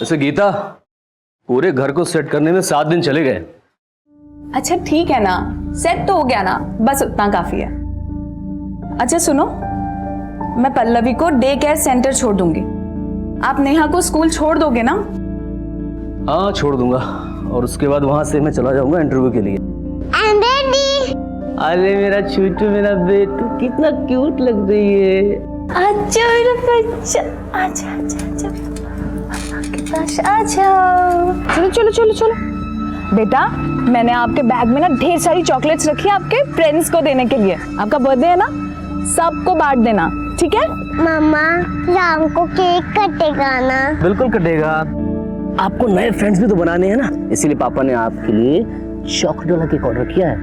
वैसे गीता, पूरे घर को सेट करने में 7 दिन चले गए। अच्छा ठीक है ना, सेट तो हो गया ना, बस उतना काफी है। अच्छा सुनो, मैं पल्लवी को डे केयर सेंटर छोड़ दूंगी, आप नेहा को स्कूल छोड़ दोगे ना? हाँ छोड़ दूंगा, और उसके बाद वहां से मैं चला जाऊंगा इंटरव्यू के लिए। अरे मेरा छोटू, मेरा बेटू, कितना क्यूट लग रही है। अच्छा मेरा बच्चा, आजा आजा आजा पापा के पास आ जाओ। चलो चलो चलो चलो बेटा, मैंने आपके बैग में ना ढेर सारी चॉकलेट्स रखी है आपके फ्रेंड्स को देने के लिए। आपका बर्थडे है ना, सबको बांट देना, ठीक है? मामा, राम को केक कटेगा ना? बिल्कुल कटेगा। आपको नए फ्रेंड्स भी तो बनाने हैं ना, इसीलिए पापा ने आपके लिए चॉकलेट वाला केक ऑर्डर किया है।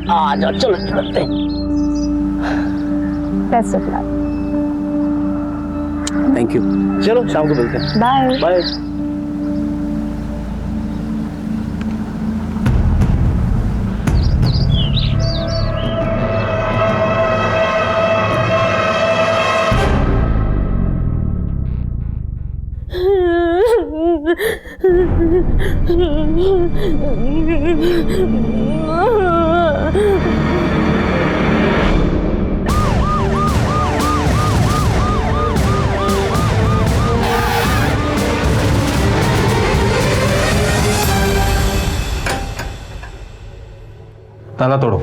आ जाओ, चलो चलते हैं। Best of luck. Thank you. चलो शाम को मिलते हैं। Bye bye. ताला तोड़ो।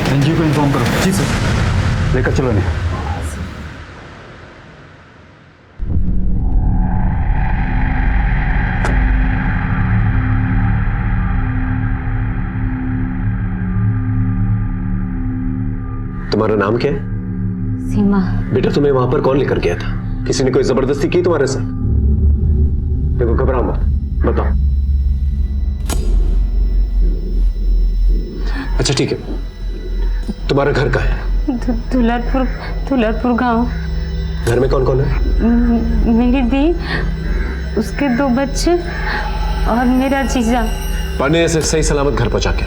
एनजीओ को इन्फॉर्म करो। जी सर। लेकर चलो इन्हें। तुम्हारा नाम क्या है? सीमा। बेटा तुम्हें वहां पर कौन लेकर गया था? किसी ने कोई जबरदस्ती की तुम्हारे साथ? देखो घबराओ मत, बताओ। अच्छा ठीक है, तुम्हारा घर कहाँ है? दुलरपुर गांव। घर में कौन कौन है? मेरी दी, उसके 2 बच्चे और मेरा जीजा। पाने से सही सलामत घर पहुंचा के।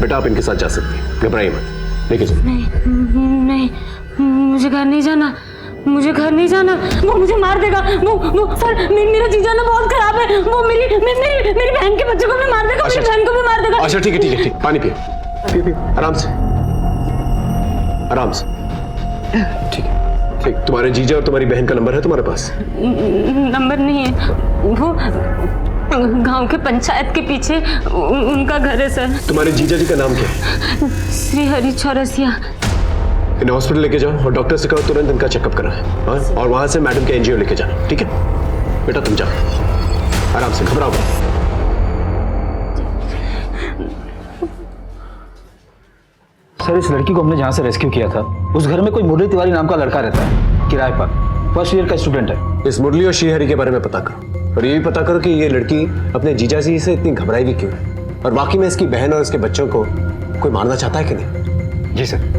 बेटा आप इनके साथ जा सकती हैं, घबराइए मत, लेके जाओ। नहीं, मुझे घर नहीं जाना, मुझे घर नहीं जाना। वो मुझे मार देगा। वो सर, मेरा जीजा ना बहुत खराब है। वो मेरी बहन के बच्चों को भी मार देगा। अच्छा, मेरी बहन को भी मार देगा। अच्छा ठीक है ठीक है ठीक, पानी पियो, पियो पियो, आराम से आराम से। ठीक है ठीक। तुम्हारे जीजा और तुम्हारी बहन का नंबर है तुम्हारे पास? नंबर नहीं है, वो गांव के पंचायत के पीछे उनका घर है सर। तुम्हारे जीजा जी का नाम क्या है? श्री हरि चौरसिया। इन्हें हॉस्पिटल लेके जाओ और डॉक्टर से कहो तुरंत इनका चेकअप कराएं। हाँ? और वहां से मैडम के एनजीओ लेके जाना, ठीक है? बेटा तुम जाओ, आराम से, घबराओ मत। सर इस लड़की को हमने जहाँ से रेस्क्यू किया था, उस घर में कोई मुरली तिवारी नाम का लड़का रहता है, किराए पर। फर्स्ट ईयर का स्टूडेंट है। इस मुरली और श्रीहरि के बारे में पता करो, और ये भी पता करो कि ये लड़की अपने जीजा जी से इतनी घबराई भी क्यों है, और बाकी में इसकी बहन और इसके बच्चों को कोई मारना चाहता है कि नहीं। जी सर।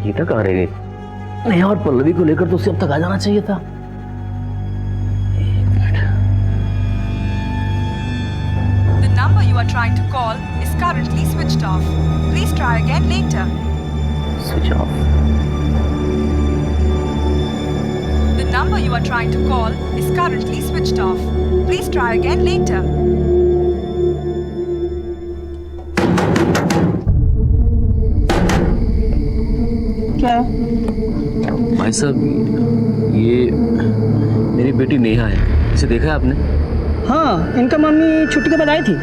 गीता कहाँ रह गई? नेहा और पल्लवी को लेकर तो उसे अब तक आ जाना चाहिए था। The number you are trying to call is currently switched off. Please try again later. Switch off. The number you are trying to call is currently switched off. Please try again later. क्या है? भाई साहब, ये मेरी बेटी नेहा है, इसे देखा है आपने? हाँ, इनका मम्मी छुट्टी के बाद आई थी,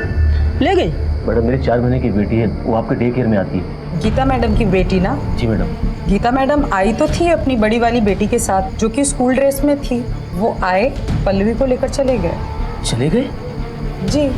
ले गई। मैडम मेरी 4 महीने की बेटी है, वो आपके डे केयर में आती है। गीता मैडम की बेटी ना? जी मैडम। गीता मैडम आई तो थी अपनी बड़ी वाली बेटी के साथ, जो कि स्कूल ड्रेस में थी। वो आए, पल्लवी को लेकर चले गए। चले गए? जी।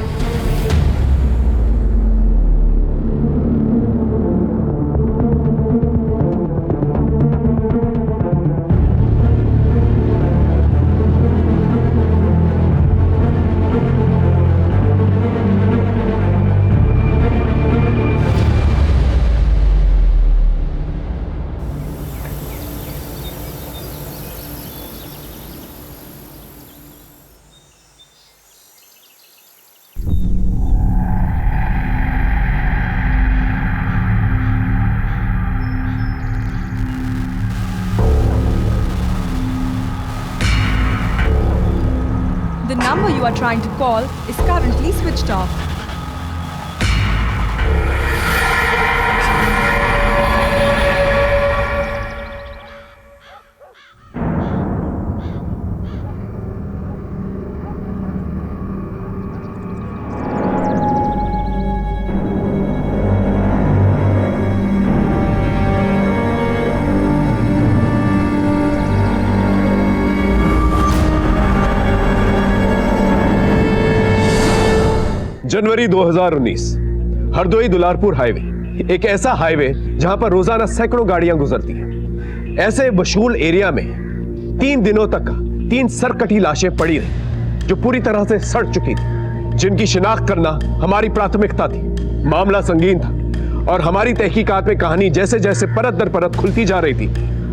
number you are trying to call is currently switched off. January 2019 Hardoi Dularpur highway, एक ऐसा हाईवे जहां पर रोजाना सैकड़ों गाड़ियां गुजरती हैं। ऐसे मशहूर एरिया में 3 दिनों तक 3 सरकटी लाशें पड़ी रही जो पूरी तरह से सड़ चुकी थी, जिनकी शिनाख्त करना हमारी प्राथमिकता थी। मामला संगीन था और हमारी तहकीकात में कहानी जैसे जैसे परत दर परत खुलती जा रही थी,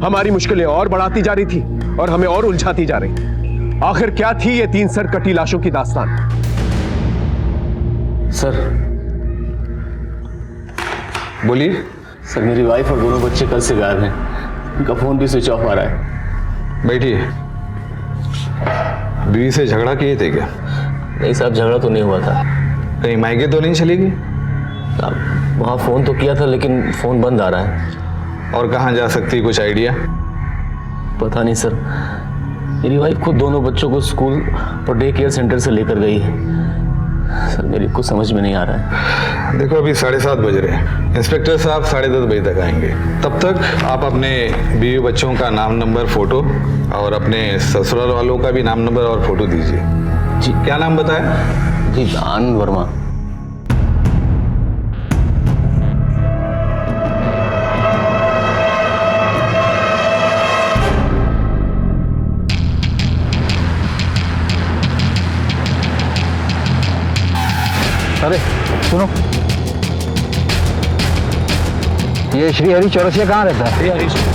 हमारी मुश्किलें और बढ़ाती जा रही थी और हमें और उलझाती जा रही थी। आखिर क्या थी ये 3 सरकटी लाशों की दास्तान? सर बोलिए। सर, मेरी वाइफ और दोनों बच्चे कल से गायब हैं। उनका फोन भी स्विच ऑफ आ रहा है। बैठिए। बीवी से झगड़ा किए थे क्या? नहीं साहब, झगड़ा तो नहीं हुआ था। कहीं मायके तो नहीं चली गई? साहब, वहाँ फोन तो किया था लेकिन फोन बंद आ रहा है। और कहाँ जा सकती, कुछ आइडिया? पता नहीं सर, मेरी वाइफ खुद दोनों बच्चों को स्कूल और डे केयर सेंटर से लेकर गई है। सर, मेरी कुछ समझ में नहीं आ रहा है। देखो, अभी 7:30 बज रहे हैं। इंस्पेक्टर साहब 10:30 बजे तक आएंगे। तब तक आप अपने बीवी बच्चों का नाम, नंबर, फोटो और अपने ससुराल वालों का भी नाम, नंबर और फोटो दीजिए। जी, क्या नाम बताया? जी, दान वर्मा। अरे सुनो, ये श्री हरि चौरसिया कहाँ रहता है?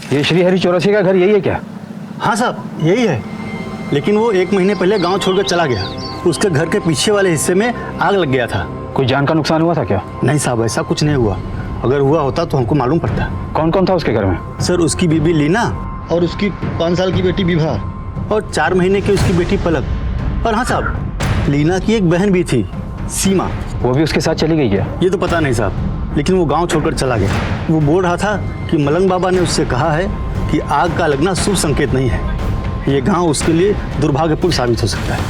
ये श्री हरि चौरसिया का घर यही है क्या? हाँ साहब, यही है, लेकिन वो 1 महीने पहले गांव छोड़कर चला गया। उसके घर के पीछे वाले हिस्से में आग लग गया था। कोई जान का नुकसान हुआ था क्या? नहीं साहब, ऐसा कुछ नहीं हुआ। अगर हुआ होता तो हमको मालूम पड़ता। कौन कौन था उसके घर में? सर, उसकी बीबी लीना और उसकी 5 साल की बेटी विभा और 4 महीने की उसकी बेटी पलक। और हाँ साहब, लीना की एक बहन भी थी, सीमा। वो भी उसके साथ चली गई क्या? ये तो पता नहीं साहब, लेकिन वो गांव छोड़कर चला गया। वो बोल रहा था कि मलंग बाबा ने उससे कहा है कि आग का लगना शुभ संकेत नहीं है। ये गांव उसके लिए दुर्भाग्यपूर्ण साबित हो सकता है।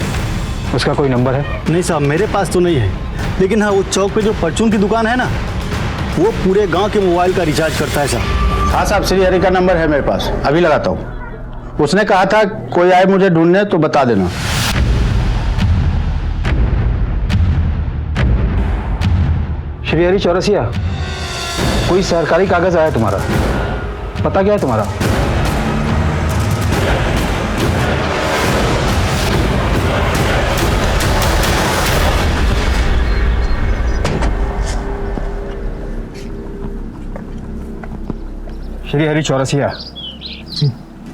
उसका कोई नंबर है? नहीं साहब, मेरे पास तो नहीं है, लेकिन हाँ, वो चौक पे जो परचून की दुकान है ना, वो पूरे गांव के मोबाइल का रिचार्ज करता है साहब। हाँ साहब, श्री हरि का नंबर है मेरे पास, अभी लगाता हूँ। उसने कहा था कोई आए मुझे ढूंढने तो बता देना। श्री हरि चौरसिया, कोई सरकारी कागज आया तुम्हारा? पता क्या है तुम्हारा? श्री हरि चौरसिया,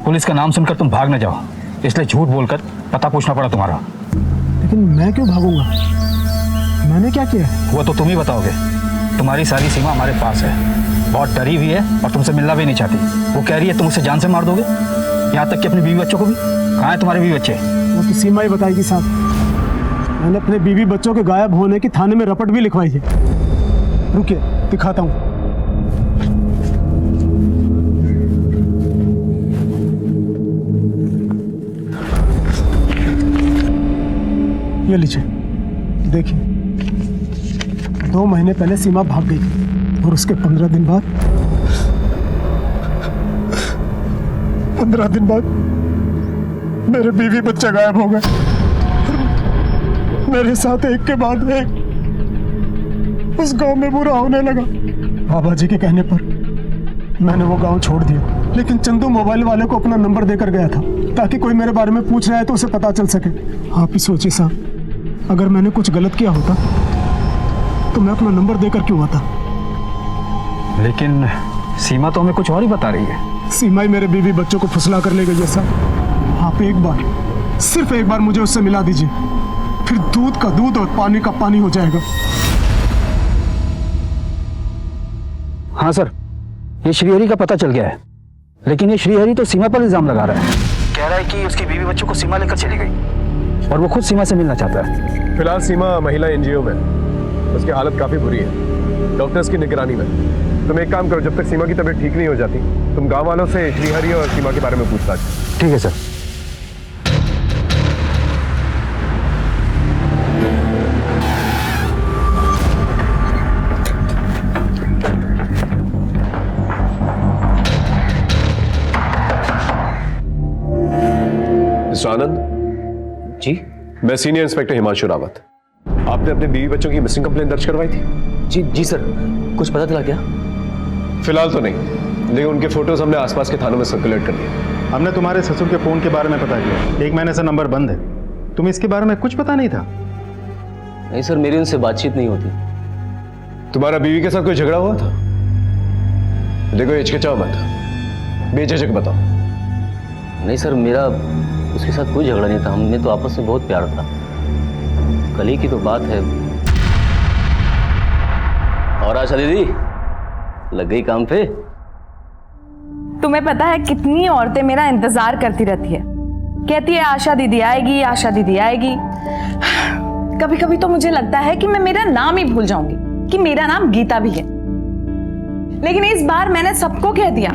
पुलिस का नाम सुनकर तुम भाग न जाओ, इसलिए झूठ बोलकर पता पूछना पड़ा तुम्हारा। लेकिन मैं क्यों भागूंगा? मैंने क्या किया? वो तो तुम ही बताओगे। तुम्हारी सारी सीमा हमारे पास है, बहुत डरी हुई है और तुमसे मिलना भी नहीं चाहती। वो कह रही है तुम उसे जान से मार दोगे, यहाँ तक कि अपने बीवी बच्चों को भी। कहाँ है तुम्हारे बीवी बच्चे? वो तो सीमा ही बताएगी साहब। मैंने अपने बीवी बच्चों के गायब होने की थाने में रपट भी लिखवाई है। रुकिए, दिखाता हूँ। ये लीजिए, देखिए। 2 महीने पहले सीमा भाग गई और उसके 15 दिन बाद 15 दिन बाद मेरे बीवी बच्चे गायब हो गए। मेरे साथ एक के बाद एक उस गांव में बुरा होने लगा। बाबा जी के कहने पर मैंने वो गांव छोड़ दिया, लेकिन चंदू मोबाइल वाले को अपना नंबर देकर गया था ताकि कोई मेरे बारे में पूछ रहा है तो उसे पता चल सके। आप ही सोचिए साहब, अगर मैंने कुछ गलत किया होता तो मैं अपना नंबर देकर क्यों आता? लेकिन सीमा तो हमें कुछ और ही बता रही है। सीमा ही मेरे बीवी बच्चों को फुसला कर ले गई है साहब। आप एक बार, सिर्फ एक बार मुझे उससे मिला दीजिए, फिर दूध का दूध और पानी का पानी हो जाएगा। हाँ सर, ये श्रीहरि का पता चल गया है, लेकिन ये श्रीहरि तो सीमा पर इल्जाम लगा रहा है। कह रहा है कि उसकी बीवी बच्चों को सीमा लेकर चली गई और वो खुद सीमा से मिलना चाहता है। फिलहाल सीमा महिला एनजीओ में, उसकी हालत काफी बुरी है, डॉक्टर्स की निगरानी में। तुम एक काम करो, जब तक सीमा की तबीयत ठीक नहीं हो जाती, तुम गांव वालों से श्रीहरि और सीमा के बारे में पूछताछ करो। ठीक है सर। मिस्टर आनंद जी मैं सीनियर इंस्पेक्टर हिमांशु रावत। आपने अपने बीवी बच्चों की मिसिंग कंप्लेंट दर्ज करवाई थी? जी सर, कुछ पता चला क्या? फिलहाल तो नहीं, लेकिन उनके फोटोज हमने आसपास के थानों में सर्कुलेट कर दिए। हमने तुम्हारे ससुर के फोन के बारे में पता किया, 1 महीने से नंबर बंद है। तुम्हें इसके बारे में कुछ पता नहीं था? नहीं सर, मेरी उनसे बातचीत नहीं होती। तुम्हारा बीवी के साथ कोई झगड़ा हुआ था? देखो हिचकिचाओ मत, बेझिझक बताओ। नहीं सर, मेरा उसके साथ कोई झगड़ा नहीं था, हमने तो आपस में बहुत प्यार था। कल ही की तो बात है। और आशा दीदी लग गई काम पे? तुम्हें पता है कितनी औरतें मेरा इंतजार करती रहती है, कहती है आशा दीदी आएगी, आशा दीदी आएगी। कभी कभी तो मुझे लगता है कि मैं मेरा नाम ही भूल जाऊंगी कि मेरा नाम गीता भी है। लेकिन इस बार मैंने सबको कह दिया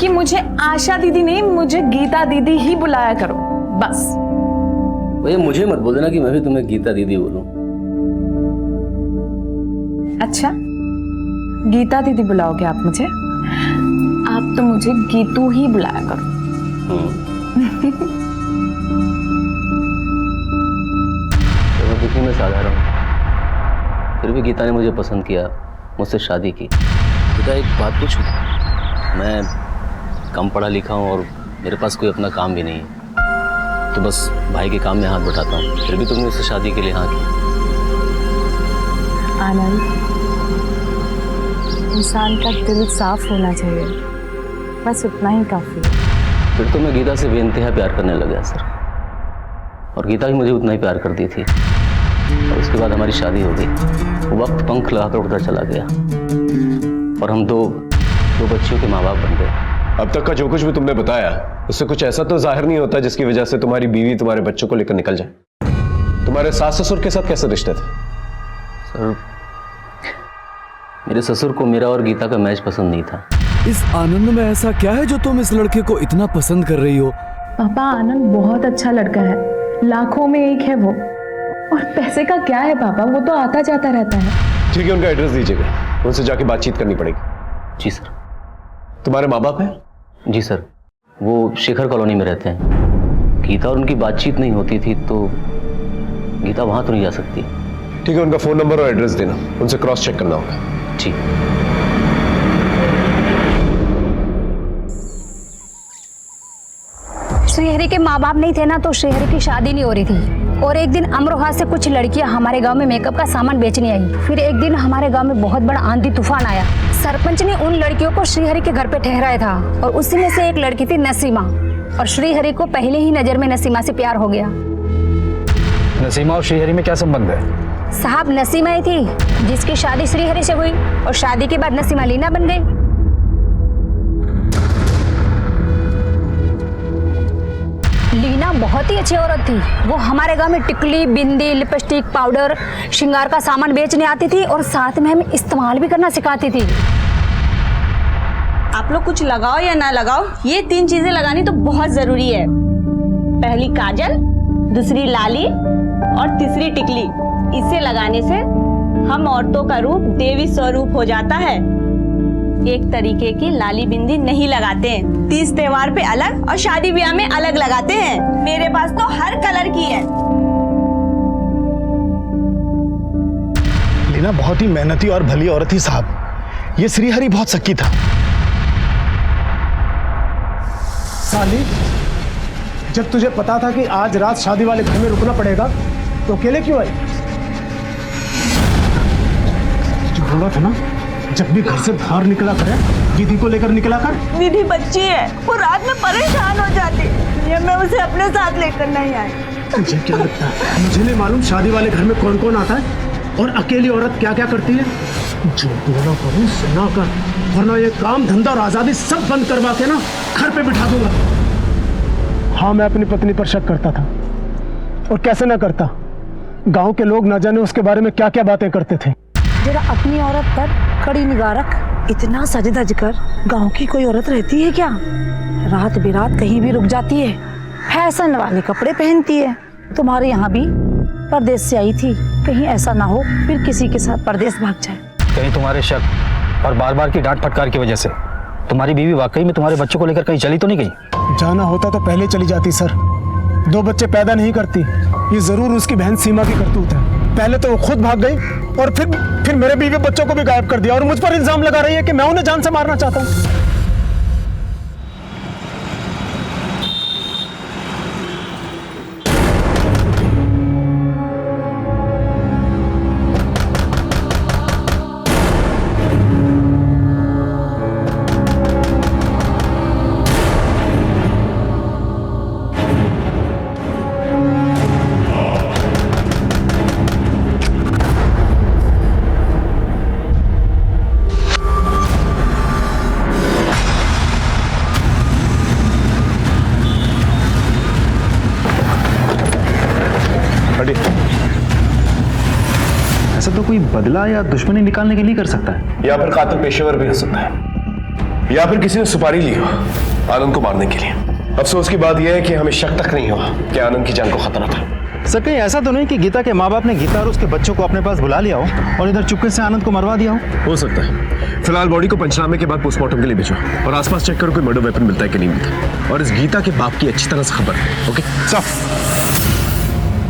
कि मुझे आशा दीदी नहीं, मुझे गीता दीदी ही बुलाया करो, बस। भैया मुझे मत बोल देना कि मैं भी तुम्हें गीता दीदी बोलूं। अच्छा, गीता दीदी बुलाओगे आप मुझे? आप तो मुझे गीतू ही बुलाया करो। तो दिखने में साधारण हूं, फिर भी गीता ने मुझे पसंद किया, मुझसे शादी की। गीता एक बात पूछूं? मैं कम पढ़ा लिखा हूं और मेरे पास कोई अपना काम भी नहीं है, तो बस भाई के काम में हाथ बटाता हूँ, फिर भी तुमने उससे शादी के लिए हाँ की। आनंद, इंसान का दिल साफ होना चाहिए, बस उतना ही काफी है। फिर तो मैं गीता से बेइंतहा प्यार करने लग गया सर, और गीता भी मुझे उतना ही प्यार करती थी। और उसके बाद हमारी शादी हो गई, वक्त पंख लगाकर उड़ता चला गया और हम दो बच्चियों के माँ बाप बन गए। अब तक का जो कुछ भी तुमने बताया, उससे कुछ ऐसा तो जाहिर नहीं होता जिसकी वजह से तुम्हारी बीवी तुम्हारे बच्चों को लेकर निकल जाए। तुम्हारे सास ससुर के साथ कैसे रिश्ते थे? सर, मेरे ससुर को मेरा और गीता का मैच पसंद नहीं था। इस आनंद में ऐसा क्या है जो तुम इस लड़के को इतना पसंद कर रही हो? पापा, आनंद बहुत अच्छा लड़का है, लाखों में एक है वो। और पैसे का क्या है पापा, वो तो आता जाता रहता है। ठीक है, उनका एड्रेस दीजिएगा, उनसे जाके बातचीत करनी पड़ेगी। जी सर। तुम्हारे माँ बाप हैं? जी सर, वो शेखर कॉलोनी में रहते हैं। गीता और उनकी बातचीत नहीं होती थी, तो गीता वहां तो नहीं जा सकती। ठीक है, उनका फोन नंबर और एड्रेस देना, उनसे क्रॉस चेक करना होगा। ठीक। श्रीहरि के माँ बाप नहीं थे ना, तो श्रीहरि की शादी नहीं हो रही थी। और एक दिन अमरोहा से कुछ लड़कियां हमारे गांव में मेकअप का सामान बेचने आई। फिर एक दिन हमारे गांव में बहुत बड़ा आंधी तूफान आया। सरपंच ने उन लड़कियों को श्रीहरि के घर पे ठहराया था, और उसी में से एक लड़की थी नसीमा। और श्रीहरि को पहले ही नजर में नसीमा से प्यार हो गया। नसीमा और श्रीहरि में क्या संबंध है? साहब, नसीमा ही थी जिसकी शादी श्रीहरि से हुई, और शादी के बाद नसीमा लीना बन गई। लीना बहुत ही अच्छी औरत थी। वो हमारे गांव में टिकली, बिंदी, लिपस्टिक, पाउडर, श्रृंगार का सामान बेचने आती थी, और साथ में हमें इस्तेमाल भी करना सिखाती थी। आप लोग कुछ लगाओ या ना लगाओ, ये 3 चीजें लगानी तो बहुत जरूरी है। पहली काजल, दूसरी लाली और तीसरी टिकली। इसे लगाने से हम औरतों का रूप देवी स्वरूप हो जाता है। एक तरीके की लाली बिंदी नहीं लगाते हैं, तीज त्योहार पे अलग और शादी ब्याह में अलग लगाते हैं। मेरे पास तो हर कलर की है। लीना बहुत ही मेहनती और भली औरत थी साहब। ये श्रीहरि बहुत शक्की था। साली, जब तुझे पता था कि आज रात शादी वाले घर में रुकना पड़ेगा, तो अकेले क्यों आई? जो बोला था ना जब भी घर से बाहर निकला करे विधि को लेकर निकला कर। विधि बच्ची है, वो रात में परेशान हो जाती है, ये मैं उसे अपने साथ लेकर नहीं आई। मुझे क्या लगता है, मुझे नहीं मालूम शादी वाले घर में कौन कौन आता है और अकेली औरत क्या क्या करती है। जो बोला करूँ सुना कर, वरना ये काम धंधा और आजादी सब बंद करवा के ना घर पे बिठा दूंगा। हाँ, मैं अपनी पत्नी पर शक करता था, और कैसे ना करता। गांव के लोग न जाने उसके बारे में क्या क्या बातें करते थे। जरा अपनी औरत पर कड़ी निगाह रख। इतना सज धज कर गांव की कोई औरत रहती है क्या? रात बिरात कहीं भी रुक जाती है, फैशन वाले कपड़े पहनती है। तुम्हारे यहाँ भी परदेश से आई थी, कहीं ऐसा ना हो फिर किसी के साथ परदेश भाग जाए। कहीं तुम्हारे शक और बार बार की डांट फटकार की वजह से तुम्हारी बीवी वाकई में तुम्हारे बच्चों को लेकर कहीं चली तो नहीं गई? जाना होता तो पहले चली जाती सर। 2 बच्चे पैदा नहीं करती, ये जरूर उसकी बहन सीमा की करतूत है। पहले तो वो खुद भाग गई और फिर मेरे बीवी बच्चों को भी गायब कर दिया, और मुझ पर इल्जाम लगा रही है कि मैं उन्हें जान से मारना चाहता हूँ। ऐसा तो कोई बदला या दुश्मनी निकालने के लिए कर सकता है, या फिर कातिल पेशेवर भी हो सकता है, या फिर किसी ने सुपारी ली हो आनंद को मारने के लिए। अफसोस की बात यह है कि हमें शक तक नहीं हुआ कि आनंद की जान को खतरा था। सर कहीं ऐसा तो नहीं कि गीता के माँ बाप ने गीता और उसके बच्चों को अपने पास बुला लिया हो और इधर चुपके से आनंद को मरवा दिया हो सकता है। फिलहाल बॉडी को पंचनामे के बाद पोस्टमार्टम के लिए भेजो, और आसपास चेक करो कोई मर्डर वेपन मिलता है कि नहीं मिलता, और इस गीता के बाप की अच्छी तरह से खबर है। ओके साफ।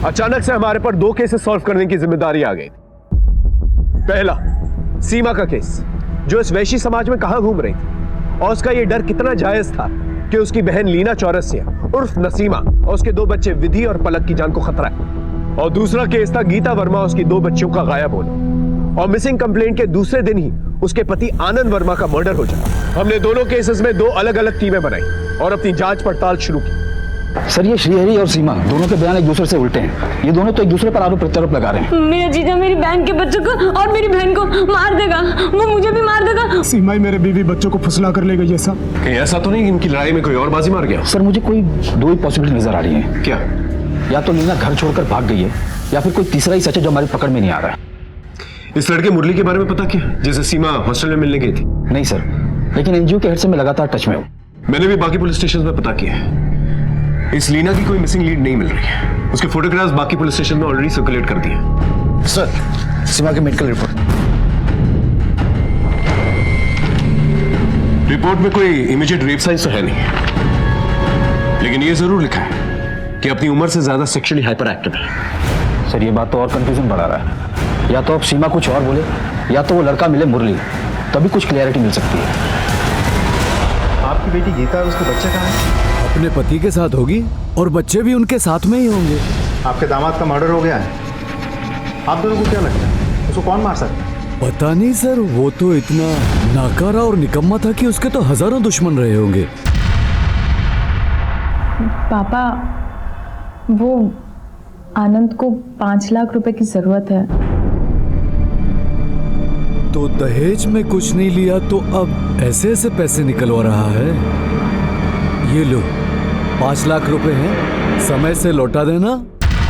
अचानक से हमारे पर 2 केसेस सॉल्व करने की जिम्मेदारी आ गई। पहला, सीमा का केस, जो इस वैश्य समाज में कहां घूम रही थी, और उसका यह डर कितना जायज था कि उसकी बहन लीना चौरसिया उर्फ नसीमा और उसके 2 बच्चे विधि और पलक की जान को खतरा है। और दूसरा केस था गीता वर्मा और उसकी 2 बच्चियों का गायब होना, और मिसिंग कंप्लेंट के दूसरे दिन ही उसके पति आनंद वर्मा का मर्डर हो जाना। हमने दोनों केसेस में 2 अलग अलग टीमें बनाई और अपनी जांच पड़ताल शुरू की। सर ये श्रीहरि और सीमा दोनों के बयान एक दूसरे से उल्टे हैं। ये दोनों तो एक दूसरे पर आरोप प्रत्यारोप लगा रहे हैं। मेरा जीजा मेरी बहन के बच्चों को और मेरी बहन को मार देगा, वो मुझे भी मार देगा। सीमा ही मेरे बीवी बच्चों को फुसला कर ले गई है सर। कहीं ऐसा तो नहीं कि इनकी लड़ाई में कोई और बाजी मार गया? सर मुझे कोई 2 ही पॉसिबिलिटी नजर आ रही है। क्या? या तो लीना घर छोड़कर भाग गई है, या फिर कोई तीसरा ही सच है जो हमारी पकड़ में नहीं आ रहा है। इस लड़के मुरली के बारे में पता क्या, जिसे सीमा हॉस्टल में मिलने गई थी? नहीं सर, लेकिन एनजीओ के हेड से मैं लगातार टच में हूँ। मैंने भी बाकी पुलिस स्टेशन में पता किया है। इस लीना की कोई मिसिंग लीड नहीं मिल रही है। उसके फोटोग्राफ्स बाकी पुलिस स्टेशन में ऑलरेडी सर्कुलेट कर दिए। सर सीमा की मेडिकल रिपोर्ट में कोई इमीडिएट रेप साइंस तो है नहीं, लेकिन ये जरूर लिखा है कि अपनी उम्र से ज्यादा सेक्सुअली हाइपर एक्टिव है। सर ये बात तो और कंफ्यूजन बढ़ा रहा है। या तो अब सीमा कुछ और बोले, या तो वो लड़का मिले मुरली, तभी कुछ क्लैरिटी मिल सकती है। आपकी बेटी गीता और उसके बच्चे कहाँ हैं? अपने पति के साथ होगी, और बच्चे भी उनके साथ में ही होंगे। आपके दामाद का मर्डर हो गया है, आप दोनों को क्या लगता है उसको कौन मार सकता है? पता नहीं सर, वो तो इतना नाकारा और निकम्मा था कि उसके तो हजारों दुश्मन रहे होंगे। पापा, वो आनंद को 5 लाख रुपए की जरूरत है। तो दहेज में कुछ नहीं लिया तो अब ऐसे ऐसे पैसे निकलवा रहा है। ये लो 5 लाख रुपए हैं, समय से लौटा देना।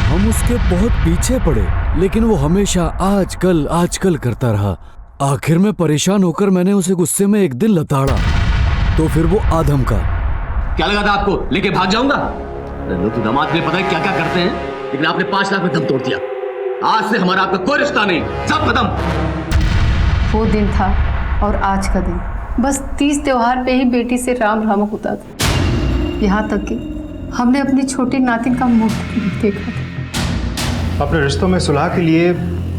हम उसके बहुत पीछे पड़े, लेकिन वो हमेशा आजकल करता रहा। आखिर में परेशान होकर मैंने उसे गुस्से में एक दिन लताड़ा, तो फिर वो आधम का। क्या लगा था आपको लेके भाग जाऊंगा? तो दामाद में पता है क्या क्या करते हैं, लेकिन आपने 5 लाख में दम तोड़ दिया। आज से हमारा आपका कोई रिश्ता नहीं, सब खत्म। वो दिन था और आज का दिन, बस 30 त्योहार पे ही बेटी से राम राम होता था। यहाँ तक कि हमने अपनी छोटी नातिन का मुंह नहीं देखा था। अपने रिश्तों में सुलह के लिए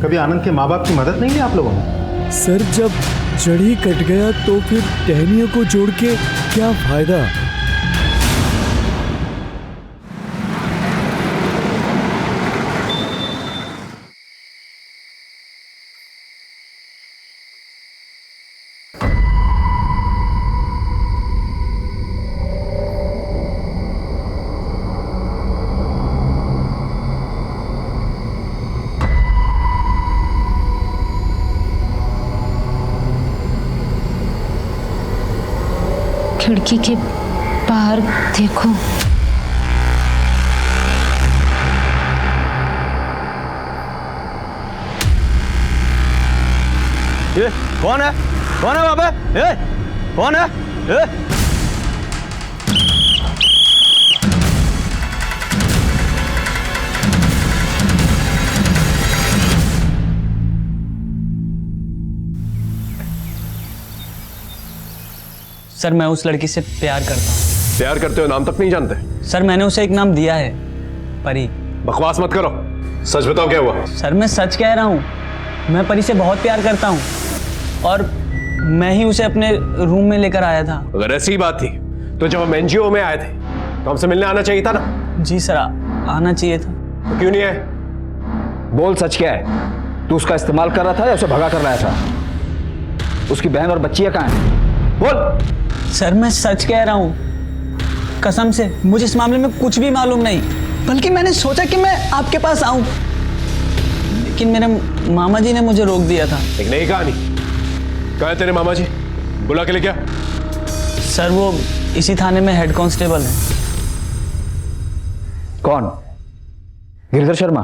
कभी आनंद के माँ बाप की मदद नहीं ली आप लोगों ने? सर जब जड़ ही कट गया तो फिर टहनियों को जोड़ के क्या फायदा। खिड़की के बाहर देखो। ये कौन है? कौन है वहां पे? ए, कौन है? ए? सर मैं उस लड़की से प्यार करता हूँ। प्यार करते हो? नाम तक नहीं जानते? सर मैंने उसे एक नाम दिया है, परी। बकवास मत करो, सच बताओ क्या हुआ? सर मैं सच कह रहा हूँ, मैं परी से बहुत प्यार करता हूँ और मैं ही उसे अपने रूम में लेकर आया था। अगर ऐसी बात थी तो जब हम एनजीओ में आए थे तो हमसे मिलने आना चाहिए था ना? जी सर आना चाहिए था। तो क्यों नहीं आए? बोल, सच क्या है? तू उसका इस्तेमाल कर रहा था या उसे भगा कर लाया था? उसकी बहन और बच्चियां कहाँ हैं? बोल। सर मैं सच कह रहा हूँ, कसम से मुझे इस मामले में कुछ भी मालूम नहीं, बल्कि मैंने सोचा कि मैं आपके पास आऊं, लेकिन मेरे मामा जी ने मुझे रोक दिया था। एक नई कहानी। कहाँ है तेरे मामा जी? बुला के ले क्या? सर वो इसी थाने में हेड कांस्टेबल है। कौन? गिरधर शर्मा?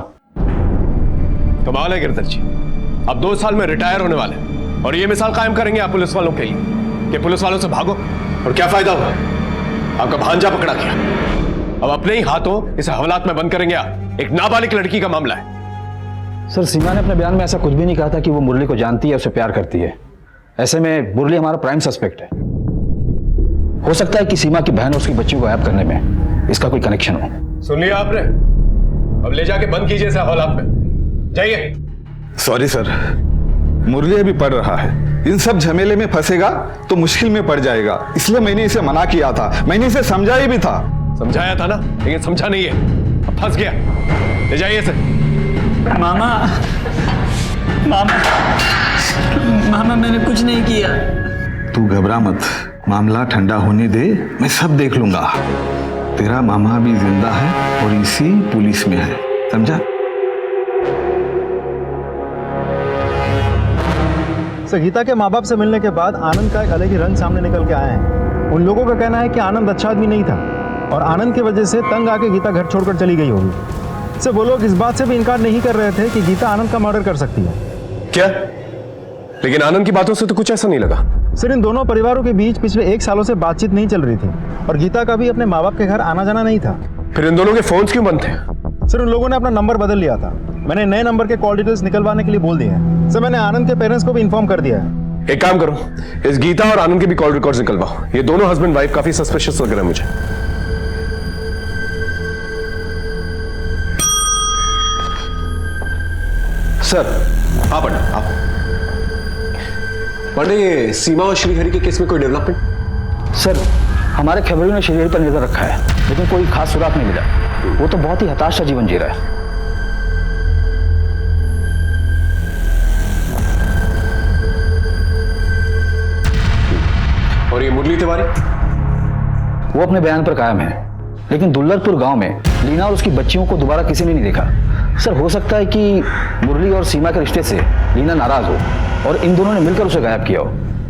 कमाल है गिरधर जी, अब 2 साल में रिटायर होने वाले और ये मिसाल कायम करेंगे आप पुलिस वालों के लिए कि पुलिस वालों से भागो। और क्या फायदा हुआ? आपका भांजा पकड़ा गया, अब अपने ही हाथों इसे हवालात में बंद करेंगे आप। एक नाबालिग लड़की का मामला है। सर सीमा ने अपने बयान में ऐसा कुछ भी नहीं कहा था कि वो मुरली को जानती है, उसे प्यार करती है। ऐसे में मुरली हमारा प्राइम सस्पेक्ट है। हो सकता है कि सीमा की बहन और उसकी बच्चियों को गायब करने में इसका कोई कनेक्शन हो। सुन लिया आपने? अब ले जाके बंद कीजिए इसे हवालात में, जाइए। सॉरी सर, मुरली अभी पढ़ रहा है, इन सब झमेले में फंसेगा तो मुश्किल में पड़ जाएगा, इसलिए मैंने इसे मना किया था, मैंने इसे समझाया भी था। समझाया था ना, लेकिन समझा नहीं है, अब फंस गया। ले जाइए इसे। मामा मामा मामा मैंने कुछ नहीं किया। तू घबरा मत, मामला ठंडा होने दे, मैं सब देख लूंगा। तेरा मामा भी जिंदा है और इसी पुलिस में है, समझा? गीता के माँ बाप से मिलने के बाद आनंद का एक अलग ही रंग सामने निकल के आए हैं। उन लोगों का कहना है कि आनंद अच्छा आदमी नहीं था और आनंद की वजह से तंग आके गीता घर छोड़कर चली गई होगी। से वो लोग इस बात से भी इनकार नहीं कर रहे थे कि गीता आनंद का मर्डर कर सकती है। क्या? लेकिन आनंद की बातों से तो कुछ ऐसा नहीं लगा। सर इन दोनों परिवारों के बीच पिछले 1 सालों से बातचीत नहीं चल रही थी और गीता का भी अपने माँ बाप के घर आना जाना नहीं था। फिर इन दोनों के फोन्स क्यों बंद थे? सर उन लोगों ने अपना नंबर बदल लिया था, मैंने नए नंबर के कॉल डिटेल्स निकलवाने के लिए बोल दिए हैं। सर मैंने आनंद के पेरेंट्स को भी इन्फॉर्म कर दिया है। एक काम करो, इस गीता और आनंद के भी कॉल रिकॉर्ड्स निकलवाओ, ये दोनों हस्बैंड वाइफ काफी सस्पिशियस लग रहे हैं मुझे। सर आप आप पंडे, ये सीमा और श्रीहरि के केस में कोई डेवलपमेंट? सर हमारे खबरों ने श्रीहरि पर नजर रखा है, लेकिन कोई खास सुराग नहीं मिला। वो तो बहुत ही हताश सा जीवन जी रहा है। और ये मुरली तिवारी? वो अपने बयान पर कायम है, लेकिन दुल्लरपुर गांव में लीना और उसकी बच्चियों को दोबारा किसी ने नहीं देखा। सर हो सकता है कि मुरली और सीमा के रिश्ते से लीना नाराज हो और इन दोनों ने मिलकर उसे गायब किया हो।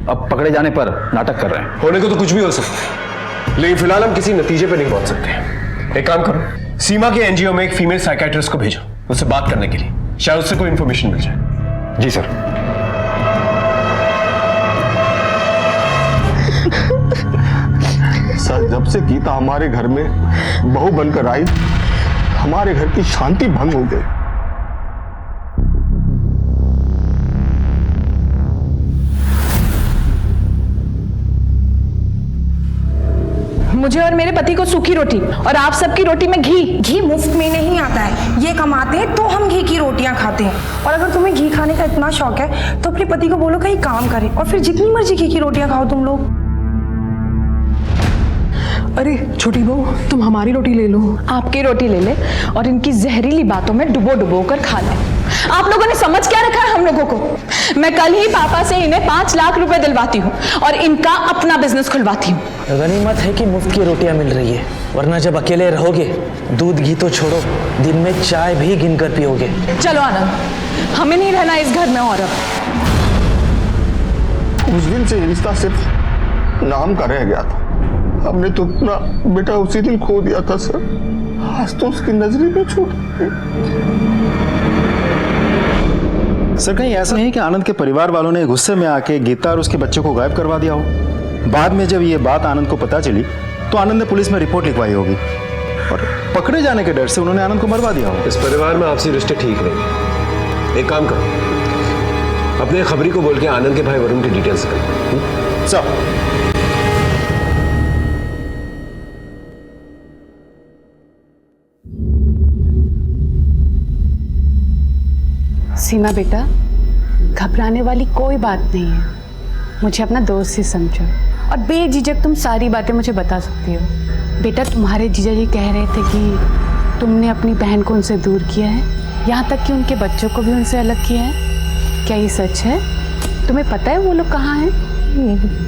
अब पकड़े जाने पर नाटक कर रहे हैं। होने को तो कुछ भी हो सकता है, लेकिन फिलहाल हम किसी नतीजे पे नहीं पहुंच सकते। एक काम करो, सीमा के एनजीओ में एक फीमेल साइकियाट्रिस्ट को भेजो उससे बात करने के लिए, शायद उससे कोई इंफॉर्मेशन मिल जाए। जी सर। सर जब से गीता हमारे घर में बहू बनकर आई, हमारे घर की शांति भंग हो गई। मुझे और मेरे पति को सूखी रोटी और आप सबकी रोटी में घी। घी मुफ्त में नहीं आता है, ये कमाते हैं तो हम घी की रोटियां खाते हैं। और अगर तुम्हें घी खाने का इतना शौक है तो अपने पति को बोलो कहीं काम करे और फिर जितनी मर्जी घी की रोटियां खाओ तुम लोग। अरे छोटी बहू, तुम हमारी रोटी ले लो। आपकी रोटी ले ले और इनकी जहरीली बातों में डुबो डुबो कर खा ले। आप लोगों ने समझ क्या रखा है हम लोगों को? मैं कल ही पापा से इन्हें 5 लाख रुपए दिलवाती हूँ और इनका अपना बिजनेस खुलवाती हूँ। गनीमत है कि मुफ्त की रोटियां मिल रही है, वरना जब अकेले रहोगे दूध घी तो छोड़ो, दिन में चाय भी गिनकर पियोगे। चलो आनंद, हमें नहीं रहना इस घर में और अब। उस दिन से ये रिश्ता सिर्फ नाम का रह गया था। हमने तो अपना बेटा उसी दिन खो दिया था सर। आज तो उसकी नजरें भी छूट गई। सर कहीं ऐसा नहीं कि आनंद के परिवार वालों ने गुस्से में आके गीता और उसके बच्चे को गायब करवा दिया हो? बाद में जब ये बात आनंद को पता चली तो आनंद ने पुलिस में रिपोर्ट लिखवाई होगी और पकड़े जाने के डर से उन्होंने आनंद को मरवा दिया होगा। इस परिवार में आपसी रिश्ते ठीक नहीं। एक काम करो, अपने खबरी को बोल के आनंद के भाई वरुण की डिटेल्स कर। सर सीमा बेटा, घबराने वाली कोई बात नहीं है। मुझे अपना दोस्त ही समझो और बेझिझक तुम सारी बातें मुझे बता सकती हो। बेटा, तुम्हारे जीजा जी कह रहे थे कि तुमने अपनी बहन को उनसे दूर किया है, यहाँ तक कि उनके बच्चों को भी उनसे अलग किया है। क्या ये सच है? तुम्हें पता है वो लोग कहाँ हैं?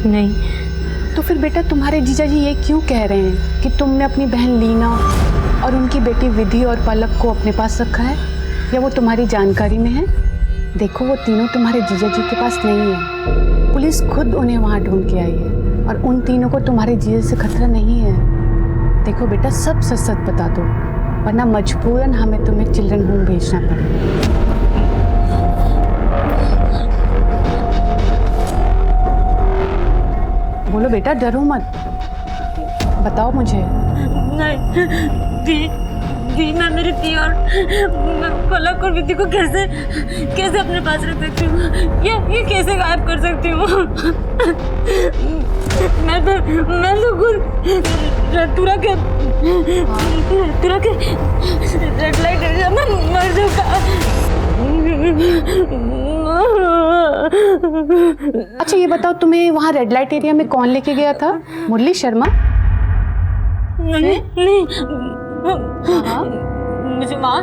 नहीं। तो फिर बेटा तुम्हारे जीजा जी ये क्यों कह रहे हैं कि तुमने अपनी बहन लीना और उनकी बेटी विधि और पलक को अपने पास रखा है, या वो तुम्हारी जानकारी में है? देखो, वो तीनों तुम्हारे जीजा जी के पास नहीं है। पुलिस खुद उन्हें वहाँ ढूंढ के आई है और उन तीनों को तुम्हारे जीजा से खतरा नहीं है। देखो बेटा, सब सच सच बता दो, वरना मजबूरन हमें तुम्हें चिल्ड्रन होम भेजना पड़ेगा। बोलो बेटा, डरो मत, बताओ मुझे। नहीं, मैं मेरी दी और पलक और विधि को कैसे अपने पास रख सकती हूँ? ये कैसे गायब कर सकती हूँ? मैं तो खुद तुरा के रेड लाइट एरिया में मर चुका। अच्छा ये बताओ, तुम्हें वहाँ रेड लाइट एरिया में कौन लेके गया था? मुरली शर्मा? नहीं। मुझे वहाँ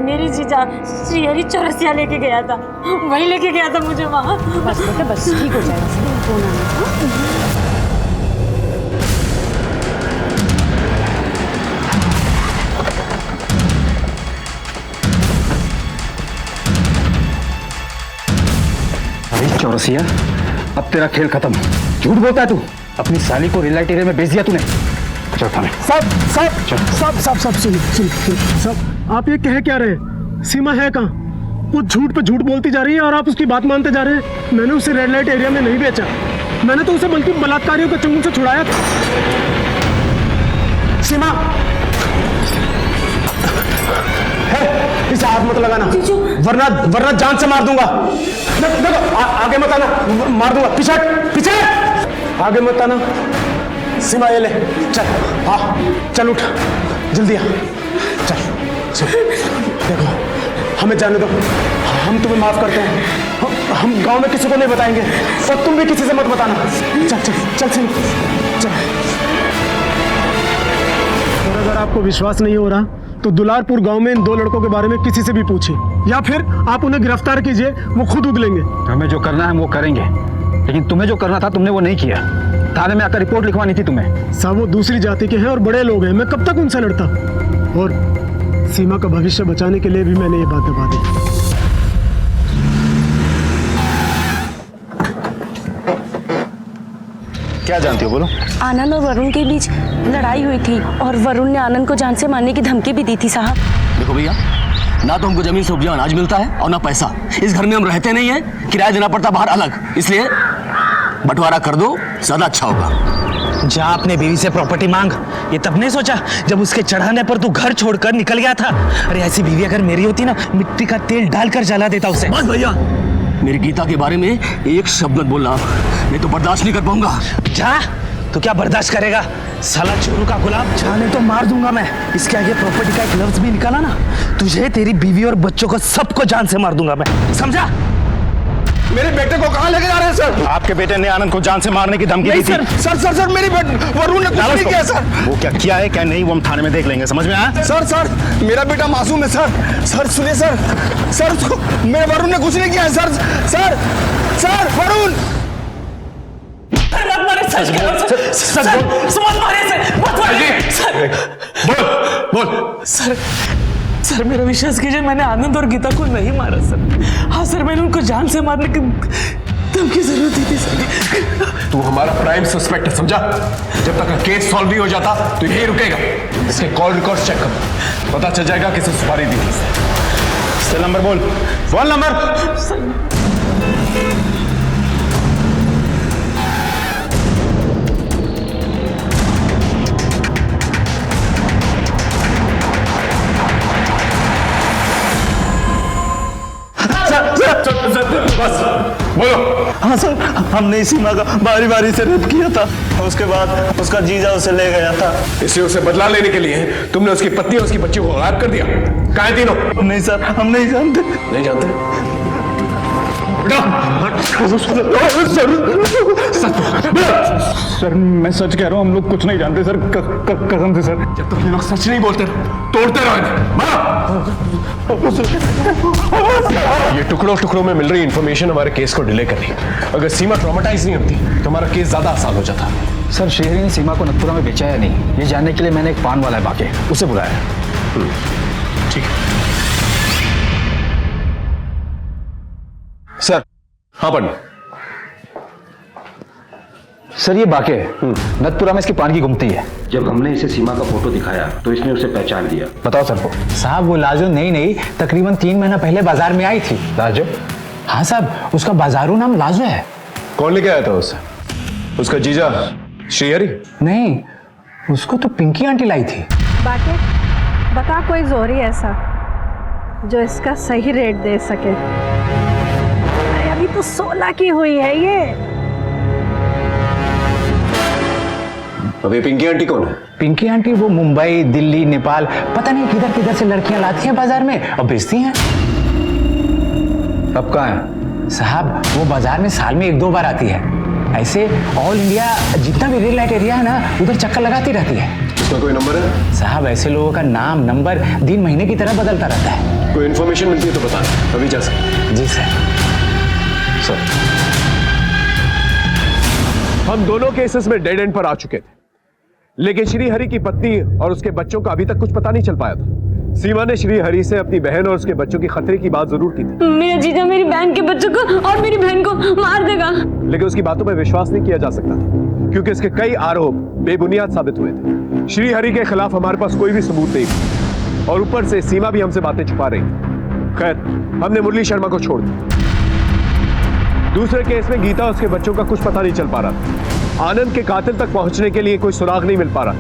मेरी जीजा श्रीहरी चौरसिया लेके गया था, वहीं लेके गया था मुझे वहाँ। बस बेटा बस, ठीक हो जाएगा। अरे चौरसिया, अब तेरा खेल खत्म। झूठ बोलता है तू। अपनी साली को रेड लाइट एरिया में भेज दिया तूने। सब सुनिए सब, आप ये कह क्या रहे? सीमा है कहाँ? वो झूठ पे झूठ बोलती जा रही है और आप उसकी बात मानते जा रहे हैं। मैंने उसे रेड लाइट एरिया में नहीं बेचा, मैंने तो उसे बल्कि बलात्कारियों के चंगुल से छुड़ाया था। सीमा, इसे हाथ मत लगाना, वरना जान से मार दूंगा। देखो, आगे मत आना, मार दूंगा। पीछे आगे मत आना। सीमा ये ले, चल। हाँ चल, उठ जल्दी आ, चल। देखो, हमें जाने दो, हम तुम्हें माफ करते हैं। हम गांव में किसी को नहीं बताएंगे और तुम भी किसी से मत बताना। चल सीमा, चल। और अगर आपको विश्वास नहीं हो रहा तो दुलारपुर गांव में इन दो लड़कों के बारे में किसी से भी पूछिए, या फिर आप उन्हें गिरफ्तार कीजिए, वो खुद उगलेंगे। हमें जो करना है वो करेंगे, लेकिन तुम्हें जो करना था तुमने वो नहीं किया। थाने में आकर रिपोर्ट लिखवानी थी तुम्हें। साहब, वो दूसरी जाति के हैं और बड़े लोग हैं, मैं कब तक उनसे लड़ता? और सीमा का भविष्य बचाने के लिए भी मैंने ये बात दबा दी। क्या जानती हो, बोलो। आनंद और वरुण के बीच लड़ाई हुई थी और वरुण ने आनंद को जान से मारने की धमकी भी दी थी साहब। देखो भैया, ना तो हमको जमीन से उपजा अनाज मिलता है और ना पैसा। इस घर में हम रहते नहीं है, किराया देना पड़ता बाहर अलग, इसलिए बंटवारा कर दो, ज्यादा अच्छा होगा। जा अपने बीवी से प्रॉपर्टी मांग। ये तब नहीं सोचा जब उसके चढ़ाने पर तू घर छोड़कर निकल गया था? अरे ऐसी बीवी अगर मेरी होती ना, मिट्टी का तेल डालकर जला देता उसे। बस भैया, मेरी गीता के बारे में एक शब्द मत बोलना, नहीं तो बर्दाश्त नहीं कर पाऊंगा। जा, तू क्या बर्दाश्त करेगा? साला चोरू का गुलाम, जाने तो मार दूंगा मैं। इसके आगे प्रॉपर्टी का एक लफ्ज भी निकाला ना, तुझे, तेरी बीवी और बच्चों को सबको जान से मार दूंगा मैं, समझा? मेरे बेटे को कहाँ लेके जा रहे हैं सर? आपके बेटे ने आनंद को जान से मारने की धमकी दी थी। सर मेरी वरुण ने कुछ नहीं किया सर। वो क्या किया है क्या नहीं वो हम थाने में देख लेंगे, समझ में आया? सर मेरा बेटा मासूम है सर। सुनिए सर उसको मेरे वरुण ने कुछ नहीं किया है सर वरुण। सर मेरा विश्वास कीजिए, मैंने आनंद और गीता को नहीं मारा सर। हाँ सर, मैंने उनको जान से मारने की एकदम की जरूरत ही थी सर। तू हमारा प्राइम सस्पेक्ट है, समझा? जब तक केस सॉल्व नहीं हो जाता तो यही रुकेगा। इसके कॉल रिकॉर्ड चेक कर, पता चल जाएगा किसे सुपारी दी थी। सेल नंबर बोल, फोन नंबर। बस बोलो। हाँ सर, हमने सीमा का बारी बारी से रेप किया था, उसके बाद उसका जीजा उसे ले गया था। इसे उसे बदला लेने के लिए तुमने उसकी पत्नी और उसकी बच्ची को गायब कर दिया। कहाँ हैं तीनों? नहीं सर, हम नहीं जानते। नहीं जानते? सर मैं सच कह रहा हूँ, हम लोग कुछ नहीं जानते सर, कसम से सर। जब तक ये लोग सच नहीं बोलते तोड़ते रहो इन्हें। ये टुकड़ों टुकड़ों में मिल रही इंफॉर्मेशन हमारे केस को डिले कर रही है। अगर सीमा ट्रॉमेटाइज नहीं होती तो हमारा केस ज्यादा आसान हो जाता। सर श्रीहरि ने सीमा को नथुरा में बेचा या नहीं, ये जानने के लिए मैंने एक पान वाला है बाके, उसे बुलाया है। ठीक है सर। हाँ पंडित। सर ये बाके नथुरा में इसकी पान की गुमती है। जब हमने इसे सीमा का फोटो दिखाया तो इसने उसे पहचान लिया। बताओ सर को। साहब वो लाजो नहीं तकरीबन 3 महीना पहले बाजार में आई थी। लाजो? हाँ साहब, उसका बाजारू नाम लाजो है। कौन लेके आया था उसे? उसका जीजा श्रीहरि? नहीं, उसको तो पिंकी आंटी लाई थी। बाके बता कोई जोरी ऐसा जो इसका सही रेट दे सके। अरे अभी तो 16 की हुई है ये। अभी पिंकी आंटी कौन है? पिंकी आंटी वो मुंबई, दिल्ली, नेपाल, पता नहीं किधर किधर से लड़कियां लाती हैं बाजार में और बेचती हैं। अब कहाँ है? साहब वो बाजार में साल में 1-2 बार आती है। ऐसे ऑल इंडिया जितना भी रेड लाइट एरिया है ना, उधर चक्कर लगाती रहती है। उसका कोई नंबर है? साहब ऐसे लोगों का नाम नंबर दिन महीने की तरह बदलता रहता है। कोई इन्फॉर्मेशन मिलती है तो बताना, अभी जा सकते। जी सर। सर हम दोनों केसेस में डेड एंड पर आ चुके थे, लेकिन श्रीहरि की पत्नी और उसके बच्चों का अभी तक कुछ पता नहीं चल पाया था। सीमा ने श्रीहरि से अपनी बहन और उसके बच्चों की खतरे की बात जरूर की थी। मेरा जीजा मेरी बहन के बच्चों को और मेरी बहन को मार देगा। लेकिन उसकी बातों पर विश्वास नहीं किया जा सकता था, क्योंकि इसके कई आरोप बेबुनियाद साबित हुए थे। श्रीहरि के खिलाफ हमारे पास कोई भी सबूत नहीं था, और ऊपर से सीमा भी हमसे बातें छुपा रही थी। खैर, हमने मुरली शर्मा को छोड़ दिया। दूसरे केस में गीता और उसके बच्चों का कुछ पता नहीं चल पा रहा था। आनंद के कातिल तक पहुंचने के लिए कोई सुराग नहीं मिल पा रहा।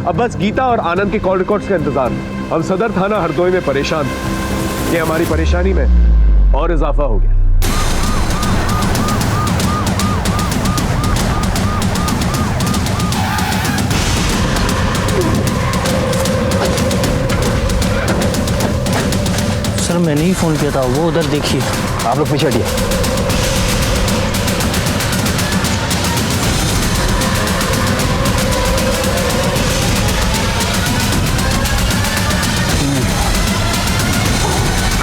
अब बस गीता और आनंद के कॉल रिकॉर्ड्स का इंतजार। हम सदर थाना हरदोई में परेशान थे। ये हमारी परेशानी में और इजाफा हो गया। सर मैंने ही फोन किया था, वो उधर देखिए। आप लोग पीछे हटिए।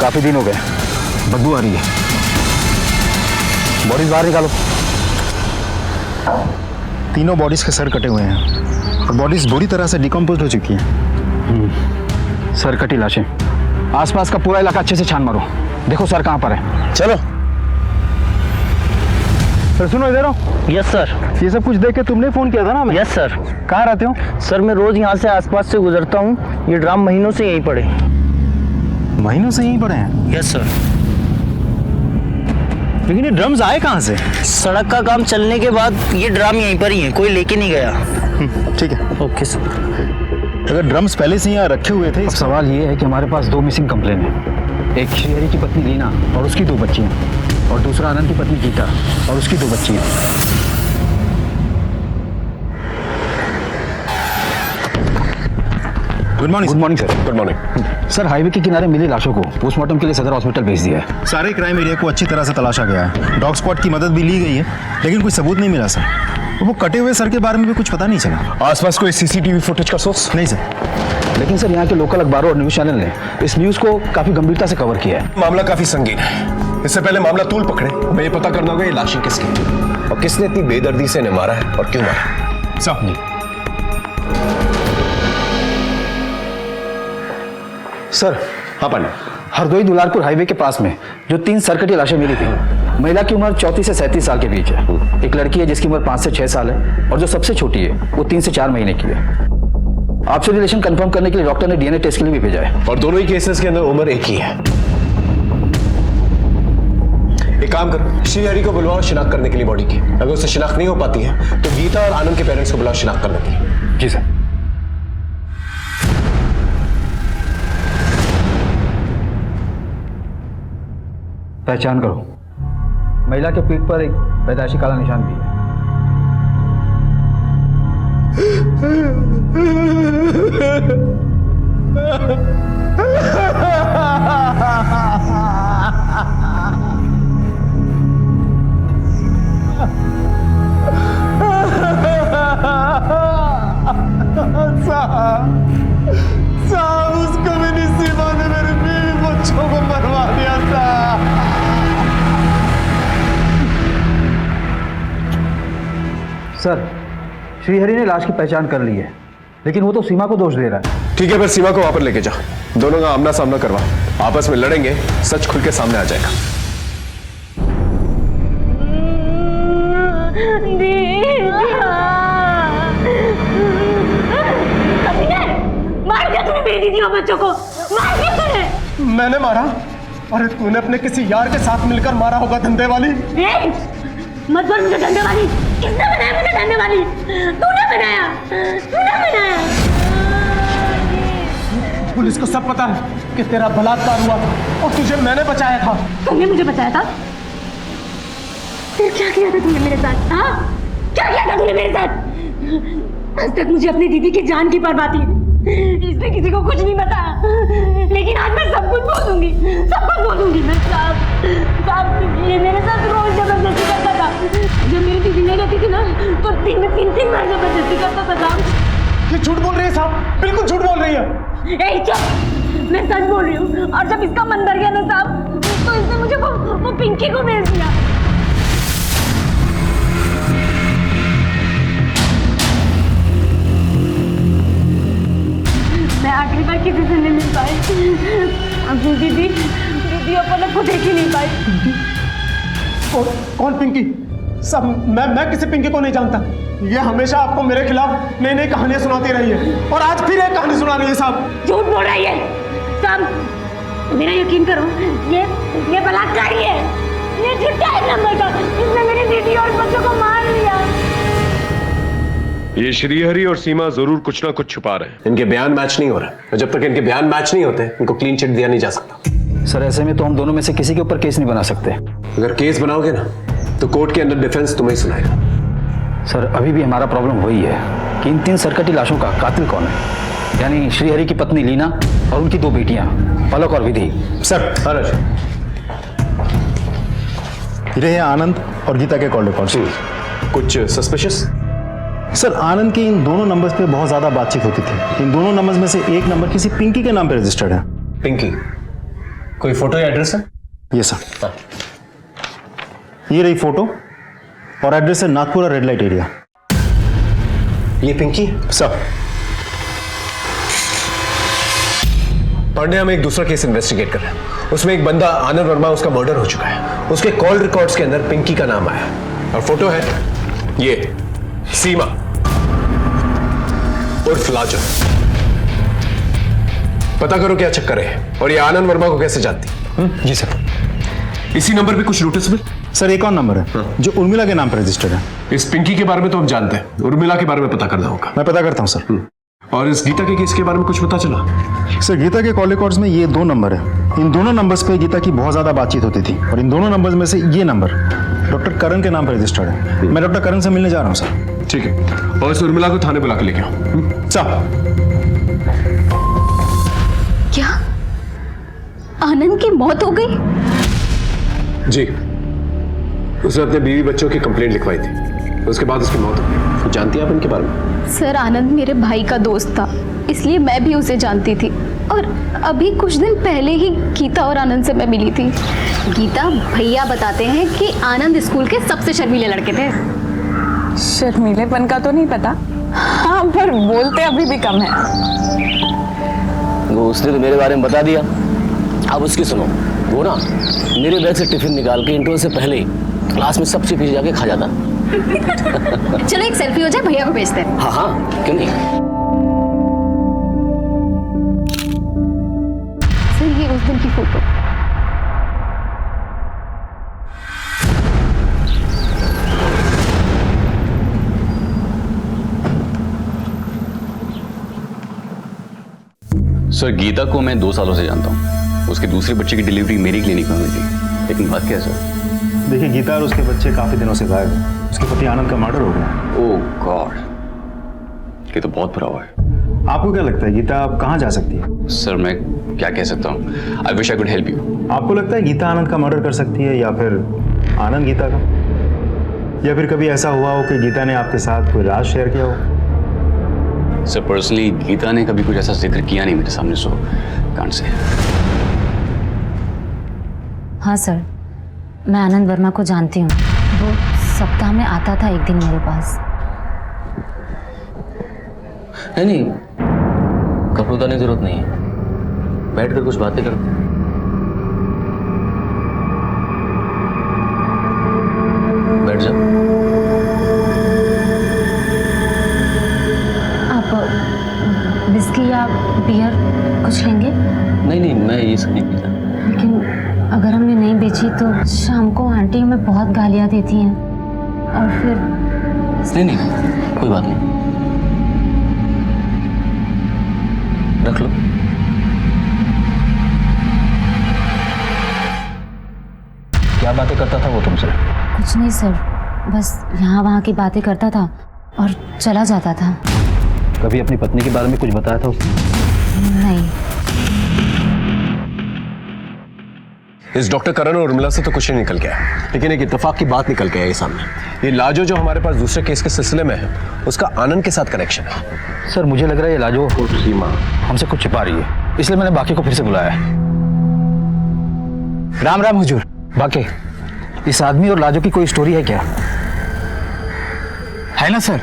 काफी दिन हो गए, बदबू आ रही है। बॉडीज बाहर निकालो। तीनों बॉडीज के सर कटे हुए हैं और बॉडीज बुरी तरह से डिकम्पोज हो चुकी हैं। सर कटी लाशें। आसपास का पूरा इलाका अच्छे से छान मारो, देखो सर कहाँ पर है। चलो। सर सुनो इधर आओ। Yes sir. ये सब कुछ देख के तुमने फोन किया था ना? Yes sir. कहाँ रहते हो? सर मैं रोज यहाँ से आसपास से गुजरता हूँ। ये ड्राम महीनों से यहीं पड़े। महीनों से यहीं पड़े हैं? Yes sir. लेकिन ये ड्रम्स आए कहाँ से? सड़क का काम चलने के बाद ये ड्राम यहीं पर ही है, कोई लेके नहीं गया। ठीक है। Okay sir. अगर ड्रम्स पहले से यहाँ रखे हुए थे। अब सवाल ये है कि हमारे पास 2 मिसिंग कंप्लेन है। एक श्रीहरि की पत्नी लीना और उसकी 2 बच्चियाँ, और दूसरा आनंद की पत्नी गीता और उसकी 2 बच्चियाँ। Good morning. Good morning sir. Good morning sir. Highway के किनारे मिली लाशों को पोस्टमार्टम के लिए सदर हॉस्पिटल भेज दिया है। सारे क्राइम एरिया को अच्छी तरह से तलाशा गया है। डॉग स्क्वाड की मदद भी ली गई है, लेकिन कोई सबूत नहीं मिला सर। वो कटे हुए सर के बारे में भी कुछ पता नहीं चला। आसपास कोई सीसीटीवी फुटेज का सोर्स? नहीं सर। लेकिन सर यहाँ के लोकल अखबारों और न्यूज चैनल ने इस न्यूज को काफी गंभीरता से कवर किया है। मामला काफी संगीन है। इससे पहले मामला तूल पकड़े, हमें ये पता करना होगा ये लाशें किसकी और किसने इतनी बेदर्दी से इन्हें मारा है और क्यों मारा। साहब सर। हाँ पंडित। हरदोई दुलारपुर हाईवे के पास में जो 3 सरकटी लाशें मिली थी, महिला की उम्र 34 से 37 साल के बीच है। एक लड़की है जिसकी उम्र 5 से 6 साल है और जो सबसे छोटी है वो 3 से 4 महीने की है। आपसे रिलेशन कंफर्म करने के लिए डॉक्टर ने डीएनए टेस्ट के लिए भी भेजा है। और दोनों ही केसेस के अंदर उम्र एक ही है। एक काम कर, श्रीहरि को बुलवाओ शिनाख्त करने के लिए बॉडी की। अगर उससे शिनाख्त नहीं हो पाती है तो गीता और आनंद के पेरेंट्स को बुलाओ शिनाख्त करने के लिए। जी सर। पहचान करो, महिला के पीठ पर एक पैदाइशी काला निशान भी है। साहब उसको मैंने सीमा ने मेरे बीवी बच्चों को मरवा दिया था। सर, श्रीहरि ने लाश की पहचान कर ली है, लेकिन वो तो सीमा को दोष दे रहा है। ठीक है, फिर सीमा को वहां पर लेके जा, दोनों का आमना सामना करवा, आपस में लड़ेंगे, सच खुल के सामने आ जाएगा। मार दिया तूने मेरी दीदी और बच्चों को, मार दिया तूने। मैंने मारा? अरे तूने अपने किसी यार के साथ मिलकर मारा होगा, धंधे वाली। मत बोल मुझे धंधे वाली। किसने बनाया मुझे धंधे वाली? तूने बनाया, तूने बनाया। पुलिस को सब पता है कि तेरा बलात्कार हुआ था और तुझे मैंने बचाया था। तुमने मुझे बचाया था? फिर क्या किया था तूने मेरे साथ? हाँ, क्या किया था तूने मेरे साथ? आज तक मुझे अपनी दीदी की जान की परवाह थी, इसलिए किसी को कुछ नहीं बताया, लेकिन आज मैं सब कुछ बोल दूंगी, सब कुछ बोल दूंगी। मैं साहब ये मेरे साथ रोज जबरदस्ती करता था। जब मेरी दीदी नहीं रहती थी ना तो दिन में 3 बार जबरदस्ती करता था साहब। ये झूठ बोल रही है साहब, बिल्कुल झूठ बोल रही है। ए चुप, मैं सच बोल रही हूँ। और जब इसका मन भर गया ना साहब तो इसने मुझे वो पिंकी को भेज दिया। मैं आखिरी बार किसी से नहीं मिल पाई। अपनी दीदी अपन को देख ही नहीं पाई। कौन पिंकी? सब मैं किसी पिंकी को नहीं जानता। ये हमेशा आपको मेरे खिलाफ नई नई कहानियां सुनाती रही है और आज फिर एक कहानी सुना रही है साहब। झूठ बोल रही है साहब, मेरा यकीन करो, ये बलात्कारी है, ये झूठा है नंबर का। इसने मेरी दीदी और बच्चों को मार लिया। ये श्रीहरि और सीमा जरूर कुछ ना कुछ छुपा रहे हैं। इनके बयान मैच नहीं हो रहे, और जब तक इनके बयान मैच नहीं होते इनको क्लीन चिट दिया नहीं जा सकता। सर, ऐसे में तो हम दोनों में से किसी के ऊपर केस नहीं बना सकते। अगर केस बनाओगे ना तो कोर्ट के अंदर डिफेंस तुम्हें ही सुनाएगा। सर, अभी भी हमारा प्रॉब्लम वही है कि इन 3 सरकटी लाशों का कातिल कौन है, यानी श्रीहरि की पत्नी लीना और उनकी 2 बेटियां पलक और विधि। सर, ये हैं आनंद और गीता के कॉल रिकॉर्ड्स। कुछ सस्पिशियस? सर, आनंद की इन दोनों नंबर्स पे बहुत ज्यादा बातचीत होती थी। इन दोनों नंबर्स में से एक नंबर किसी पिंकी के नाम पे रजिस्टर्ड है। पिंकी? कोई फोटो या एड्रेस है? ये सर, ये रही फोटो और एड्रेस है नागपुरा रेड लाइट एरिया। ये पिंकी? सर, पांडे, हम एक दूसरा केस इन्वेस्टिगेट कर रहे हैं। उसमें एक बंदा आनंद वर्मा, उसका मर्डर हो चुका है। उसके कॉल रिकॉर्ड्स के अंदर पिंकी का नाम आया और फोटो है ये सीमा उर्फ लाजो। पता करो क्या चक्कर है और ये आनंद वर्मा को कैसे जानती? जी सर। इसी नंबर पे कुछ नोटिसेबल? सर, एक और नंबर है जो उर्मिला के नाम पर रजिस्टर्ड है। इस पिंकी के बारे में तो हम जानते हैं, उर्मिला के बारे में पता करना होगा। मैं पता करता हूं सर। और इस गीता के केस के बारे में कुछ पता चला? सर, गीता के कॉल रिकॉर्ड्स में ये 2 नंबर है। इन दोनों नंबर्स पे गीता की बहुत ज्यादा बातचीत होती थी और इन दोनों नंबर्स में से ये नंबर डॉक्टर करण के नाम पर रजिस्टर्ड है। मैं डॉक्टर करण से मिलने जा रहा हूँ सर। ठीक है, और इस उर्मिला को थाने बुला के लेके आओ। साहब, क्या आनंद की मौत हो गई? जी, उसने अपने बीवी बच्चों की कंप्लेंट लिखवाई थी, उसके बाद उसकी मौत हो गई। जानती हैं आप इनके बारे में? सर, आनंद मेरे भाई का दोस्त था, इसलिए मैं भी उसे जानती थी। और अभी कुछ दिन पहले ही गीता और आनंद से मैं मिली थी। गीता भैया बताते हैं कि आनंद स्कूल के सबसे शर्मीले लड़के थे। शर्मीलेपन का तो नहीं पता, हाँ, पर बोलते अभी भी कम है। वो उसने तो मेरे बारे में बता दिया अब उसकी सुनो, वो ना मेरे बैग से टिफिन निकाल के इंटरवल से पहले ही क्लास में सबसे पीछे जाके खा जाता। चलो एक सेल्फी हो जाए, भैया को भेजते हैं। हाँ हाँ, क्यों नहीं। सर ये उस दिन की फोटो। सर गीता को मैं 2 सालों से जानता हूँ। उसके दूसरे बच्चे की डिलीवरी मेरी क्लिनिक में हुई थी, लेकिन बात क्या है सर? देखिए, गीता और उसके बच्चे काफी दिनों से गायब हैं। उसके पति आनंद का मर्डर हो गया। ओह गॉड, ये तो बहुत बुरा हुआ है। आपको क्या लगता है गीता अब कहाँ जा सकती है? सर मैं क्या कह सकता हूँ, I wish I could help you. आपको लगता है गीता आनंद का मर्डर कर सकती है, या फिर आनंद गीता का, या फिर कभी ऐसा हुआ हो कि गीता ने आपके साथ कोई राज शेयर किया हो? सर पर्सनली गीता ने कभी कुछ ऐसा जिक्र किया नहीं मेरे सामने, सो कांट से। हाँ सर, मैं आनंद वर्मा को जानती हूँ। वो सप्ताह में आता था एक दिन मेरे पास। नहीं, कपड़े उतारने की जरूरत नहीं है, बैठकर कुछ बातें करते हैं। बैठ जाओ। आप विस्की या बियर कुछ लेंगे? नहीं, मैं ये सब नहीं पीता। लेकिन अगर हमने नहीं बेची तो शाम को आंटी हमें बहुत गालियाँ देती हैं, और फिर नहीं, कोई बात नहीं, रख लो। क्या बातें करता था वो तुमसे? कुछ नहीं सर, बस यहाँ वहाँ की बातें करता था और चला जाता था। कभी अपनी पत्नी के बारे में कुछ बताया था उसने? नहीं। इस डॉक्टर करण और उर्मिला से तो कुछ नहीं निकल गया, लेकिन एक इत्तेफाक की बात निकल के आई सामने। ये लाजो जो हमारे पास दूसरे केस के सिलसिले में है, उसका आनंद के साथ कनेक्शन है। सर मुझे लग रहा है ये लाजो सीमा हमसे कुछ छिपा रही है, इसलिए मैंने बाकी को फिर से बुलाया है। राम राम हुजूर। बाकी इस आदमी और लाजो की कोई स्टोरी है क्या? है ना सर,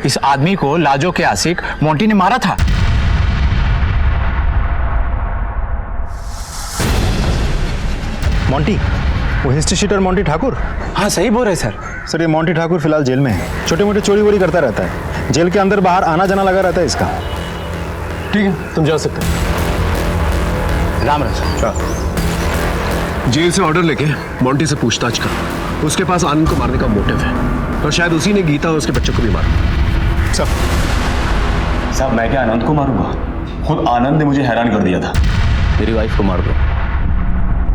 इस आदमी को लाजो के आशिक मोंटी ने मारा था। मोंटी, वो हिस्ट्री शीटर मोंटी ठाकुर? हाँ सही बोल रहे सर। सर ये मोंटी ठाकुर फिलहाल जेल में है। छोटे मोटे चोरी वोरी करता रहता है, जेल के अंदर बाहर आना जाना लगा रहता है इसका। ठीक है, तुम जा सकते हो। राम राम सर। जेल से ऑर्डर लेके मोंटी से पूछताछ करो। उसके पास आनंद को मारने का मोटिव है, और शायद उसी ने गीता और उसके बच्चों को भी मारा। साहब मैं क्या आनंद को मारूंगा? खुद आनंद ने मुझे हैरान कर दिया था। मेरी वाइफ को मार दो,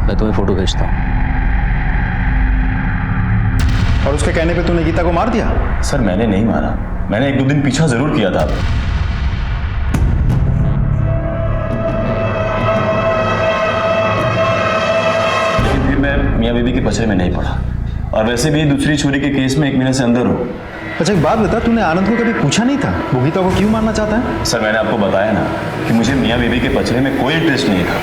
मैं तुम्हें फोटो भेजता हूँ। और उसके कहने पे तूने गीता को मार दिया? सर मैंने नहीं मारा, मैंने 1-2 दिन पीछा जरूर किया था। लेकिन फिर मैं मियां बीबी के पचड़े में नहीं पड़ा, और वैसे भी दूसरी चोरी के केस में 1 महीने से अंदर हूँ। अच्छा एक बात बता, तूने आनंद को कभी पूछा नहीं था वो गीता को क्यों मारना चाहता है? सर मैंने आपको बताया ना कि मुझे मियां बीबी के पचड़े में कोई इंटरेस्ट नहीं था।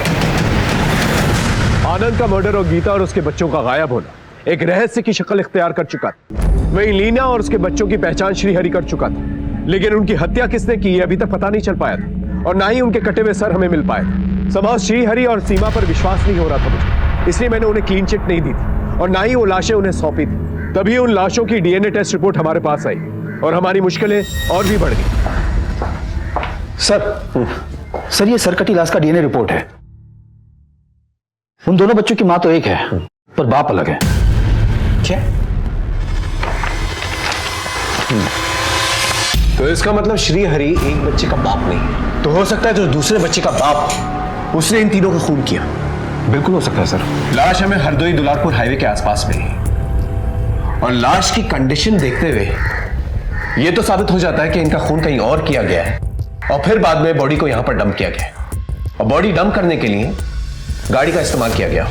आनंद का मर्डर और गीता और उसके बच्चों का गायब होना एक रहस्य की शक्ल इख्तियार कर चुका था। वहीं लीना और उसके बच्चों की पहचान श्रीहरि कर चुका था, लेकिन उनकी हत्या किसने की ये अभी तक पता नहीं चल पाया था, और ना ही उनके कटे हुए सर हमें मिल पाए थे। समाज श्रीहरि और सीमा पर विश्वास नहीं हो रहा था मुझे, इसलिए मैंने उन्हें क्लीन चिट नहीं दी थी, और ना ही वो लाशें उन्हें सौंपी थी। तभी उन लाशों की डीएनए टेस्ट रिपोर्ट हमारे पास आई, और हमारी मुश्किलें और भी बढ़ गई। सर ये सरकटी लाश का डीएनए रिपोर्ट है। उन दोनों बच्चों की मां तो एक है, पर बाप अलग है। क्या? तो इसका मतलब श्रीहरि एक बच्चे का बाप नहीं है, तो हो सकता है जो दूसरे बच्चे का बाप उसने इन तीनों का खून किया। बिल्कुल हो सकता है सर। लाश हमें हरदोई दुलारपुर हाईवे के आसपास मिली, और लाश की कंडीशन देखते हुए यह तो साबित हो जाता है कि इनका खून कहीं और किया गया है, और फिर बाद में बॉडी को यहां पर डंप किया गया है, और बॉडी डंप करने के लिए गाड़ी का इस्तेमाल किया गया।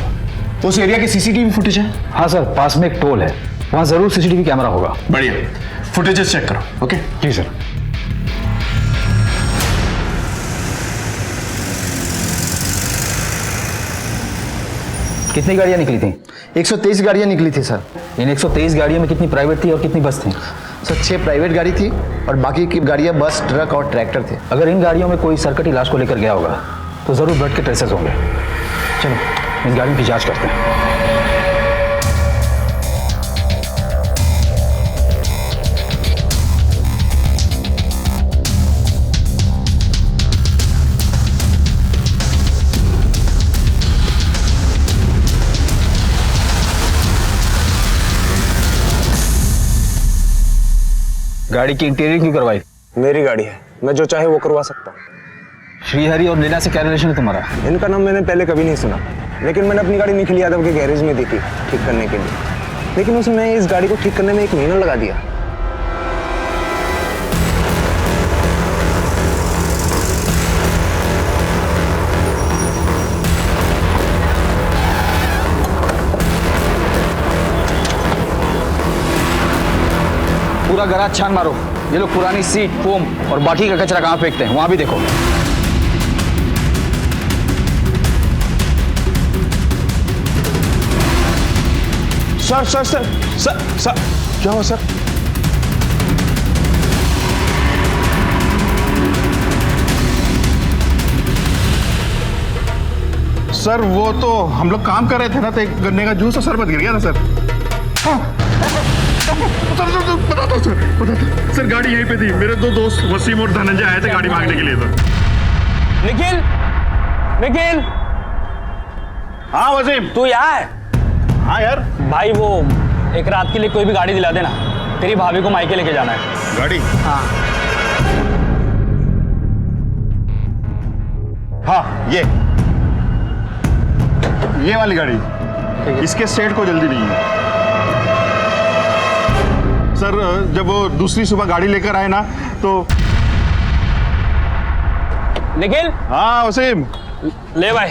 उस एरिया की सीसीटीवी फुटेज है? हाँ सर, पास में एक टोल है, वहां जरूर सीसीटीवी कैमरा होगा। बढ़िया, फुटेजेस चेक करो। ओके जी सर। कितनी गाड़ियां निकली थी? 123 गाड़ियां निकली थी सर। इन 123 गाड़ियों में कितनी प्राइवेट थी और कितनी बस थी? सर 6 प्राइवेट गाड़ी थी और बाकी की गाड़ियां बस, ट्रक और ट्रैक्टर थे। अगर इन गाड़ियों में कोई सरकटी लाश को लेकर गया होगा तो जरूर ब्लड के ट्रेसेस होंगे। चलो इन गाड़ियों की जांच करते हैं। गाड़ी की इंटीरियर क्यों करवाई? मेरी गाड़ी है, मैं जो चाहे वो करवा सकता हूँ। श्रीहरि और लीना से क्या रिलेशन है तुम्हारा? इनका नाम मैंने पहले कभी नहीं सुना, लेकिन मैंने अपनी गाड़ी निखिल यादव के गैरेज में दी थी ठीक करने के लिए, लेकिन उसने इस गाड़ी को ठीक करने में 1 महीना लगा दिया। पूरा गराज छान मारो। ये लोग पुरानी सीट, फोम और बाकी का कचरा कहाँ फेंकते हैं, वहां भी देखो। Sir sir sir sir sir क्या हुआ सर? सर वो तो हम लोग काम कर रहे थे ना, तो एक गन्ने का जूस और शरबत गिर गया ना सर। हाँ। बताता सर, गाड़ी यहीं पे थी। मेरे 2 दोस्त वसीम और धनंजय आए थे गाड़ी मांगने के लिए सर। निखिल, निखिल। हाँ वसीम, तू यहाँ है? हाँ यार। भाई वो एक रात के लिए कोई भी गाड़ी दिला देना, तेरी भाभी को मायके लेके जाना है। गाड़ी? हाँ हाँ, ये वाली गाड़ी। इसके सेट को जल्दी नहीं है सर। जब वो दूसरी सुबह गाड़ी लेकर आए ना तो। निखिल। हाँ वसीम। ले भाई,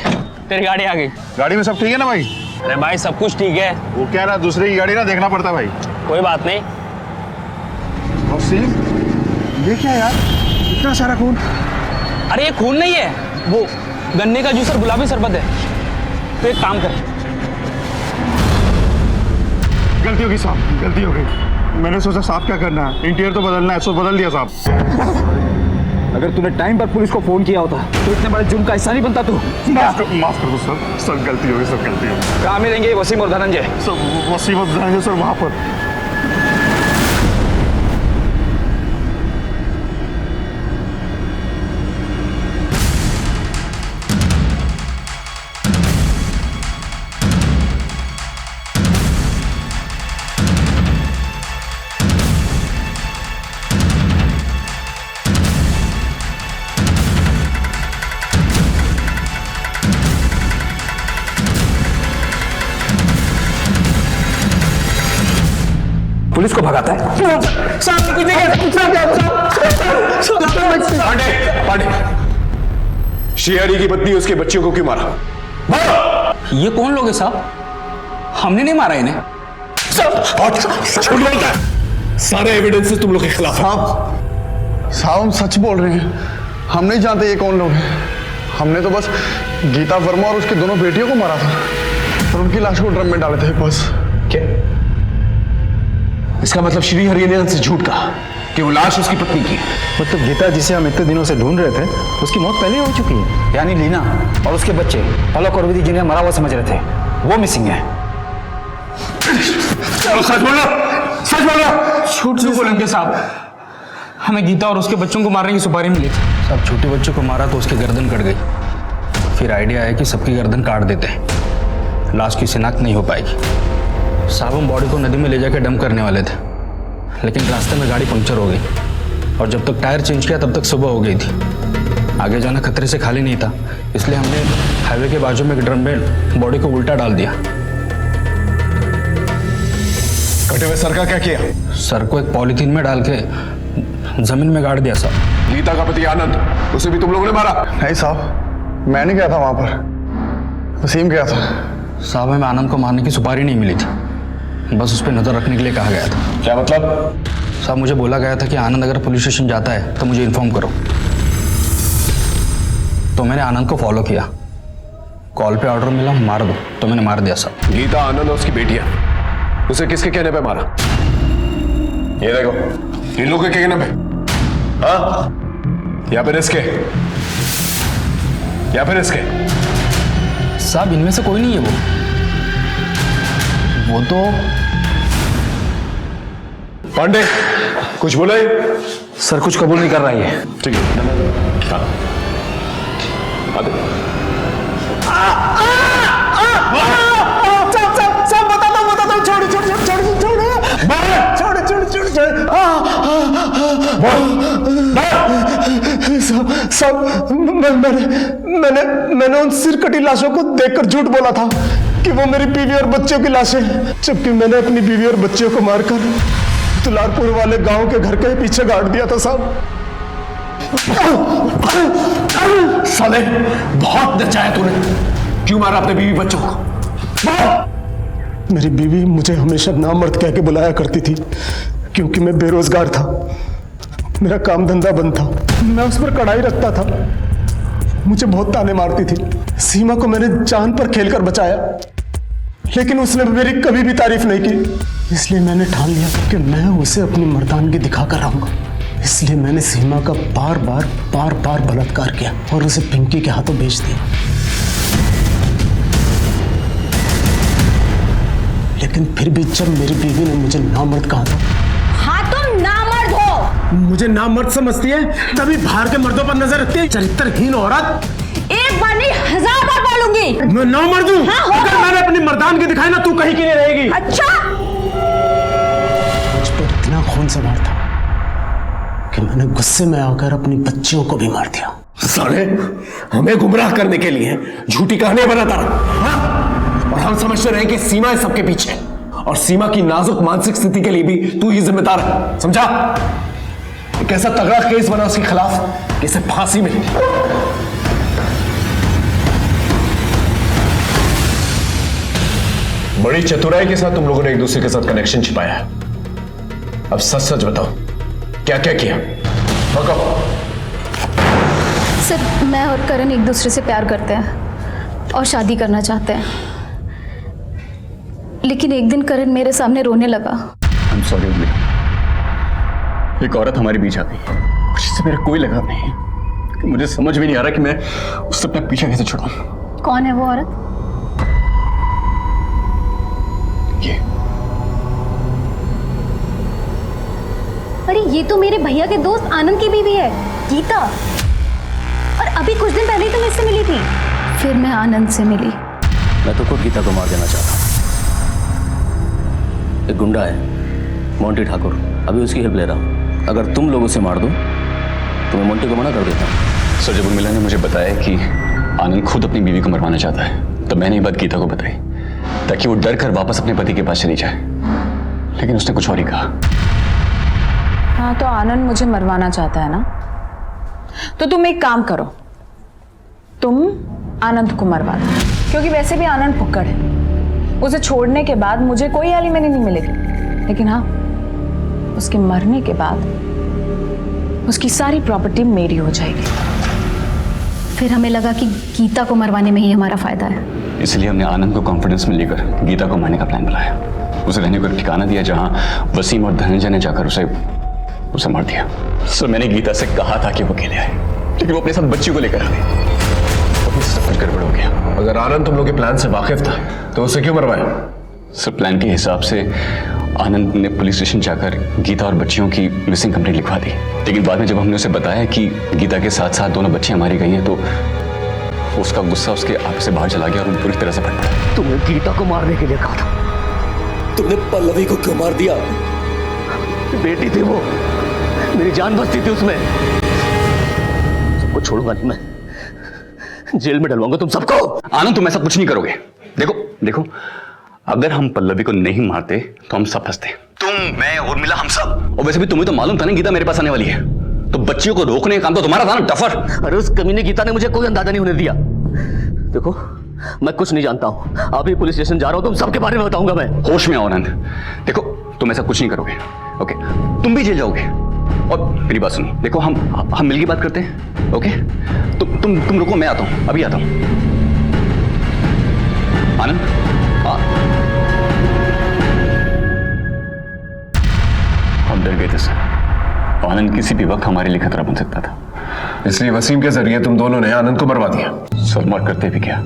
तेरी गाड़ी आ गई। गाड़ी में सब ठीक है ना भाई? अरे भाई सब कुछ ठीक है। वो क्या ना, दूसरे की गाड़ी ना देखना पड़ता भाई। कोई बात नहीं। वसीम, ये क्या यार, इतना सारा खून? अरे ये खून नहीं है, वो गन्ने का जूस और गुलाबी शरबत है। तो एक काम कर। गलती हो गई साहब, गलती हो गई। मैंने सोचा साहब क्या करना है, इंटीरियर तो बदलना है, सो बदल दिया साहब। अगर तूने टाइम पर पुलिस को फोन किया होता तो इतने बड़े जुर्म का हिस्सा नहीं बनता तू। माफ कर दो सर, सब गलती हो गई, सब गलती हो गई। कहाँ मिलेंगे वसीम और धनंजय? सब वसीम और धनंजय सर वहां पर। पुलिस को भगाता है। श्रीहरि की पत्नी उसके बच्चियों को क्यों मारा? ये कौन लोग हैं साहब? हमने नहीं मारा इन्हें। झूठ बोलता है। सारे एविडेंसेस तुम लोग के खिलाफ। साहब हम सच बोल रहे हैं, हम नहीं जानते ये कौन लोग हैं। हमने तो बस गीता वर्मा और उसकी दोनों बेटियों को मारा था और उनकी लाश को ड्रम में डाले थे बस। क्या इसका मतलब श्रीहरि ने हमसे झूठ कहा कि वो लाश उसकी पत्नी की? मतलब गीता जिसे हम इतने दिनों से ढूंढ रहे थे, उसकी मौत पहले हो चुकी है। यानी लीना और उसके बच्चे पलक और विधि जिन्हें मरा हुआ समझ रहे थे, वो मिसिंग है। सच बोलो, सच बोलो। झूठ क्यों बोलेंगे साहब? हमें गीता और उसके बच्चों को मारने की सुपारी मिली थी। सब छोटे बच्चों को मारा तो उसकी गर्दन कट गई। फिर आइडिया आया कि सबकी गर्दन काट देते हैं, लाश की शिनाख्त नहीं हो पाएगी। साहब हम बॉडी को नदी में ले जाकर डंप करने वाले थे, लेकिन रास्ते में गाड़ी पंक्चर हो गई और जब तक टायर चेंज किया तब तक सुबह हो गई थी। आगे जाना खतरे से खाली नहीं था, इसलिए हमने हाईवे के बाजू में एक ड्रम में बॉडी को उल्टा डाल दिया। कटे हुए सर का क्या किया? सर को एक पॉलीथीन में डाल के जमीन में गाड़ दिया साहब। गीता का पति आनंद, उसे भी तुम लोगों ने मारा? नहीं साहब, मैंने गया था वहां पर, वसीम गया था। साहब हमें आनंद को मारने की सुपारी नहीं मिली थी, बस उस पर नजर रखने के लिए कहा गया था। क्या मतलब? साहब मुझे बोला गया था कि आनंद अगर पुलिस स्टेशन जाता है तो मुझे इन्फॉर्म करो। तो मैंने आनंद को फॉलो किया, कॉल पे ऑर्डर मिला मार दो, तो मैंने मार दिया साहब। गीता, आनंद और उसकी बेटियां, उसे किसके कहने पे मारा? ये देखो, इन लोगों के कहने पे? हाँ, या फिर इसके? या फिर इसके? साहब इनमें से कोई नहीं है वो तो पांडे कुछ बोला है? सर कुछ कबूल नहीं कर रहा है। ठीक है सब मैंने उन सिरकटी लाशों को देखकर झूठ बोला था कि वो मेरी बीवी और बच्चों की लाशें, जबकि मैंने अपनी बीवी और बच्चों को मारकर दुलारपुर वाले गांव के घर के पीछे गाड़ दिया था साहब। साले बहुत नचाया तूने। क्यों मारा अपने बीवी बच्चों को? मेरी बीवी मुझे हमेशा नामर्द कह के बुलाया करती थी क्योंकि मैं बेरोजगार था, मेरा काम धंधा बंद था, मैं उस पर कड़ाई रखता था, मुझे बहुत ताने मारती थी। सीमा को मैंने जान पर खेलकर बचाया, लेकिन उसने मेरी कभी भी तारीफ नहीं की। इसलिए मैंने ठान लिया कि मैं उसे अपनी मर्दानगी दिखाकर रहूंगा। इसलिए मैंने सीमा का बार बार बलात्कार किया और उसे पिंकी के हाथों बेच दिया। लेकिन फिर भी जब मेरी बीवी ने मुझे नामर्द कहा था। हाँ तुम नामर्द हो। मुझे नामर्द समझती है तभी बाहर के मर्दों पर नजर रखती है, चरित्रहीन औरत। एक बार नहीं 1000 बार बोलूंगी। मैं नामर्द हूँ। हाँ, अगर मैंने अपनी मर्दानगी दिखाई ना, तू कहीं की नहीं रहेगी। अच्छा मुझ पर इतना खून सवार था कि मैंने गुस्से में आकर अपनी बच्चियों को भी मार दिया। साले हमें गुमराह करने के लिए झूठी कहानियां बनाता रहा। हाँ? और हम समझते रहे कि सीमा है सबके पीछे, और सीमा की नाजुक मानसिक स्थिति के लिए भी तू ही जिम्मेदार है, समझा? एक ऐसा तगड़ा केस बना उसके खिलाफ कि इसे फांसी मिली। बड़ी चतुराई के साथ तुम लोगों ने एक दूसरे के साथ कनेक्शन छिपाया है। अब सच सच बताओ क्या क्या किया? सर मैं और करण एक दूसरे से प्यार करते हैं और शादी करना चाहते हैं, लेकिन एक दिन करण मेरे सामने रोने लगा। I'm sorry, Urmila. एक औरत हमारे बीच आ गई, उससे मेरा कोई लगाव नहीं है। मुझे समझ भी नहीं आ रहा कि मैं उससे अपना पीछा कैसे छुड़ाऊं। कौन है वो औरत? ये अरे ये तो मेरे भैया के दोस्त आनंद की बीवी है, गीता। और अभी कुछ दिन पहले ही तो मुझसे मिली थी। फिर मैं आनंद से मिली। मैं तो खुद गीता को मार देना चाहता हूँ। एक गुंडा है मोंटी ठाकुर, अभी उसकी हेल्प ले रहा हूँ। अगर तुम लोग उसे मार दो तो मैं मोंटी को मना कर देता हूँ। सर जब उर्मिला ने मुझे बताया कि आनंद खुद अपनी बीवी को मरवाना चाहता है, तब मैंने ये बात गीता को बताई ताकि वो डर कर वापस अपने पति के पास चली जाए, लेकिन उसने कुछ और ही कहा। हाँ तो आनंद मुझे मरवाना चाहता है ना, तो तुम एक काम करो, तुम आनंद को मरवा दो, क्योंकि वैसे भी आनंद फुक्कड़ है। उसे छोड़ने के बाद मुझे कोई एलिमनी नहीं मिलेगी, लेकिन हाँ उसके मरने के बाद उसकी सारी प्रॉपर्टी मेरी हो जाएगी। फिर हमें लगा कि गीता को मरवाने में ही हमारा फायदा है, इसलिए हमने आनंद को कॉन्फिडेंस में लेकर गीता को मारने का प्लान बनाया। उसे रहने को एक ठिकाना दिया जहां वसीम और धनंजय ने जाकर उसे मार दिया। सर मैंने गीता से कहा था कि वो अकेले आए, लेकिन वो अपने साथ बच्ची को लेकर आ गई। सब कुछ गड़बड़ हो गया। अगर आनंद तुम लोग के प्लान से वाकिफ था तो उसे क्यों मरवाया? सर प्लान के हिसाब से आनंद ने पुलिस स्टेशन जाकर गीता और बच्चियों की मिसिंग कंप्लेंट लिखवा दी, लेकिन बाद में जब हमने उसे बताया कि गीता के साथ साथ दोनों बच्चियां मारी गई हैं तो उसका गुस्सा उसके आप से बाहर चला गया और वो पूरी तरह से फट पड़ा। तुमने गीता को मारने के लिए कहा था, तुमने पल्लवी को क्यों मार दिया? बेटी थी वो, मेरी जान बचती थी उसमें। सबको छोड़ूंगा नहीं मैं, जेल में डलवाऊंगा तुम सबको। आनंद तुम ऐसा कुछ नहीं करोगे। देखो अगर हम पल्लवी को नहीं मारते तो हम सब फंसते, तुम मैं उर्मिला हम सब। और वैसे भी तुम्हें तो मालूम था ना गीता मेरे पास आने वाली है, तो बच्चियों को रोकने का काम तो तुम्हारा था ना, टफर। अरे उस कमीने गीता ने मुझे कोई अंदाजा नहीं होने दिया। देखो मैं कुछ नहीं जानता हूँ, अभी पुलिस स्टेशन जा रहा हूँ, तुम सबके बारे में बताऊंगा मैं। होश में आओ आनंद। देखो तुम ऐसा कुछ नहीं करोगे, ओके? तुम भी जेल जाओगे। और मेरी बात सुनो, देखो हम मिलके बात करते हैं, ओके? तुम रुको, मैं आता हूँ, अभी आता हूँ। आनंद हम डर गए थे सर, आनंद किसी भी वक्त हमारे लिए खतरा बन सकता था, इसलिए वसीम के जरिए तुम दोनों ने आनंद को मरवा दिया। सर मार करते भी क्या,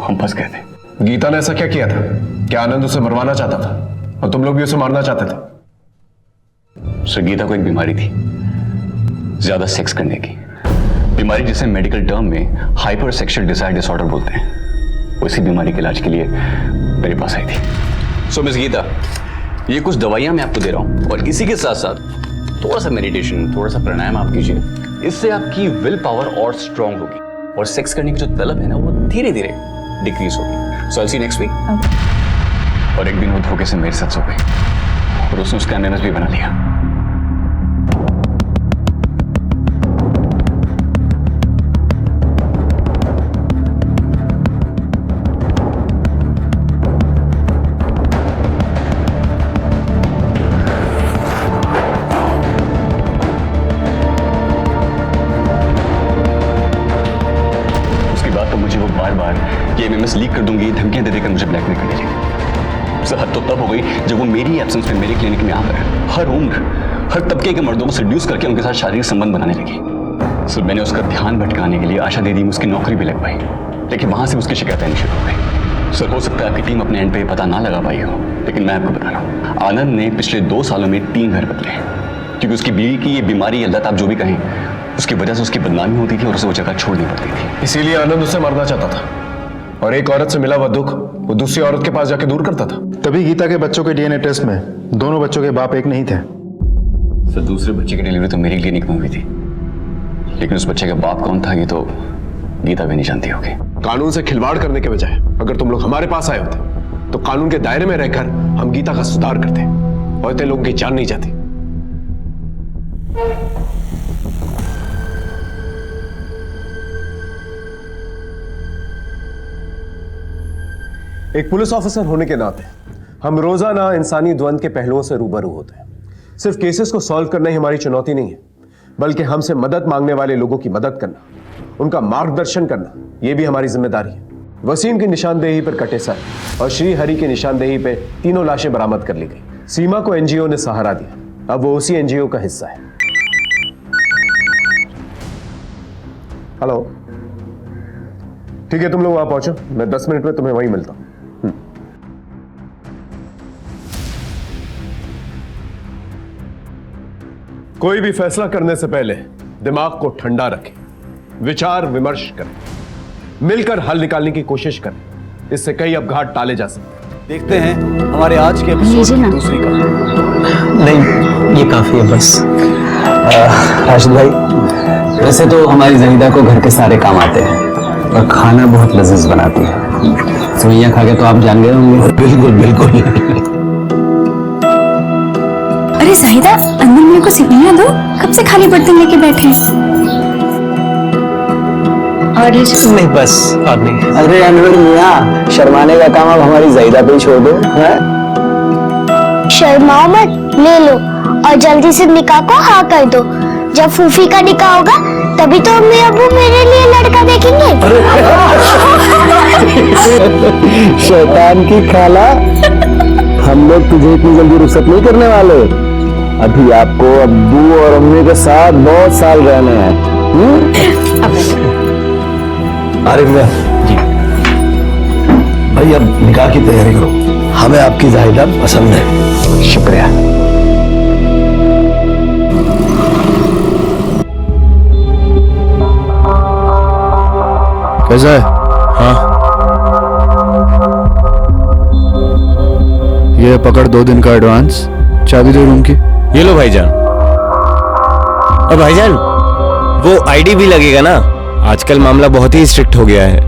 हम फंस गए थे। गीता ने ऐसा क्या किया था? क्या आनंद उसे मरवाना चाहता था और तुम लोग भी उसे मारना चाहते थे? सर, गीता को एक बीमारी थी, ज्यादा सेक्स करने की बीमारी, जिसे मेडिकल टर्म में हाइपर सेक्सुअल डिजायर डिसऑर्डर बोलते हैं। उसी बीमारी के इलाज के लिए मेरे पास आई थी। सो मिस गीता, ये कुछ दवाइयां मैं आपको दे रहा हूं और इसी के साथ साथ थोड़ा सा मेडिटेशन, थोड़ा सा प्राणायाम आप कीजिए। इससे आपकी विल पावर और स्ट्रांग होगी और सेक्स करने की जो तलब है ना, वो धीरे धीरे डिक्रीज होगी। सो आई सी नेक्स्ट वीक। और एक दिन वो धोखे से मेरे साथ सो गई और उसने उसका एमएमएस भी बना लिया। एमएमएस लीक कर दूंगी, धमकियां दे देकर मुझे ब्लैकमेल करने लगी। सर, हद तो तब हो गई जब वो मेरी एब्सेंस में मेरे क्लिनिक में आकर हर उम्र, हर तबके के मर्दों को सेड्यूस करके उनके साथ शारीरिक संबंध बनाने लगी। सर, मैंने उसका ध्यान भटकाने के लिए आशा दीदी में उसकी नौकरी भी लगवाई, लेकिन वहां से उसकी शिकायतें आनी शुरू हो गई। सर, हो सकता है आपकी टीम अपने एंड पे पता ना लगा पाई हो, लेकिन मैं आपको बता रहा हूँ, आनंद ने पिछले 2 सालों में 3 घर बदले हैं, क्योंकि उसकी बीवी की ये बीमारी या लत, आप जो भी कहें, उसकी वजह से उसकी बदनामी होती थी और उसे वो जगह छोड़नी पड़ती थी। इसीलिए आनंद उसे मारना चाहता था और एक औरत से मिला हुआ दुख वो दूसरी औरत के पास जाके दूर करता था। तभी गीता के बच्चों के डीएनए टेस्ट में दोनों बच्चों के बाप एक नहीं थे। सर, दूसरे बच्चे की डिलीवरी तो मेरी क्लिनिक में हुई थी, लेकिन उस बच्चे का बाप कौन था ये तो गीता भी नहीं जानती होगी। कानून से खिलवाड़ करने के बजाय अगर तुम लोग हमारे पास आए होते तो कानून के दायरे में रहकर हम गीता का सुधार करते और इतने लोगों की जान नहीं जाती। एक पुलिस ऑफिसर होने के नाते हम रोजाना इंसानी द्वंद्व के पहलुओं से रूबरू होते हैं। सिर्फ केसेस को सॉल्व करना ही हमारी चुनौती नहीं है, बल्कि हमसे मदद मांगने वाले लोगों की मदद करना, उनका मार्गदर्शन करना, यह भी हमारी जिम्मेदारी है। वसीम की निशानदेही पर कटे सर और श्री हरि की निशानदेही पे तीनों लाशें बरामद कर ली गई। सीमा को एनजीओ ने सहारा दिया, अब वो उसी एनजीओ का हिस्सा है। हेलो, ठीक है, तुम लोग वहां पहुंचो, मैं 10 मिनट में तुम्हें वहीं मिलता हूं। कोई भी फैसला करने से पहले दिमाग को ठंडा रखें, विचार विमर्श करें, मिलकर हल निकालने की कोशिश करें। इससे कई अपघात टाले जा सकते हैं। देखते हैं हमारे आज के एपिसोड की दूसरी कहानी। नहीं, ये काफी है बस। राशिद भाई, वैसे तो हमारी जहीदा को घर के सारे काम आते हैं और खाना बहुत लजीज बनाती है। सुइयां खा के तो आप जान गए होंगे। बिल्कुल बिल्कुल। अरे जाहिदा, अंदर मेरे को सिवैयां दो, कब से खाली बर्तन लेके बैठे हैं। और नहीं बस, और नहीं। अरे अनवर मियां, शर्माने का काम अब हमारी जाहिदा पे छोड़ दो। शर्माओ मत, ले लो और जल्दी से निकाह को हाँ कर दो। जब फूफी का निकाह होगा तभी तो अम्मी अब्बू मेरे लिए लड़का देखेंगे। शैतान की खाला, हम लोग तुझे इतनी जल्दी रुखसत नहीं करने वाले। अभी आपको अब्बू और अम्मी के साथ बहुत साल रहने हैं। आरिफ भैया जी, भाई अब निकाह की तैयारी करो, हमें आपकी जाहिदा पसंद है। शुक्रिया। कैसा है? हाँ, ये पकड़ 2 दिन का एडवांस, चाबी दो रूम की। ये लो भाईजान। और भाईजान, वो आईडी भी लगेगा ना? आजकल मामला बहुत ही स्ट्रिक्ट हो गया है।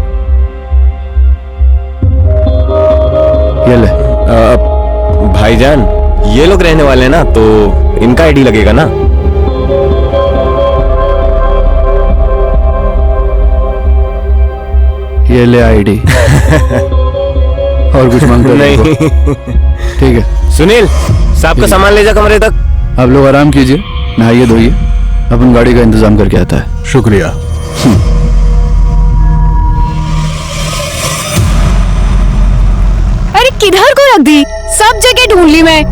ये ले। भाईजान, ये लोग रहने वाले हैं ना, तो इनका आईडी लगेगा ना? ये ले आईडी। और कुछ मांगते नहीं। ठीक है। सुनील, साहब का सामान ले जा कमरे तक। आप लोग आराम कीजिए, नहाइए धोइए, अपन गाड़ी का इंतजाम करके आता है। शुक्रिया। अरे किधर को रख दी? सब जगह ढूंढ ली मैं,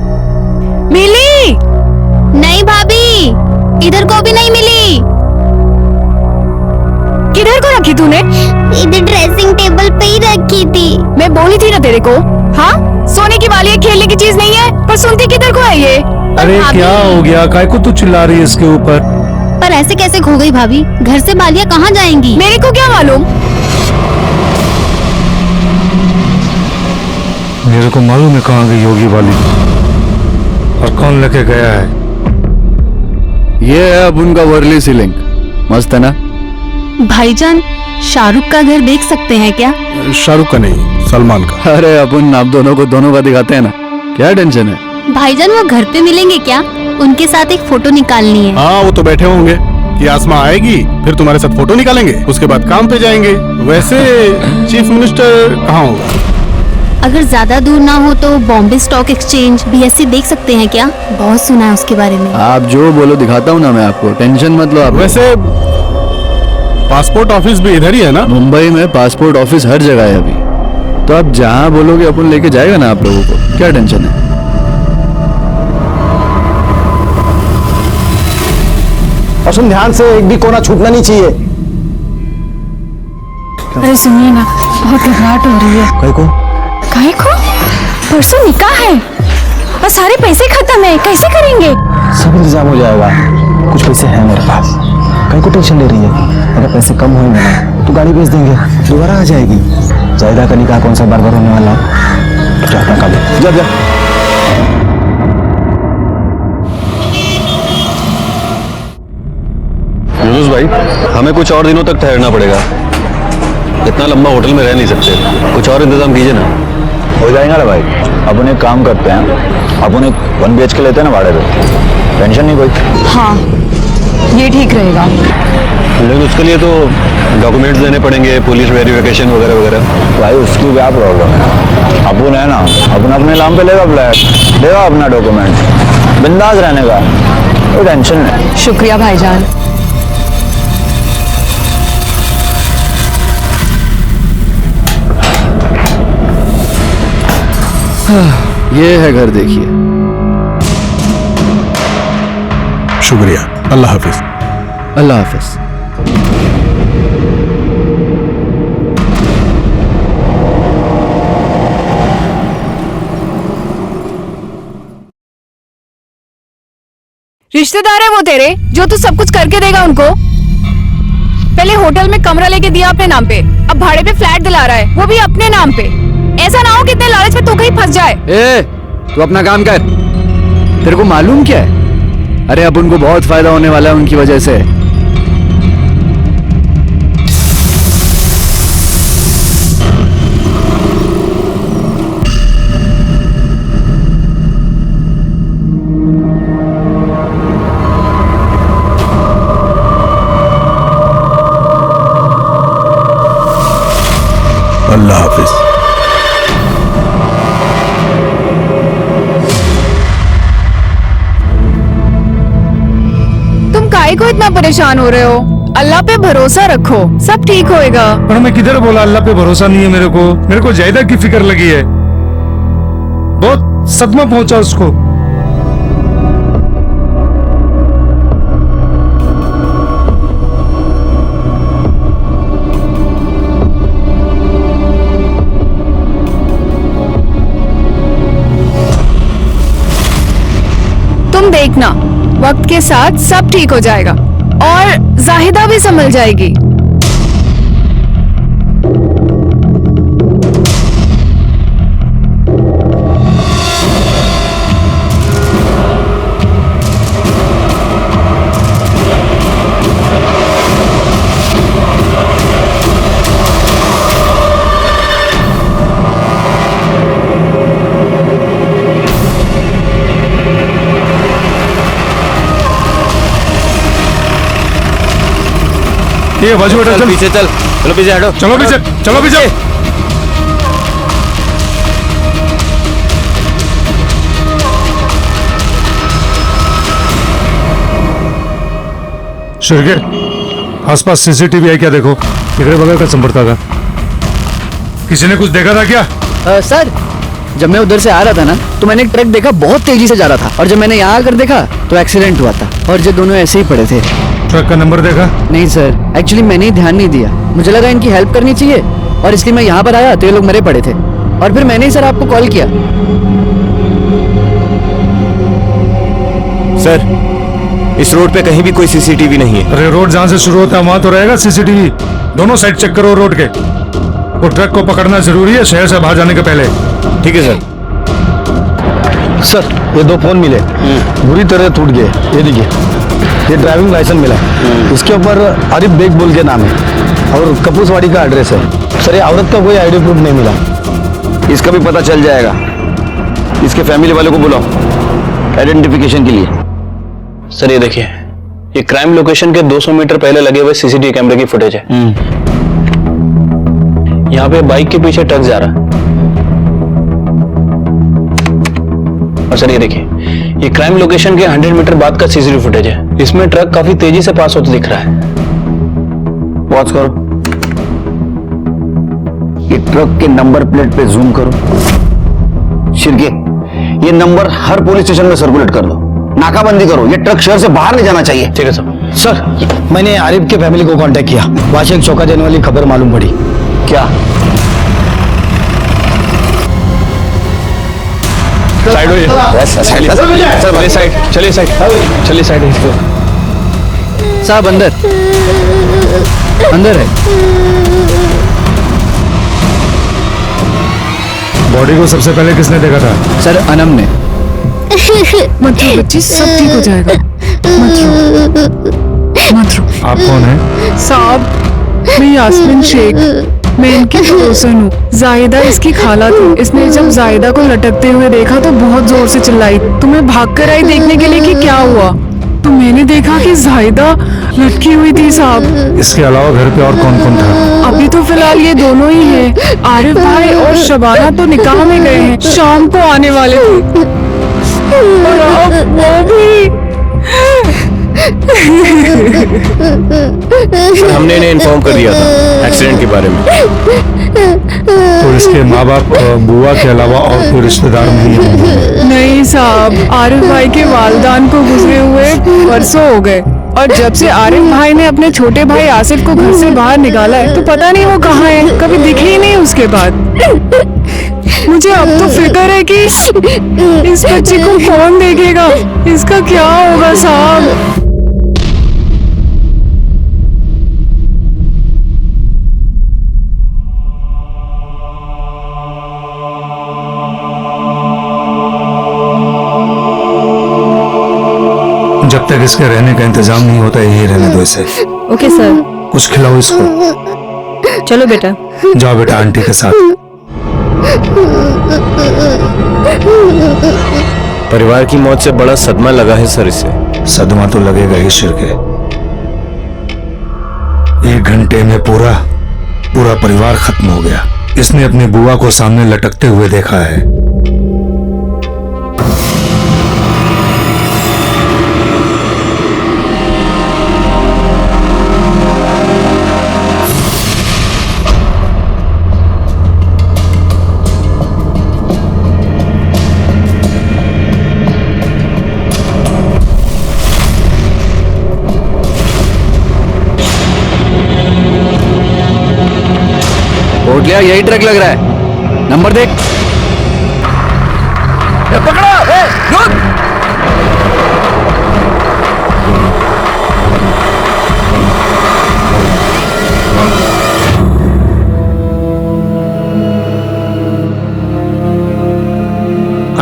मिली नहीं भाभी, इधर को भी नहीं मिली। किधर को रखी तूने? इधर ड्रेसिंग टेबल पे ही रखी मैं बोली थी ना तेरे को, हाँ सोने की वाली है, खेलने की चीज नहीं है, पर सुनती किधर को है ये? अरे क्या हो गया, काय को तू चिल्ला रही है इसके ऊपर? पर ऐसे कैसे खो गई भाभी? घर से बालिया कहाँ जाएंगी? मेरे को क्या मालूम? मेरे को मालूम है कहाँ गई होगी वाली, और कौन लेके गया है। ये है अब उनका वर्ली सीलिंग, मस्त है ना? भाईजान, शाहरुख का घर देख सकते हैं क्या? शाहरुख का नहीं, सलमान का। अरे अपन आप दोनों को दोनों का दिखाते हैं ना, क्या टेंशन है? भाईजान वो घर पे मिलेंगे क्या? उनके साथ एक फोटो निकालनी है। हाँ वो तो बैठे होंगे कि आसमा आएगी फिर तुम्हारे साथ फोटो निकालेंगे, उसके बाद काम पे जाएंगे। वैसे चीफ मिनिस्टर कहाँ होगा? अगर ज्यादा दूर ना हो तो बॉम्बे स्टॉक एक्सचेंज BSC देख सकते हैं क्या? बहुत सुना है उसके बारे में। आप जो बोलो दिखाता हूँ ना मैं आपको, टेंशन मत लो आप। वैसे पासपोर्ट ऑफिस भी इधर ही है ना? मुंबई में पासपोर्ट ऑफिस हर जगह है अभी, तो आप जहाँ बोलोगे अपन लेके जाएगा ना आप लोगों को, क्या टेंशन है? और सुन ध्यान से, एक भी कोना छूटना नहीं चाहिए। अरे सुनिए ना, बहुत घबराहट हो रही है। काहे को? परसों निकाह है और सारे पैसे खत्म है, कैसे करेंगे? सब इंतजाम हो जाएगा, कुछ पैसे हैं मेरे पास। कहीं को टेंशन ले रही है? अगर पैसे कम होंगे ना तो गाड़ी बेच देंगे, दोबारा आ जाएगी। जायदा का निकाह कौन सा बार बार होने वाला? जाता का जा जा। यूनुस भाई, हमें कुछ और दिनों तक ठहरना पड़ेगा, इतना लंबा होटल में रह नहीं सकते, कुछ और इंतजाम कीजिए ना। हो जाएगा ना भाई, अपन एक काम करते हैं, अपन एक 1 BHK लेते हैं ना भाड़े पे, टेंशन नहीं कोई। हाँ ये ठीक रहेगा, लेकिन उसके लिए तो डॉक्यूमेंट्स देने पड़ेंगे, पुलिस वेरिफिकेशन वगैरह वगैरह। भाई उसकी क्या प्रॉब्लम है, अपन है ना, अपन अपने नाम पे लेगा फ्लैट, देगा अपना डॉक्यूमेंट, बिंदास रहने का, कोई टेंशन नहीं। शुक्रिया भाईजान। ये है घर, देखिए। शुक्रिया, अल्लाह हाफिज। अल्लाह हाफिज। रिश्तेदार है वो तेरे, जो तू सब कुछ करके देगा उनको? पहले होटल में कमरा लेके दिया अपने नाम पे, अब भाड़े पे फ्लैट दिला रहा है, वो भी अपने नाम पे। ऐसा ना हो कि इतने लालच में तू कहीं फंस जाए। ए, तू अपना काम कर, तेरे को मालूम क्या है? अरे अब उनको बहुत फायदा होने वाला है उनकी वजह से। अल्लाह हाफिज। तुम काहे को इतना परेशान हो रहे हो? अल्लाह पे भरोसा रखो, सब ठीक होएगा। पर मैं किधर बोला अल्लाह पे भरोसा नहीं है मेरे को जायदा की फिक्र लगी है, बहुत सदमा पहुंचा उसको। तुम देखना, वक्त के साथ सब ठीक हो जाएगा और जाहिदा भी संभल जाएगी। ये बाजू बेटा, चल पीछे चल, चलो पीछे हटो, चलो पीछे, चलो पीछे। शिरके, आसपास CCTV है क्या? देखो इधर बगल का संपर्ता था, किसी ने कुछ देखा था क्या? सर, जब मैं उधर से आ रहा था ना तो मैंने एक ट्रक देखा, बहुत तेजी से जा रहा था, और जब मैंने यहाँ आकर देखा तो एक्सीडेंट हुआ था और ये दोनों ऐसे ही पड़े थे। ट्रक का नंबर देखा? नहीं सर, एक्चुअली मैंने ही ध्यान नहीं दिया, मुझे लगा इनकी हेल्प करनी चाहिए, और इसलिए मैं यहाँ पर आया तो ये लोग मरे पड़े थे और फिर मैंने ही सर आपको कॉल किया। सर, इस रोड पे कहीं भी कोई सीसीटीवी नहीं है। अरे रोड जहाँ से शुरू होता है वहां तो रहेगा सीसीटीवी। दोनों साइड चेक करो रोड के। वो ट्रक को पकड़ना जरूरी है शहर से बाहर जाने के पहले। ठीक है सर। सर, ये 2 फोन मिले, बुरी तरह टूट गए। ये देखिए, ये ड्राइविंग लाइसेंस मिला, इसके ऊपर आरिफ बेग बोल के नाम है और कपूसवाड़ी का एड्रेस है। सर, ये औरत का कोई आईडी प्रूफ नहीं मिला। इसका भी पता चल जाएगा। इसके फैमिली वालों को बुलाओ आइडेंटिफिकेशन के लिए। सर ये देखिए, ये क्राइम लोकेशन के 200 मीटर पहले लगे हुए सीसीटीवी कैमरे की फुटेज है। यहाँ पे बाइक के पीछे ट्रक जा रहा है। और सर ये देखिए, ये क्राइम लोकेशन के 100 मीटर बाद का सीसीटीवी फुटेज है। इसमें ट्रक काफी तेजी से पास होता दिख रहा है। वॉच करो, ये ट्रक के नंबर प्लेट पे जूम करो। शिरके, ये नंबर हर पुलिस स्टेशन में सर्कुलेट कर दो। नाकाबंदी करो, ये ट्रक शहर से बाहर नहीं जाना चाहिए। ठीक है सर। सर, मैंने आरिफ के फैमिली को कांटेक्ट किया। वहां से एक चौंका देने वाली खबर मालूम पड़ी। क्या? साइड हो सर, चलिए साइड, चलिए साइड, चलिए साइड। साहब अंदर अंदर है। बॉडी को सबसे पहले किसने देखा था? सर, अनम ने। मत रो बच्ची, सब ठीक हो जाएगा। मत रो। आप कौन है? साहब, मैं यास्मीन शेख, मैं इनकी पड़ोसन हूँ। जाहिदा इसकी खाला थी। इसने जब जाहिदा को लटकते हुए देखा तो बहुत जोर से चिल्लाई। तो मैं भागकर आई देखने के लिए कि क्या हुआ। तो मैंने देखा कि जाहिदा लटकी हुई थी साहब। इसके अलावा घर पे और कौन कौन था? अभी तो फिलहाल ये दोनों ही हैं। आरिफ भाई और शबाना तो निकाह में गए हैं, शाम को आने वाले थे। और अब वो भी। हमने इन्हें इन्फॉर्म कर दिया था एक्सीडेंट के बारे में। तो इसके माँ बाप बुआ के अलावा और कोई रिश्तेदार नहीं है? नहीं साहब, आरिफ भाई के वालिदान को गुजरे हुए परसों हो गए और जब से आरिफ भाई ने अपने छोटे भाई आसिफ को घर से बाहर निकाला है तो पता नहीं वो कहाँ है, कभी दिखे ही नहीं उसके बाद। मुझे अब तो फिक्र है कि इस बच्चे को कौन देखेगा, इसका क्या होगा साहब। जब तक इसके रहने का इंतजाम नहीं होता यही रहने दो इसे। Okay sir. कुछ खिलाओ इसको। चलो बेटा। जाओ बेटा आंटी के साथ। परिवार की मौत से बड़ा सदमा लगा है सर इसे। सदमा तो लगेगा ही शिरके। 1 घंटे में पूरा परिवार खत्म हो गया। इसने अपनी बुआ को सामने लटकते हुए देखा है। कोटलिया, यही ट्रक लग रहा है। नंबर देख। पकड़ो, रुक।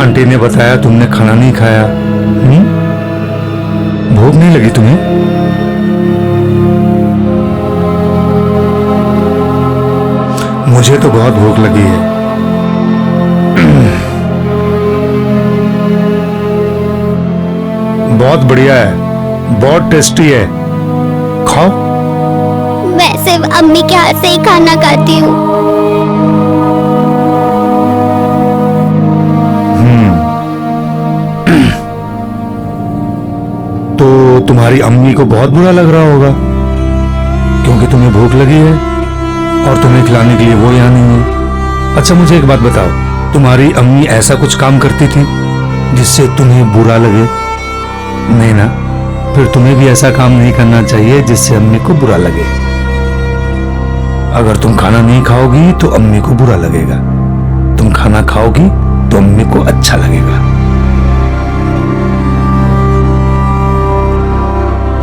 आंटी ने बताया तुमने खाना नहीं खाया। भूख नहीं लगी तुम्हें? मुझे तो बहुत भूख लगी है। बहुत बढ़िया है, बहुत टेस्टी है, खाओ। मैं सिर्फ अम्मी के हाथ से ही खाना खाती हूँ। तो तुम्हारी अम्मी को बहुत बुरा लग रहा होगा क्योंकि तुम्हें भूख लगी है और तुम्हें खिलाने के लिए वो यहाँ नहीं है। अच्छा मुझे एक बात बताओ, तुम्हारी अम्मी ऐसा कुछ काम करती थी जिससे तुम्हें बुरा लगे? नहीं ना? फिर तुम्हें भी ऐसा काम नहीं करना चाहिए जिससे अम्मी को बुरा लगे। अगर तुम खाना नहीं खाओगी तो अम्मी को बुरा लगेगा, तुम खाना खाओगी तो अम्मी को अच्छा लगेगा।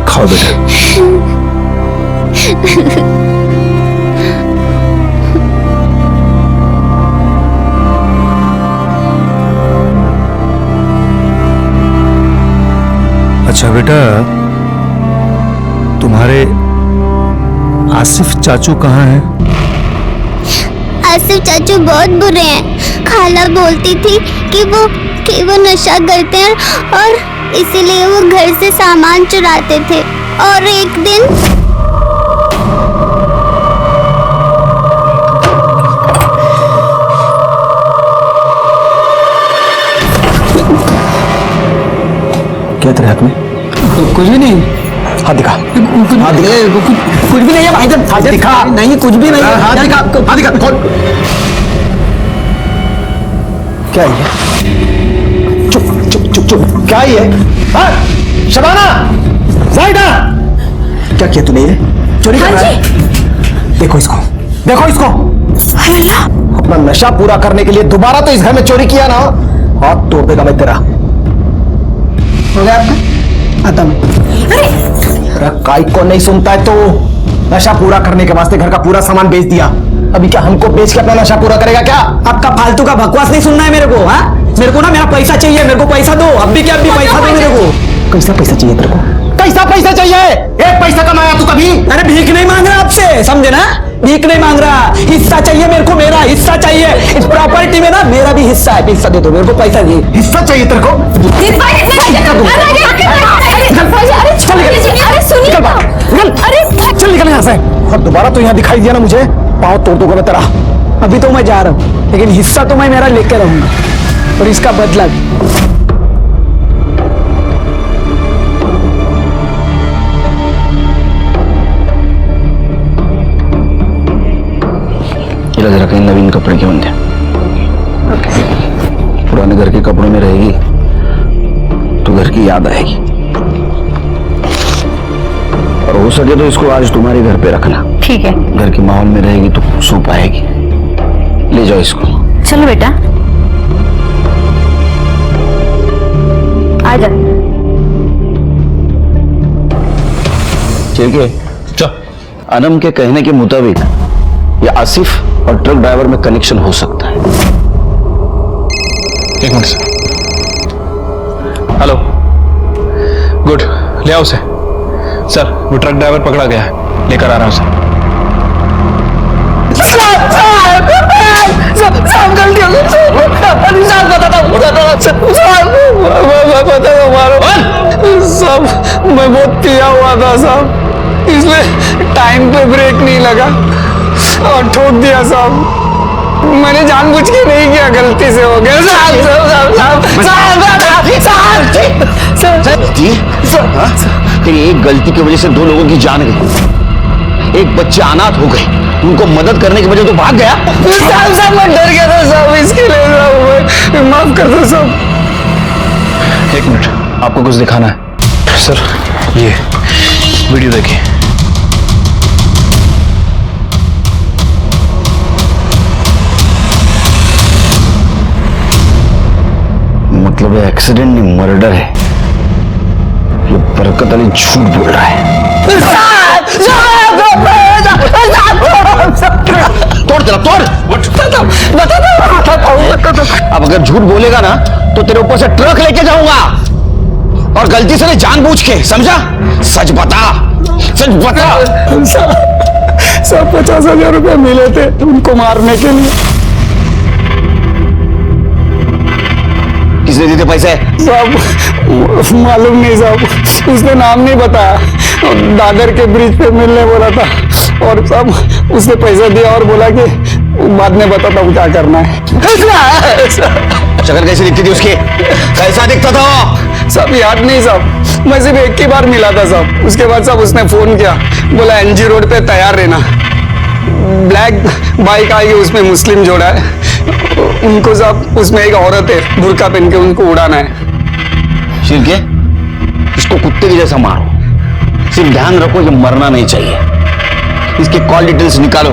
खाओ बेटा। अच्छा बेटा, तुम्हारे आसिफ चाचू कहाँ हैं? आसिफ चाचू बहुत बुरे हैं। खाला बोलती थी कि वो नशा करते हैं और इसीलिए वो घर से सामान चुराते थे। और एक दिन क्या तेरे हाथ में? कुछ भी नहीं। हाथ दिखा। हाथ दिखा। कुछ भी नहीं है भाईजान। हाथ दिखा। नहीं कुछ भी नहीं है। हाथ दिखा। हाथ दिखा। खोल। क्या है? चुप चुप चुप चुप। क्या है? हाँ? शबाना, जाहिदा, क्या किया तूने? ये चोरी कर रहा है? देखो इसको, देखो इसको। अपना नशा पूरा करने के लिए दोबारा तो इस घर में चोरी किया ना, हाथ तोड़ देगा मैं तेरा। हो गया आपका? आता मैं। अरे काई को नहीं सुनता है तो नशा पूरा करने के वास्ते घर का पूरा सामान बेच दिया। अभी क्या हमको बेच के अपना नशा पूरा करेगा क्या? आपका फालतू का बकवास नहीं सुनना है मेरे को। हाँ, मेरे को ना मेरा पैसा चाहिए। मेरे को पैसा दो। अब भी क्या, अब भी पैसा दो मेरे को। कैसा पैसा चाहिए तेरे को? कैसा पैसा चाहिए? एक पैसा कमाया तू कभी? अरे भीख नहीं मांग रहा आपसे, समझे ना? भीख नहीं मांग रहा, हिस्सा चाहिए मेरे को। मेरा हिस्सा चाहिए इस प्रॉपर्टी में ना, मेरा भी हिस्सा है। हिस्सा दे दो मेरे को, पैसा दे। हिस्सा चाहिए तेरे को? चल निकल यहाँ से। और दोबारा तो यहाँ दिखाई दिया ना मुझे, पाँव तोड़ दूंगा मैं तेरा। अभी तो मैं जा रहा हूँ, लेकिन हिस्सा तो मैं मेरा लेके रहूंगा और इसका बदला भी। जरा कहीं नवीन कपड़े क्यों बनते? पुराने घर के कपड़ों में रहेगी तो घर की याद आएगी। और हो सके तो इसको आज तुम्हारे घर पे रखना। ठीक है। घर के माहौल में रहेगी तो सूप आएगी। ले जाओ इसको। चलो बेटा, आ जा। ठीक है। अनम के कहने के मुताबिक ये आसिफ और ट्रक ड्राइवर में कनेक्शन हो सकता है। एक मिनट सर। हेलो, गुड, ले आओ उसे। सर, वो ट्रक ड्राइवर पकड़ा गया है, लेकर आ रहा हूं सर। सब गलती हो गई। सब मैं बहुत पिया हुआ था साहब, इसलिए टाइम पे ब्रेक नहीं लगा और ठोक दिया साहब। मैंने जानबूझ के नहीं किया, गलती से हो गया तेरी एक गलती की वजह से 2 लोगों की जान गई। एक बच्चे अनाथ हो गए, उनको मदद करने की वजह तो भाग गया। साहब मैं डर गया था साहब, इसके लिए साहब माफ कर दो साहब। एक मिनट, आपको कुछ दिखाना है सर। ये वीडियो देखिए। मतलब एक्सीडेंट नहीं, मर्डर है। ये बरकत अली झूठ बोल रहा है। तोड़ तेरा, तोड़। अब अगर झूठ बोलेगा ना तो तेरे ऊपर से ट्रक लेके जाऊंगा, और गलती से नहीं, जानबूझ के, समझा? सच बता, सच बता। सब 50,000 रुपए मिले थे उनको मारने के लिए। किसने दिए थे पैसे? साहब मालूम नहीं साहब, उसने नाम नहीं बताया। दादर के ब्रिज पे मिलने बोला था और साहब उसने पैसा दिया और बोला कि बाद में बताता हूँ क्या करना है। शक्ल कैसी दिखती थी उसकी? कैसा दिखता था वो? सब याद नहीं साहब, मैं सिर्फ एक ही बार मिला था साहब। उसके बाद साहब उसने फोन किया, बोला एनजी रोड पे तैयार रहना, ब्लैक बाइक आएगी, उसमें मुस्लिम जोड़ा है, उनको साहब उसमें एक औरत है बुर्का पहन के, उनको उड़ाना है। शिरके, इसको कुत्ते की जैसा मारो, सिर्फ ध्यान रखो ये मरना नहीं चाहिए। इसके कॉल डिटेल्स निकालो,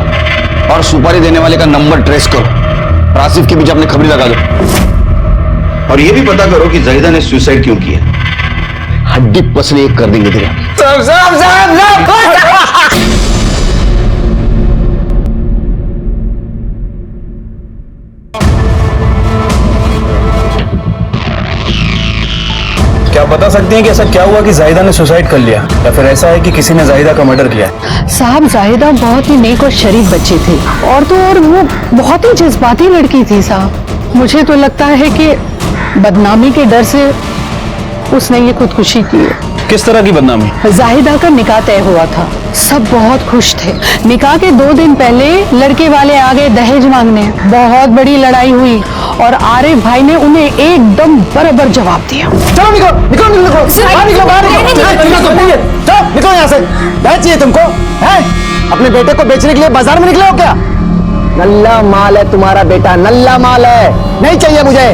और सुपारी देने वाले का नंबर ट्रेस करो और आसिफ के बीच अपनी खबरी लगा दो। और ये भी पता करो कि जाहिदा ने सुसाइड क्यों किया। हड्डी पसली एक कर देंगे तेरे। क्या आप बता सकते हैं कि ऐसा क्या हुआ कि जाहिदा ने सुसाइड कर लिया, या फिर ऐसा है कि किसी ने जाहिदा का मर्डर किया? साहब जाहिदा बहुत ही नेक और शरीफ बच्ची थी, और तो और वो बहुत ही जज्बाती लड़की थी साहब। मुझे तो लगता है कि बदनामी के डर से उसने ये खुदकुशी की है। किस तरह की बदनामी? जाहिदा का निकाह तय हुआ था, सब बहुत खुश थे। निकाह के 2 दिन पहले लड़के वाले आ गए दहेज मांगने, बहुत बड़ी लड़ाई हुई और आरिफ भाई ने उन्हें एकदम बराबर जवाब दिया। चलो निकलो निकलो निकलो बाहर निकलो बाहर निकलो निकलो यहाँ से। क्या चाहिए तुमको है? अपने बेटे को बेचने के लिए बाजार में निकले हो क्या? नल्ला माल है तुम्हारा बेटा, नल्ला माल है। नहीं चाहिए मुझे,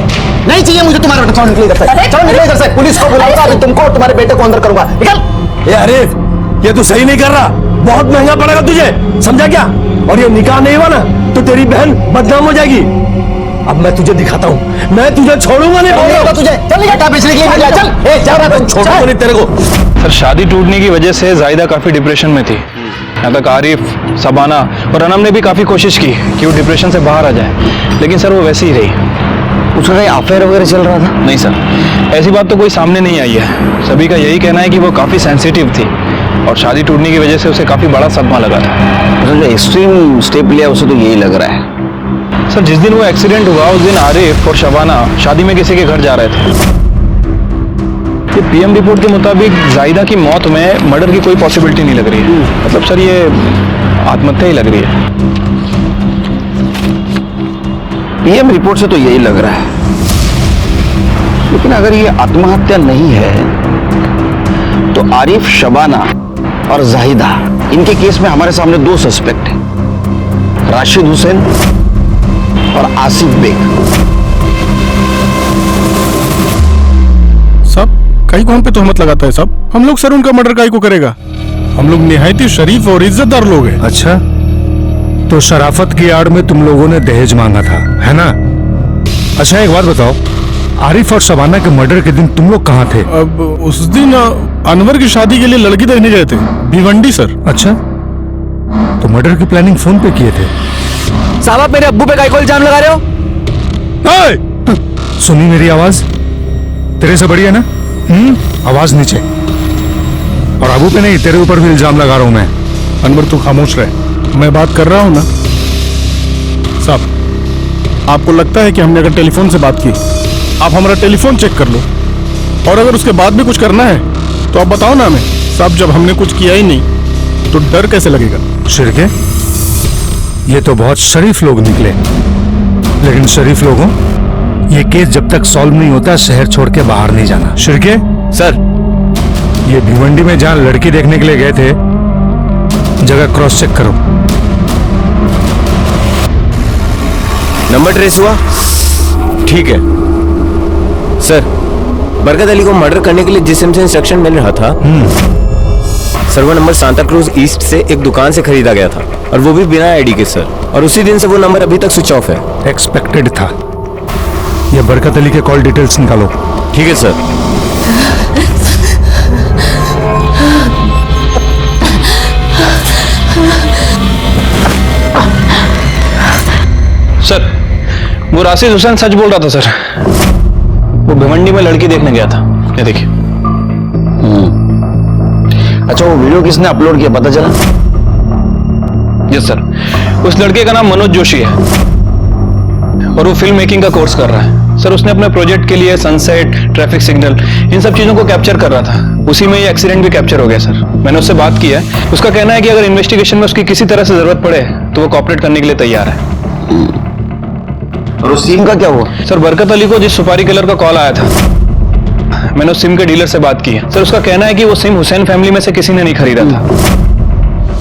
नहीं चाहिए मुझे तुम्हारा बेटा। चलो निकलो इधर से, चलो निकलो इधर से। पुलिस को बुलाऊंगा, अभी तुमको और तुम्हारे बेटे को अंदर करूंगा। निकल। ये आरिफ, ये तू सही नहीं कर रहा, बहुत महंगा पड़ेगा तुझे, समझा क्या? और ये निकाह नहीं हुआ ना तो तेरी बहन बदनाम हो जाएगी। अब मैं तुझे दिखाता हूँ, मैं तुझे छोड़ूंगा नहीं। तुझे चल बेटा बेचने के लिए निकला, चल ए जा रहा तुम, छोड़ूंगा नहीं तेरे को। सर शादी टूटने की वजह से जाहिदा काफी डिप्रेशन में थी। यहाँ तक आरिफ, सबाना और अनम ने भी काफी कोशिश की कि वो डिप्रेशन से बाहर आ जाए, लेकिन सर वो वैसी ही रही। उसका कहीं अफेयर वगैरह चल रहा था? नहीं सर, ऐसी बात तो कोई सामने नहीं आई है। सभी का यही कहना है कि वो काफी सेंसिटिव थी और शादी टूटने की वजह से उसे काफी बड़ा सदमा लगा था। जो एक्सट्रीम स्टेप लिया उसे तो यही लग रहा है। सर जिस दिन वो एक्सीडेंट हुआ उस दिन आरिफ और शबाना शादी में किसी के घर जा रहे थे। ये पीएम रिपोर्ट के मुताबिक जाहिदा की मौत में मर्डर की कोई पॉसिबिलिटी नहीं लग रही है। मतलब सर ये आत्महत्या ही लग रही है। पीएम रिपोर्ट से तो यही लग रहा है, लेकिन अगर ये आत्महत्या नहीं है तो आरिफ, शबाना और जाहिदा, इनके केस में हमारे सामने 2 सस्पेक्ट हैं, राशिद हुसैन और आसिफ बेग। सब कई को हम पे तोहमत लगाता है सब। हम लोग सर उनका मर्डर काई को करेगा? हम लोग निहायती शरीफ और इज्जतदार लोग हैं। अच्छा, तो शराफत की आड़ में तुम लोगों ने दहेज मांगा था, है ना? अच्छा एक बात बताओ, आरिफ और शबाना के मर्डर के दिन तुम लोग कहाँ थे? अब उस दिन अनवर की शादी के लिए लड़की देखने गए थे, भिवंडी सर। अच्छा, तो मर्डर की प्लानिंग फोन पे किए थे? साहब आप मेरे अब्बू पे काहे को इल्जाम लगा रहे हो? सुनी मेरी आवाज? तेरे से बढ़िया ना? आवाज नीचे। और अबू पे नहीं, तेरे ऊपर भी इल्जाम लगा रहा हूं मैं। अनवर तू खामोश रहे, मैं बात कर रहा हूं ना। साहब आपको लगता है कि हमने अगर टेलीफोन से बात की, आप हमारा टेलीफोन चेक कर लो, और अगर उसके बाद भी कुछ करना है तो आप बताओ ना हमें। साहब जब हमने कुछ किया ही नहीं तो डर कैसे लगेगा? शिरके, ये तो बहुत शरीफ लोग निकले, लेकिन शरीफ लोगों, ये केस जब तक सॉल्व नहीं होता शहर छोड़ के बाहर नहीं जाना। शिरके सर, ये भिवंडी में जहां लड़की देखने के लिए गए थे, जगह क्रॉस चेक करो। नंबर ट्रेस हुआ? ठीक है सर। बरकत अली को मर्डर करने के लिए जिस सिम से इंस्ट्रक्शन मिल रहा था, server number Santa cruise east से एक दुकान से खरीदा गया था, और वो भी बिना आईडी के सर। और उसी दिन से वो नंबर अभी तक स्विच ऑफ है। एक्सपेक्टेड था। ये बरकत अली के कॉल डिटेल्स निकालो। ठीक है सर। सर वो राशिद हुसैन सच बोल रहा था सर। वो भिवंडी में लड़की देखने गया था। ये देखिए। अच्छा वो वीडियो किसने अपलोड किया पता चला? यस सर, उस लड़के का नाम मनोज जोशी है और वो फिल्म मेकिंग का कोर्स कर रहा है। सर उसने अपने प्रोजेक्ट के लिए सनसेट, ट्रैफिक सिग्नल, इन सब चीजों को कैप्चर कर रहा था। उसी में ये एक्सीडेंट भी कैप्चर हो गया सर। मैंने उससे बात की है, उसका कहना है कि अगर इन्वेस्टिगेशन में उसकी किसी तरह से जरूरत पड़े तो वो कॉपरेट करने के लिए तैयार है। और उस सिम का क्या हुआ? सर बरकत अली को जिस सुपारी किलर का कॉल आया था, मैंने उस सिम के डीलर से बात की है। सर उसका कहना है कि वो सिम हुसैन फैमिली में से किसी ने नहीं खरीदा था।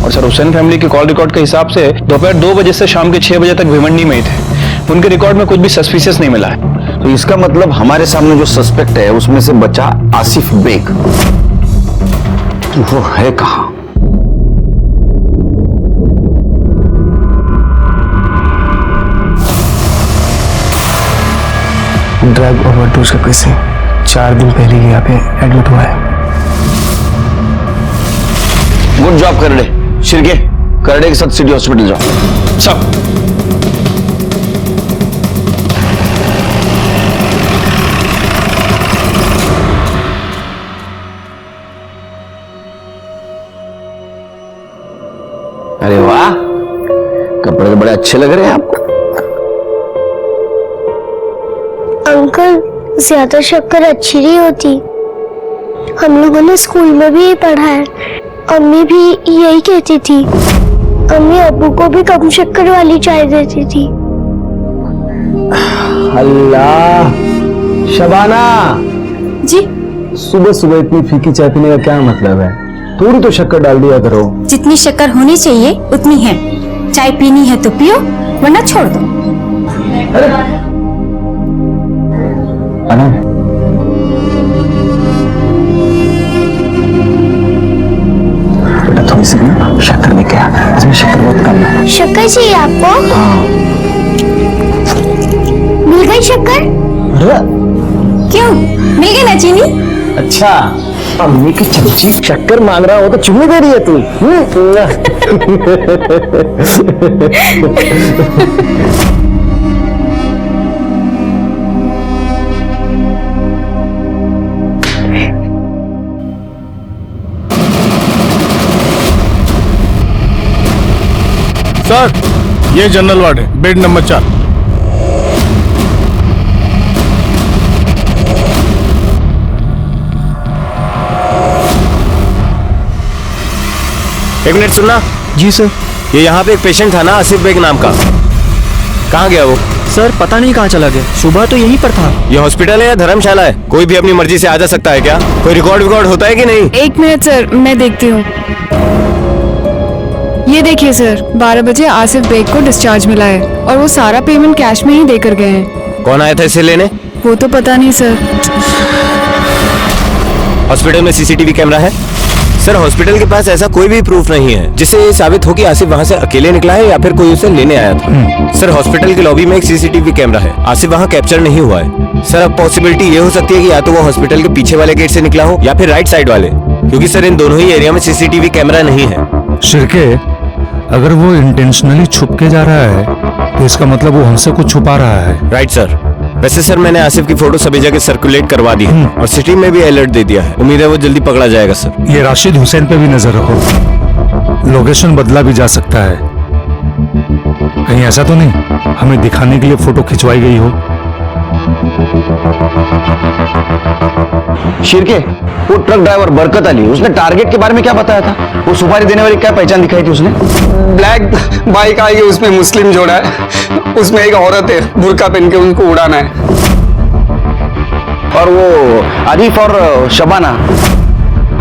और सर हुसैन फैमिली के कॉल रिकॉर्ड के हिसाब से दोपहर 2 बजे से शाम के 6 बजे तक भिवंडी में ही थे। उनके रिकॉर्ड में कुछ भी सस्पिशियस नहीं मिला है। तो इसका मतलब हमारे सामने जो सस्पेक्ट है उसमें से बचा आसिफ बेग। वो है कहां? ड्रग ओवरडोज का केस है। 4 दिन पहले ही यहाँ पे एडमिट हुआ है। Good job Karde. शिरके, करडे के साथ सिटी हॉस्पिटल जाओ सब। अरे वाह, कपड़े तो बड़े अच्छे लग रहे हैं आपको। अंकल, ज्यादा शक्कर अच्छी नहीं होती। हम लोगों ने स्कूल में भी ये पढ़ा है। अम्मी भी यही कहती थी। अम्मी अब्बू को भी कम शक्कर वाली चाय देती थी। अल्लाह, शबाना जी, सुबह सुबह इतनी फीकी चाय पीने का क्या मतलब है? थोड़ी तो शक्कर डाल दिया करो। जितनी शक्कर होनी चाहिए उतनी है। चाय पीनी है तो पियो, वरना छोड़ दो। अनंत, बेटा थोड़ी सी शक्कर में क्या, इसमें शक्कर बहुत कम है। शक्कर चाहिए आपको? मिल गई शक्कर? क्यों, मिल गई ना चीनी? अच्छा, अम्मी की चमची शक्कर मांग रहा हो तो चुम्मी दे रही है तू। सर, ये जनरल वार्ड है, बेड नंबर 4। एक मिनट सुनना। जी सर। ये यहाँ पे एक पेशेंट था ना, आसिफ बेग नाम का, कहाँ गया वो? सर पता नहीं कहाँ चला गया, सुबह तो यहीं पर था। ये हॉस्पिटल है या धर्मशाला है? कोई भी अपनी मर्जी से आ जा सकता है क्या? कोई रिकॉर्ड विकॉर्ड होता है कि नहीं? 1 मिनट सर, मैं देखती हूँ। ये देखिए सर, 12 बजे आसिफ बेग को डिस्चार्ज मिला है और वो सारा पेमेंट कैश में ही देकर गए हैं। कौन आया था इसे लेने? वो तो पता नहीं सर। हॉस्पिटल में सीसीटीवी कैमरा है? सर, हॉस्पिटल के पास ऐसा कोई भी प्रूफ नहीं है जिससे ये साबित हो कि आसिफ वहाँ से अकेले निकला है या फिर कोई उसे लेने आया था। सर, हॉस्पिटल के लॉबी में एक सीसीटीवी कैमरा है, आसिफ वहाँ कैप्चर नहीं हुआ है। सर, अब पॉसिबिलिटी ये हो सकती है कि या तो वो हॉस्पिटल के पीछे वाले गेट से निकला हो या फिर राइट साइड वाले, क्योंकि सर इन दोनों ही एरिया में सीसीटीवी कैमरा नहीं है। शिरके, अगर वो इंटेंशनली छुप के जा रहा है तो इसका मतलब वो हमसे कुछ छुपा रहा है। Right sir. वैसे सर, मैंने आसिफ की फोटो सभी जगह सर्कुलेट करवा दी है और सिटी में भी अलर्ट दे दिया है। उम्मीद है वो जल्दी पकड़ा जाएगा सर। ये राशिद हुसैन पे भी नजर रखो, लोकेशन बदला भी जा सकता है। कहीं ऐसा तो नहीं हमें दिखाने के लिए फोटो खिंचवाई गई हो? शिरके, वो ट्रक ड्राइवर बरकत अली, उसने टारगेट के बारे में क्या बताया था? वो सुपारी देने वाली क्या पहचान दिखाई थी उसने? ब्लैक बाइक आएगी, उसमें मुस्लिम जोड़ा है, उसमें एक औरत है, बुर्का पहन के उनको उड़ाना है। और वो आरिफ और शबाना,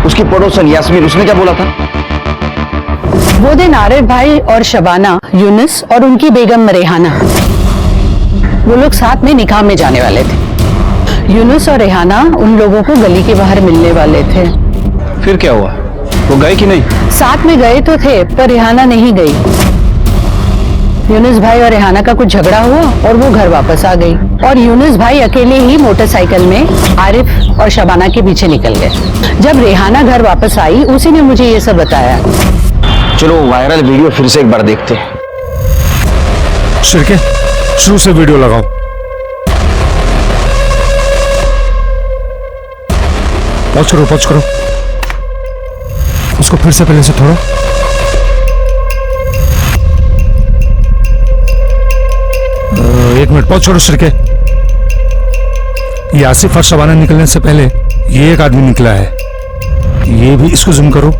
उसकी पड़ोसन यास्मीन, उसने क्या बोला था? वो दिन आरिफ भाई और शबाना, यूनुस और उनकी बेगम रेहाना, वो लोग साथ में निकाह में जाने वाले थे। यूनुस और रेहाना उन लोगों को गली के बाहर मिलने वाले थे। फिर क्या हुआ, वो गए कि नहीं? साथ में गए तो थे पर रेहाना नहीं गई। यूनुस भाई और रेहाना का कुछ झगड़ा हुआ और वो घर वापस आ गई और यूनुस भाई अकेले ही मोटरसाइकिल में आरिफ और शबाना के पीछे निकल गए। जब रेहाना घर वापस आई, उसी ने मुझे ये सब बताया। चलो वायरल वीडियो फिर से एक बार देखते हैं। शिरके, शुरू से वीडियो लगाओ। पॉज करो। उसको फिर से पहले से थोड़ा। एक मिनट पॉज छोड़ो शिरके। ये आसिफ और शबाना निकलने से पहले ये एक आदमी निकला है, ये भी, इसको जूम करो।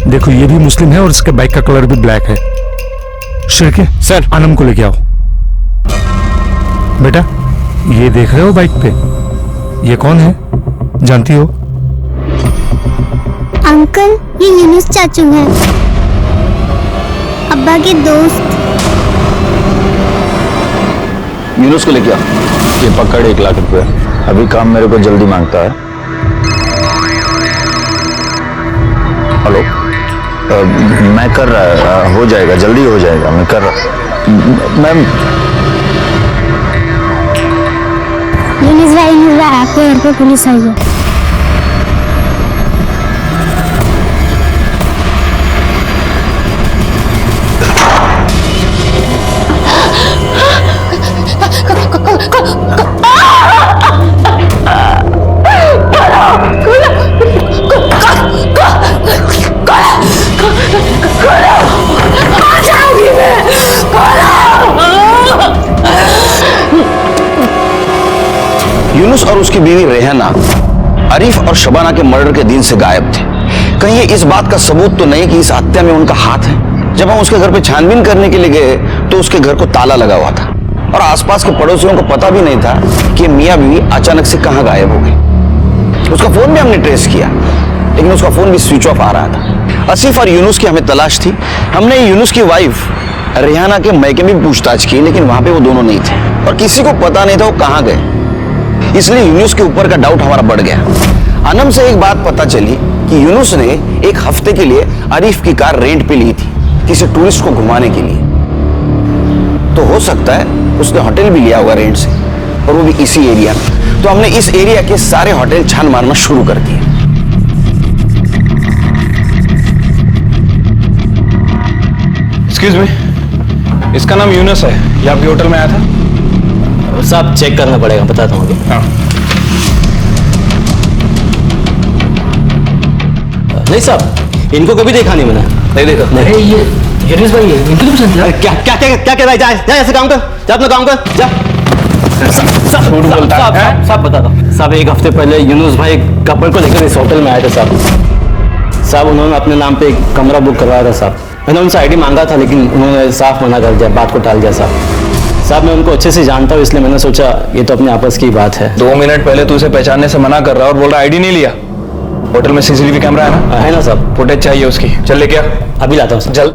देखो ये भी मुस्लिम है और इसके बाइक का कलर भी ब्लैक है। शिरके सर, आनंद को लेके आओ। बेटा, ये देख रहे हो बाइक पे, ये कौन है जानती हो? अंकल, ये यूनुस चाचू हैं, अब्बा के दोस्त। यूनुस को लेके आओ। ये पकड़ 1 लाख रुपए, अभी काम मेरे को जल्दी मांगता है। हेलो, मैं कर रहा, हो जाएगा, जल्दी हो जाएगा, मैं कर रहा। मैम यूनिस भाई मिल रहा है, आपके घर पे पुलिस आई है। यूनुस और उसकी बीवी रेहाना आरिफ और शबाना के मर्डर के दिन से गायब थे। कहीं ये इस बात का सबूत तो नहीं कि इस हत्या में उनका हाथ है। जब हम उसके घर पे छानबीन करने के लिए गए तो उसके घर को ताला लगा हुआ था और आसपास के पड़ोसियों को पता भी नहीं था कि मियां बीवी अचानक से कहां गायब हो गई। उसका फोन भी हमने ट्रेस किया लेकिन उसका फोन भी स्विच ऑफ आ रहा था। आसिफ और यूनुस की हमें तलाश थी। हमने यूनुस की वाइफ रेहाना के मैके में भी पूछताछ की लेकिन वहां पे वो दोनों नहीं थे और किसी को पता नहीं था वो कहां गए। इसलिए यूनुस के ऊपर का डाउट हमारा बढ़ गया। अनम से एक बात पता चली कि यूनुस ने एक हफ्ते के लिए आरिफ की कार रेंट पे ली थी किसी टूरिस्ट को घुमाने के लिए। तो हो सकता है उसने होटल भी लिया होगा रेंट से और वो भी इसी एरिया में। तो हमने इस एरिया के सारे होटल छान मारना शुरू कर दिए। एक्सक्यूज मी, इसका नाम यूनुस है, ये आपके होटल में आया था? साहब चेक करना पड़ेगा, बताता हूँ। हाँ। नहीं साहब, इनको कभी देखा नहीं मैंने। नहीं देखा। अरे ये यूनुस भाई है, इनको तो पसंद है। क्या क्या क्या क्या कह रहा है? जा ऐसे काम कर, जा अपना काम कर, जा। साहब बता दो साहब, एक हफ्ते पहले यूनुस भाई कपल को लेकर इस होटल में आए थे साहब। उन्होंने अपने नाम पे एक कमरा बुक करवाया था साहब। मैंने उनसे आईडी मांगा था लेकिन उन्होंने साफ मना कर दिया, बात को टाल दिया साहब। मैं उनको अच्छे से जानता हूँ इसलिए मैंने सोचा ये तो अपने आपस की बात है। 2 मिनट पहले तू उसे पहचानने से मना कर रहा और बोल रहा आईडी नहीं लिया। होटल में सीसीटीवी कैमरा है ना? है ना साहब। फुटेज चाहिए उसकी, चल लेके आ। अभी लाता हूँ जल्द।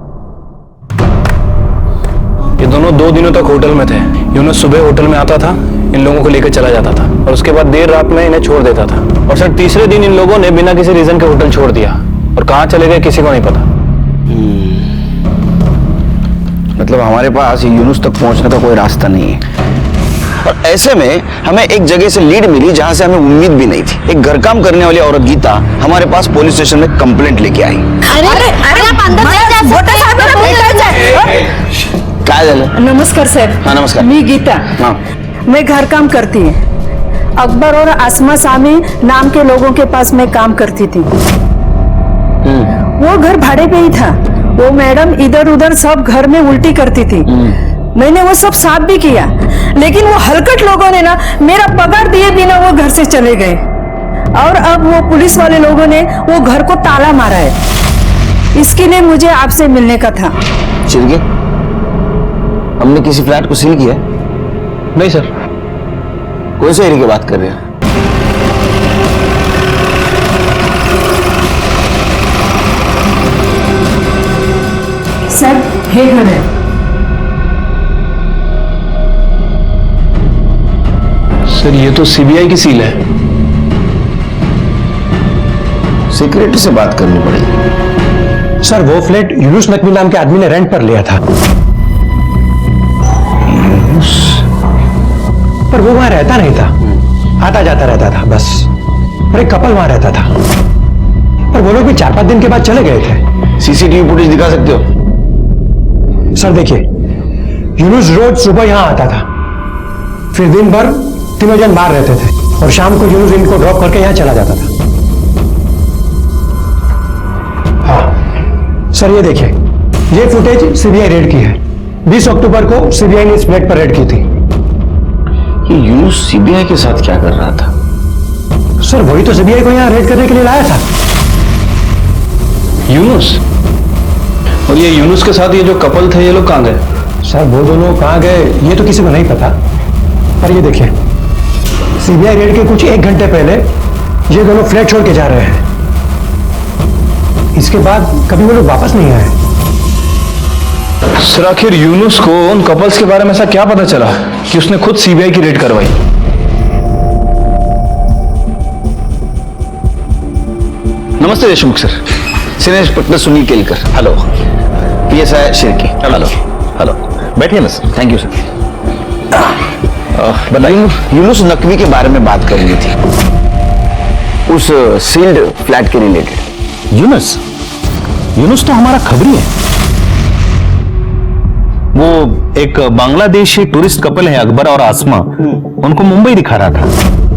ये दोनों 2 दिनों तक होटल में थे। यूनुस सुबह होटल में आता था, इन लोगों को लेकर चला जाता था और उसके बाद देर रात में इन्हें छोड़ देता था। और सर तीसरे दिन इन लोगों ने बिना किसी रीजन के होटल छोड़ दिया और कहाँ चले गए किसी को नहीं पता। मतलब हमारे पास यूनुस तक पहुंचने का कोई रास्ता नहीं है और ऐसे में हमें एक जगह से लीड मिली जहां से हमें उम्मीद भी नहीं थी। एक घर काम करने वाली औरत गीता हमारे पास पुलिस स्टेशन में कंप्लेंट लेके आई। काय झालं? नमस्कार सर। हाँ नमस्कार। मी गीता। हाँ मैं घर काम करती है। अकबर और आसमा सामी नाम के लोगों के पास मैं काम करती थी। वो घर भाड़े पे ही था। वो मैडम इधर उधर सब घर में उल्टी करती थी। मैंने वो सब साफ भी किया लेकिन वो हलकट लोगों ने ना मेरा पगार दिए बिना वो घर से चले गए और अब वो पुलिस वाले लोगों ने वो घर को ताला मारा है। इसके लिए मुझे आपसे मिलने का था। चिरगे, हमने किसी फ्लैट को सील किया? नहीं सर। कौन से एरिया की बात कर रहे हैं? सर हे घर है। सर ये तो सीबीआई की सील है। सिक्योरिटी से बात करनी पड़ेगी। सर वो फ्लैट यूनुस नकवी नाम के आदमी ने रेंट पर लिया था। यूनुस? पर वो वहां रहता नहीं था, आता जाता रहता था बस। और एक कपल वहां रहता था पर वो लोग भी 4-5 दिन के बाद चले गए थे। सीसीटीवी फुटेज दिखा सकते हो? सर देखिए, यूनुस रोज सुबह यहां आता था, फिर दिन भर तीनों जन बाहर रहते थे और शाम को यूनुस इनको ड्रॉप करके यहां चला जाता था। हाँ सर ये देखिए, ये फुटेज सीबीआई रेड की है। 20 अक्टूबर को सीबीआई ने इस फ्लैट पर रेड की थी। ये यूनुस सीबीआई के साथ क्या कर रहा था? सर वही तो सीबीआई को यहां रेड करने के लिए लाया था। यूनुस? और ये यूनुस के साथ ये जो कपल थे ये लोग कहाँ गए? सर वो दोनों कहाँ गए ये तो किसी को नहीं पता। पर ये देखिए, सीबीआई रेड के कुछ 1 घंटे पहले ये दोनों फ्लैट छोड़ के जा रहे हैं। इसके बाद कभी वो लोग वापस नहीं आए। सर आखिर यूनुस को उन कपल्स के बारे में ऐसा क्या पता चला कि उसने खुद सीबीआई की रेड करवाई? नमस्ते Deshmukh sir, senior inspector Sunil Kelkar. Hello. PSI Shirke. Hello hello. बैठिए ना sir. Thank you sir. Yunus Naqvi के बारे में बात करनी थी, उस सील्ड फ्लैट के रिलेटेड। यूनुस तो हमारा खबरी है। वो एक बांग्लादेशी टूरिस्ट कपल है, अकबर और आसमा, उनको मुंबई दिखा रहा था।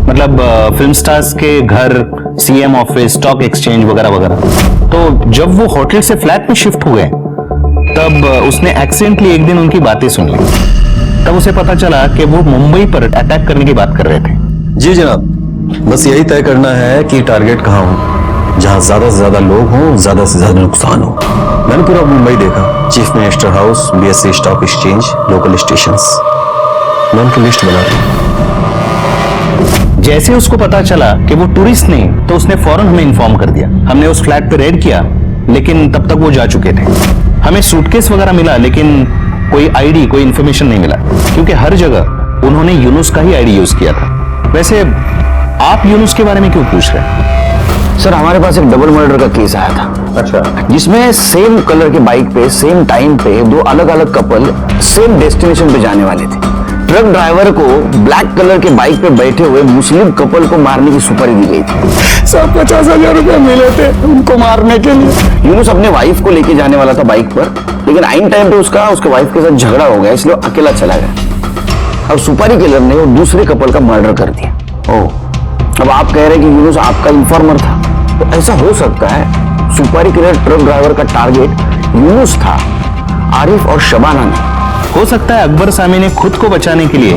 मतलब फिल्म स्टार्स के घर, सीएम ऑफिस, स्टॉक एक्सचेंज वगैरह वगैरह। तो जब वो होटल से फ्लैट में शिफ्ट हुए तब उसने एक्सीडेंटली एक दिन उनकी बातें सुन ली। तब उसे पता चला कि वो मुंबई पर अटैक करने की बात कर रहे थे। जी जनाब, बस यही तय करना है कि टारगेट कहाँ हो, जहाँ ज्यादा से ज्यादा लोग हों, ज्यादा से ज्यादा नुकसान हो। मैंने पूरा मुंबई देखा, chief minister house, BSc stock exchange, local stations. मैं उनकी लिस्ट बना रहा। जैसे उसको पता चला कि वो टूरिस्ट नहीं, तो उसने फौरन हमें इन्फॉर्म कर दिया। हमने उस फ्लैट पे रेड किया, लेकिन तब तक वो जा चुके थे। हमें सूटकेस वगैरह मिला, लेकिन कोई आईडी, कोई इंफॉर्मेशन नहीं मिला, क्योंकि हर जगह उन्होंने यूनुस का ही आईडी यूज किया था। वैसे आप यूनुस के बारे में क्यों पूछ रहे हैं? सर, हमारे पास एक डबल मर्डर का केस आया था। अच्छा। जिसमें सेम कलर के बाइक पे, सेम टाइम पे दो अलग अलग कपल सेम डेस्टिनेशन पे जाने वाले थे। ट्रक ड्राइवर को ब्लैक कलर के बाइक पे बैठे हुए मुस्लिम कपल को मारने की सुपारी दी गई थी। सब 50,000 रुपए मिले थे उनको मारने के लिए। यूनुस अपने वाइफ को लेके जाने वाला था बाइक पर, लेकिन आइन टाइम पे उसके वाइफ के साथ झगड़ा हो गया, इसलिए अकेला चला गया। अब सुपारी किलर ने वो दूसरे कपल का मर्डर कर दिया। अब आप कह रहे हैं कि यूनुस आपका इन्फॉर्मर था, तो ऐसा हो सकता है सुपारी किलर ट्रक ड्राइवर का टारगेट यूनुस था, आरिफ और शबाना नहीं। हो सकता है अकबर सामी ने खुद को बचाने के लिए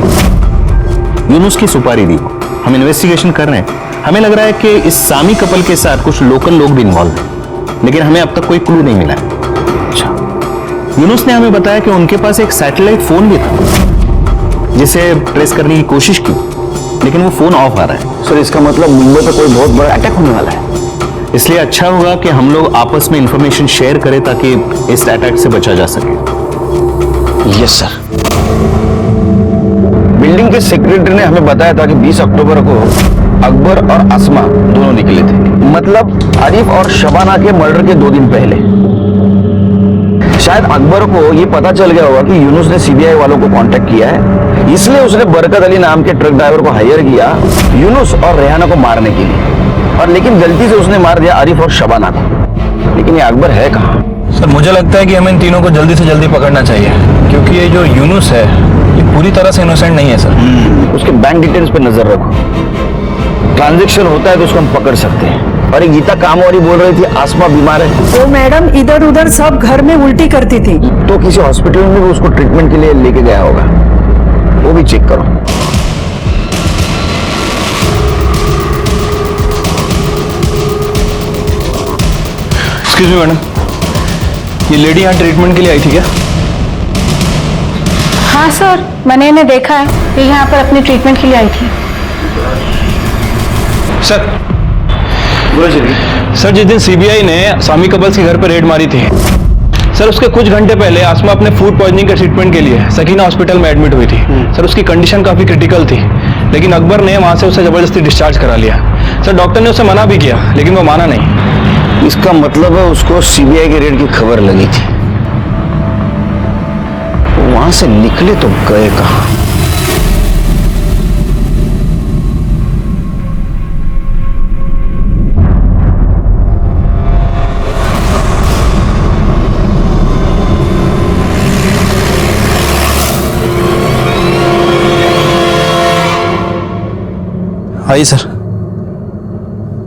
यूनुस की सुपारी दी। हम इन्वेस्टिगेशन कर रहे हैं। हमें लग रहा है कि इस सामी कपल के साथ कुछ लोकल लोग भी इन्वॉल्व हैं, लेकिन हमें अब तक कोई क्लू नहीं मिला है। अच्छा। यूनुस ने हमें बताया कि उनके पास एक सैटेलाइट फोन भी था, जिसे ट्रेस करने की कोशिश की, लेकिन वो फोन ऑफ आ रहा है। सर, इसका मतलब मुंबई पर कोई बहुत बड़ा अटैक होने वाला है। इसलिए अच्छा होगा कि हम लोग आपस में इंफॉर्मेशन शेयर करें, ताकि इस अटैक से बचा जा सके। Yes sir. बिल्डिंग के सेक्रेटरी ने हमें बताया था कि 20 अक्टूबर को अकबर और आसमा दोनों निकले थे, मतलब आरिफ और शबाना के मर्डर के 2 दिन पहले। शायद अकबर को यह पता चल गया होगा कि यूनुस ने सीबीआई वालों को कांटेक्ट किया है, इसलिए उसने बरकत अली नाम के ट्रक ड्राइवर को हायर किया यूनुस और रेहाना को मारने के लिए। और लेकिन गलती से उसने मार दिया आरिफ और शबाना को। लेकिन ये अकबर है कहाँ? सर, मुझे लगता है कि हमें इन तीनों को जल्दी से जल्दी पकड़ना चाहिए, क्योंकि ये जो यूनुस है ये पूरी तरह से इनोसेंट नहीं है सर। उसके बैंक डिटेल्स पे नजर रखो, ट्रांजैक्शन होता है तो उसको हम पकड़ सकते हैं। और ये गीता कामवारी बोल रही थी आसमा बीमार है। वो मैडम इधर उधर सब घर में उल्टी करती थी। तो किसी हॉस्पिटल में भी उसको ट्रीटमेंट के लिए लेके गया होगा, वो भी चेक करो। एक्सक्यूज मी मैडम, ये लेडी यहाँ ट्रीटमेंट के लिए आई थी क्या? हाँ सर, मैंने इन्हें देखा है, ये यहाँ पर अपनी ट्रीटमेंट के लिए आई थी। सर, सर, जिस दिन सीबीआई ने सामी कपल्स के घर पर रेड मारी थी, सर उसके कुछ घंटे पहले आसमा अपने फूड पॉइजनिंग के ट्रीटमेंट के लिए सकीना हॉस्पिटल में एडमिट हुई थी। सर उसकी कंडीशन काफी क्रिटिकल थी, लेकिन अकबर ने वहां से उसे जबरदस्ती डिस्चार्ज करा लिया। सर डॉक्टर ने उसे मना भी किया, लेकिन वो माना नहीं। इसका मतलब है उसको सीबीआई के रेड की खबर लगी थी, वहां से निकले तो गए कहां? आइए सर।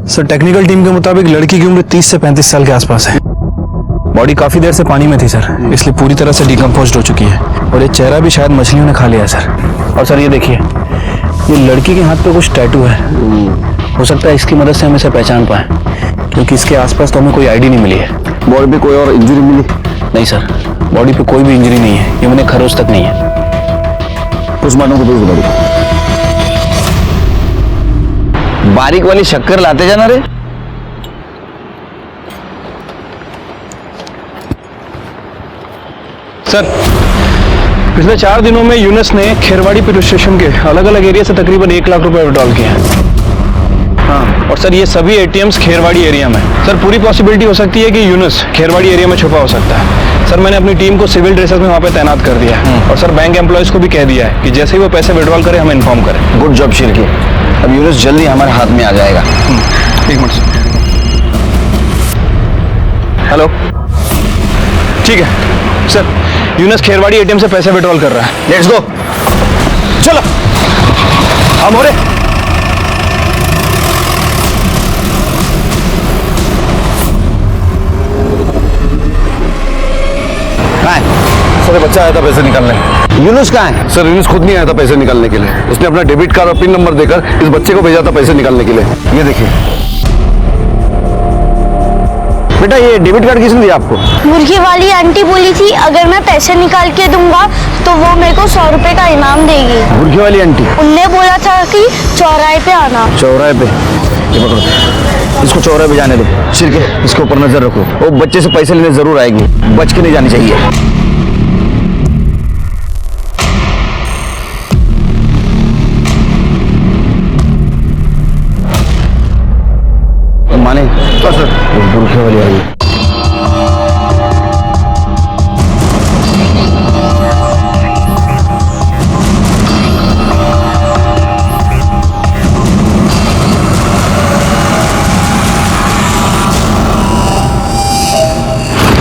सर, टेक्निकल टीम के मुताबिक लड़की की उम्र 30 से 35 साल के आसपास है। बॉडी काफी देर से पानी में थी सर, इसलिए पूरी तरह से डिकम्पोज्ड हो चुकी है, और ये चेहरा भी शायद मछलियों ने खा लिया है सर। और सर ये देखिए, ये लड़की के हाथ पे कुछ टैटू है। हो सकता है इसकी मदद से हम इसे पहचान पाए, क्योंकि इसके आसपास तो हमें कोई आईडी नहीं मिली है। बॉडी पे कोई और इंजरी मिली? नहीं सर, बॉडी पे कोई भी इंजरी नहीं है, ये मैंने खरोच तक नहीं है। उस्मानों को भेज दो। बारीक वाली शक्कर लाते जाना रे। सर, पिछले 4 दिनों में यूनुस ने खेरवाड़ी पुलिस स्टेशन के अलग अलग एरिया से तकरीबन 1 लाख रुपए विड्रॉल किए हैं। हाँ, और सर ये सभी एटीएम्स खेरवाड़ी एरिया में। सर पूरी पॉसिबिलिटी हो सकती है कि यूनुस खेरवाड़ी एरिया में छुपा हो सकता है। सर मैंने अपनी टीम को सिविल ड्रेसेस में वहाँ पे तैनात कर दिया है और सर बैंक एम्प्लॉयज को भी कह दिया है कि जैसे ही वो पैसे विड्रॉल करे हमें इन्फॉर्म करें। Good job Shirke. अब यूनुस जल्दी हमारे हाथ में आ जाएगा। एक मिनट। हेलो, ठीक है सर, यूनुस खेरवाड़ी एटीएम से पैसे विड्रॉल कर रहा है। लेट्स गो, चलो। हम हो रहे। सर बच्चा आया था पैसे निकालने। यूनुस कहाँ है? सर यूनुस खुद नहीं आया था पैसे निकालने के लिए, उसने अपना डेबिट कार्ड और पिन नंबर देकर इस बच्चे को भेजा था पैसे निकालने के लिए। ये देखिए। बेटा ये डेबिट कार्ड किसने दिया आपको? मुर्गी वाली आंटी बोली थी अगर मैं पैसे निकाल के दूंगा तो वो मेरे को 100 रुपए का इनाम देगी। मुर्गी वाली आंटी? उनने बोला था कि चौराहे पे आना। चौराहे पे? ये पकड़ो, इसको चौराहे पे जाने दो। शिरके, इसके ऊपर नजर रखो, वो बच्चे से पैसे लेने जरूर आएगी, बच के नहीं जानी चाहिए। माने सर बुरखे वाली आई।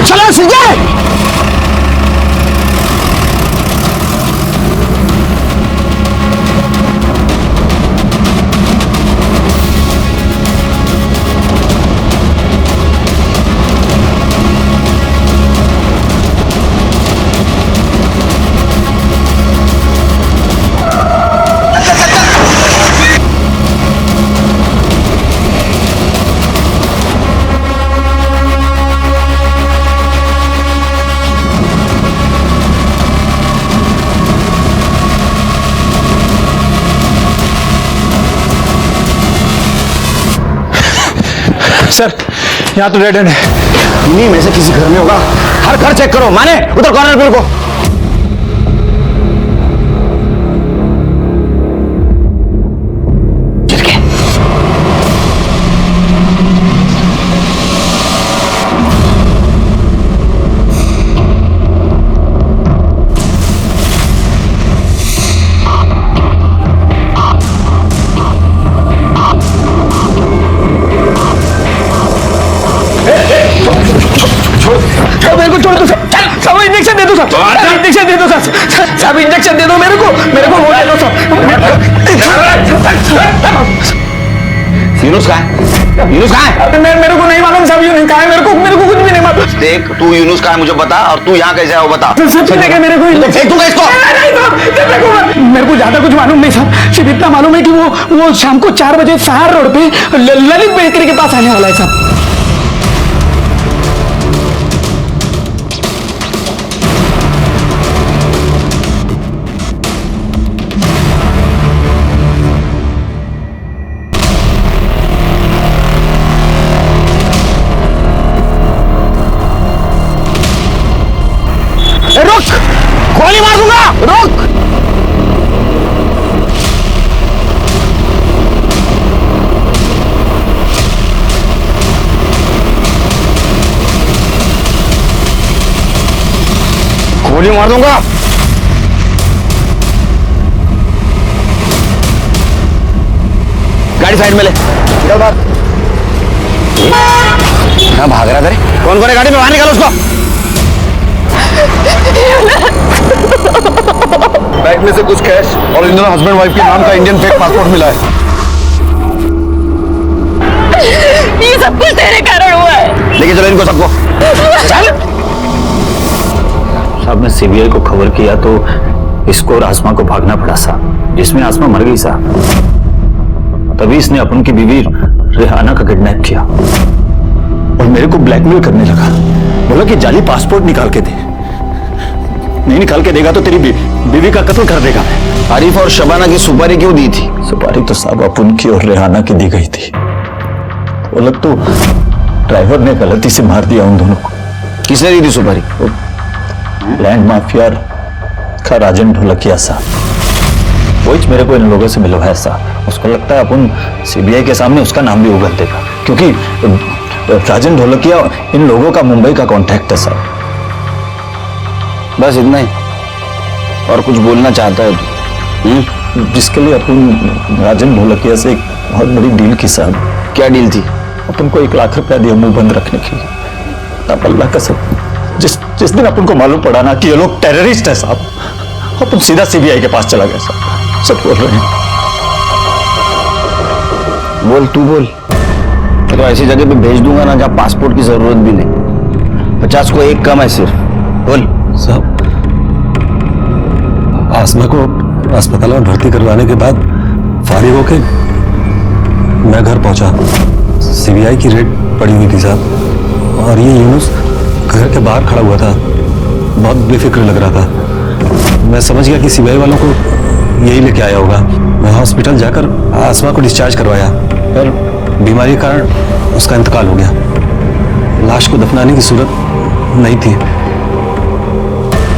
चलो सीधे। सर यहाँ तो डेड एंड है। इन्हीं में से किसी घर में होगा। हर घर चेक करो। माने उधर कॉर्नर पे रुको। मेरे को छोड़ दो सर, सब इंजेक्शन दे दो सर, इंजेक्शन दे दो सर, सब इंजेक्शन दे दो मेरे को वो दे दो सर। यूनुस कहाँ है? यूनुस कहाँ है? मेरे को नहीं मालूम सब यूनुस कहाँ है, मेरे को कुछ भी नहीं मालूम। देख तू यूनुस कहाँ है मुझे बता, और तू यहाँ कैसे है वो बता। सब देखे मेरे को। फेंक दूंगा इसको। मेरे को ज्यादा कुछ मालूम नहीं सर, सिर्फ इतना मालूम है कि वो शाम को 4 बजे सहार रोड पे ललित बेकरी के पास आने वाला है सर। रुक, गोली मार दूंगा, रुक। गोली मार दूंगा। गाड़ी साइड में ले। चल बात। क्या भाग रहा करे? कौन कौन है गाड़ी में? बाहर निकालो उसको। बैंक में से कुछ कैश और इन दोनों हस्बैंड वाइफ के नाम का इंडियन फेक पासपोर्ट मिला है। ये सब कुछ तेरे कारण हुआ है। लेके चलो इनको सबको। चल। साहब ने सीबीआई को खबर किया तो इसको और आसमा को भागना पड़ा साहब, जिसमें आसमा मर गई साहब। तभी इसने अपन की बीवी रेहाना का किडनैप किया और मेरे को ब्लैकमेल करने लगा। बोला कि जाली पासपोर्ट निकाल के दे, नहीं निकाल के देगा तो तेरी बीवी का कत्ल कर देगा। आरिफ और शबाना की सुपारी क्यों दी थी? सुपारी तो साहब अपन की और रेहाना की दी गई थी। वो लोग तो ड्राइवर ने गलती से मार दिया उन दोनों को। किसने दी थी सुपारी? लैंड माफिया का राजन ढोलकिया साहब, वही मेरे को इन लोगों से मिलवाया साहब। उसको लगता है अपन सीबीआई के सामने उसका नाम भी उगल देगा, क्योंकि राजन ढोलकिया इन लोगों का मुंबई का कॉन्टैक्ट है साहब। बस इतना ही? और कुछ बोलना चाहता है तू? जिसके लिए अपन राजन ढोलकिया से एक बहुत बड़ी डील की साहब। क्या डील थी? अपन को 1 लाख रुपया दिया मुंह बंद रखने के लिए। अब अल्लाह का सब जिस दिन अपन को मालूम पड़ा ना कि ये लोग टेररिस्ट है साहब, अपन सीधा सीबीआई के पास चला गया साहब। सब बोल रहे हैं। बोल, तू बोल। तो ऐसी जगह पे भेज दूंगा ना जहाँ पासपोर्ट की जरूरत भी नहीं। 50 को 1 कम है सिर्फ। बोल साहब। आसमा को अस्पताल में भर्ती करवाने के बाद फारिग होके मैं घर पहुंचा। सीबीआई की रेड पड़ी हुई थी साहब, और ये यूनुस घर के बाहर खड़ा हुआ था, बहुत बेफिक्र लग रहा था। मैं समझ गया कि सीबीआई वालों को यही लेके आया होगा। मैं हॉस्पिटल जाकर आसमा को डिस्चार्ज करवाया, पर बीमारी के कारण उसका इंतकाल हो गया। लाश को दफनाने की सूरत नहीं थी,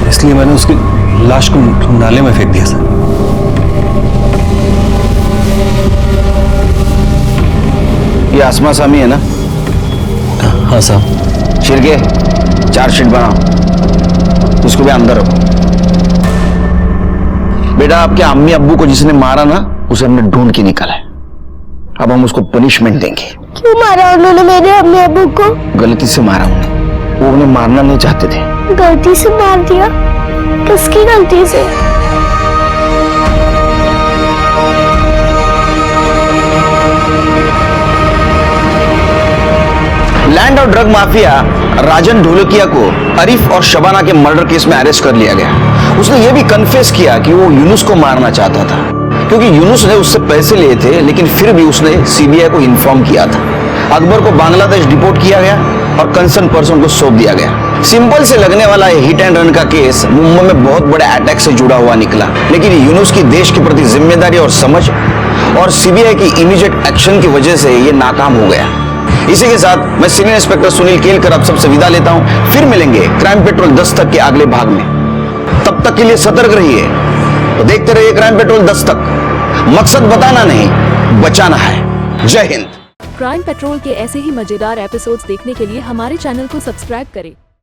इसलिए मैंने उसकी लाश को नाले में फेंक दिया सर। ये आसमा सामी है ना? हाँ साहब। शिरके 4 शीट बनाओ, इसको भी अंदर रखो। बेटा, आपके अम्मी अब्बू को जिसने मारा ना, उसे हमने ढूंढ के निकाला है। अब हम उसको पनिशमेंट देंगे। क्यों मारा उन्होंने मेरे अम्मी अब्बू को? गलती से मारा उन्हें, वो उन्हें मारना नहीं चाहते थे। गलती से मार दिया? किसकी गलती से? लैंड और ड्रग माफिया राजन ढोलकिया को आरिफ और शबाना के मर्डर केस में अरेस्ट कर लिया गया। उसने यह भी कन्फेस किया कि वो यूनुस को मारना चाहता था, क्योंकि यूनुस ने उससे पैसे लिए थे, लेकिन फिर भी उसने सीबीआई को इन्फॉर्म किया था। अकबर को बांग्लादेश डिपोर्ट किया गया और कंसर्न पर्सन को सौंप दिया गया। सिंपल से लगने वाला हिट एंड रन का केस मुंबई में बहुत बड़े अटैक से जुड़ा हुआ निकला, लेकिन यूनुस की देश के प्रति जिम्मेदारी और समझ और सीबीआई की इमीडिएट एक्शन की वजह से ये नाकाम हो गया। इसी के साथ मैं सीनियर इंस्पेक्टर सुनील केलकर आप सबसे विदा लेता हूं। फिर मिलेंगे क्राइम पेट्रोल 10 तक के अगले भाग में। तब तक के लिए सतर्क रहिए, तो देखते रहिए क्राइम पेट्रोल 10 तक। मकसद बताना नहीं, बचाना है। जय हिंद। क्राइम पेट्रोल के ऐसे ही मजेदार एपिसोड्स देखने के लिए हमारे चैनल को सब्सक्राइब करें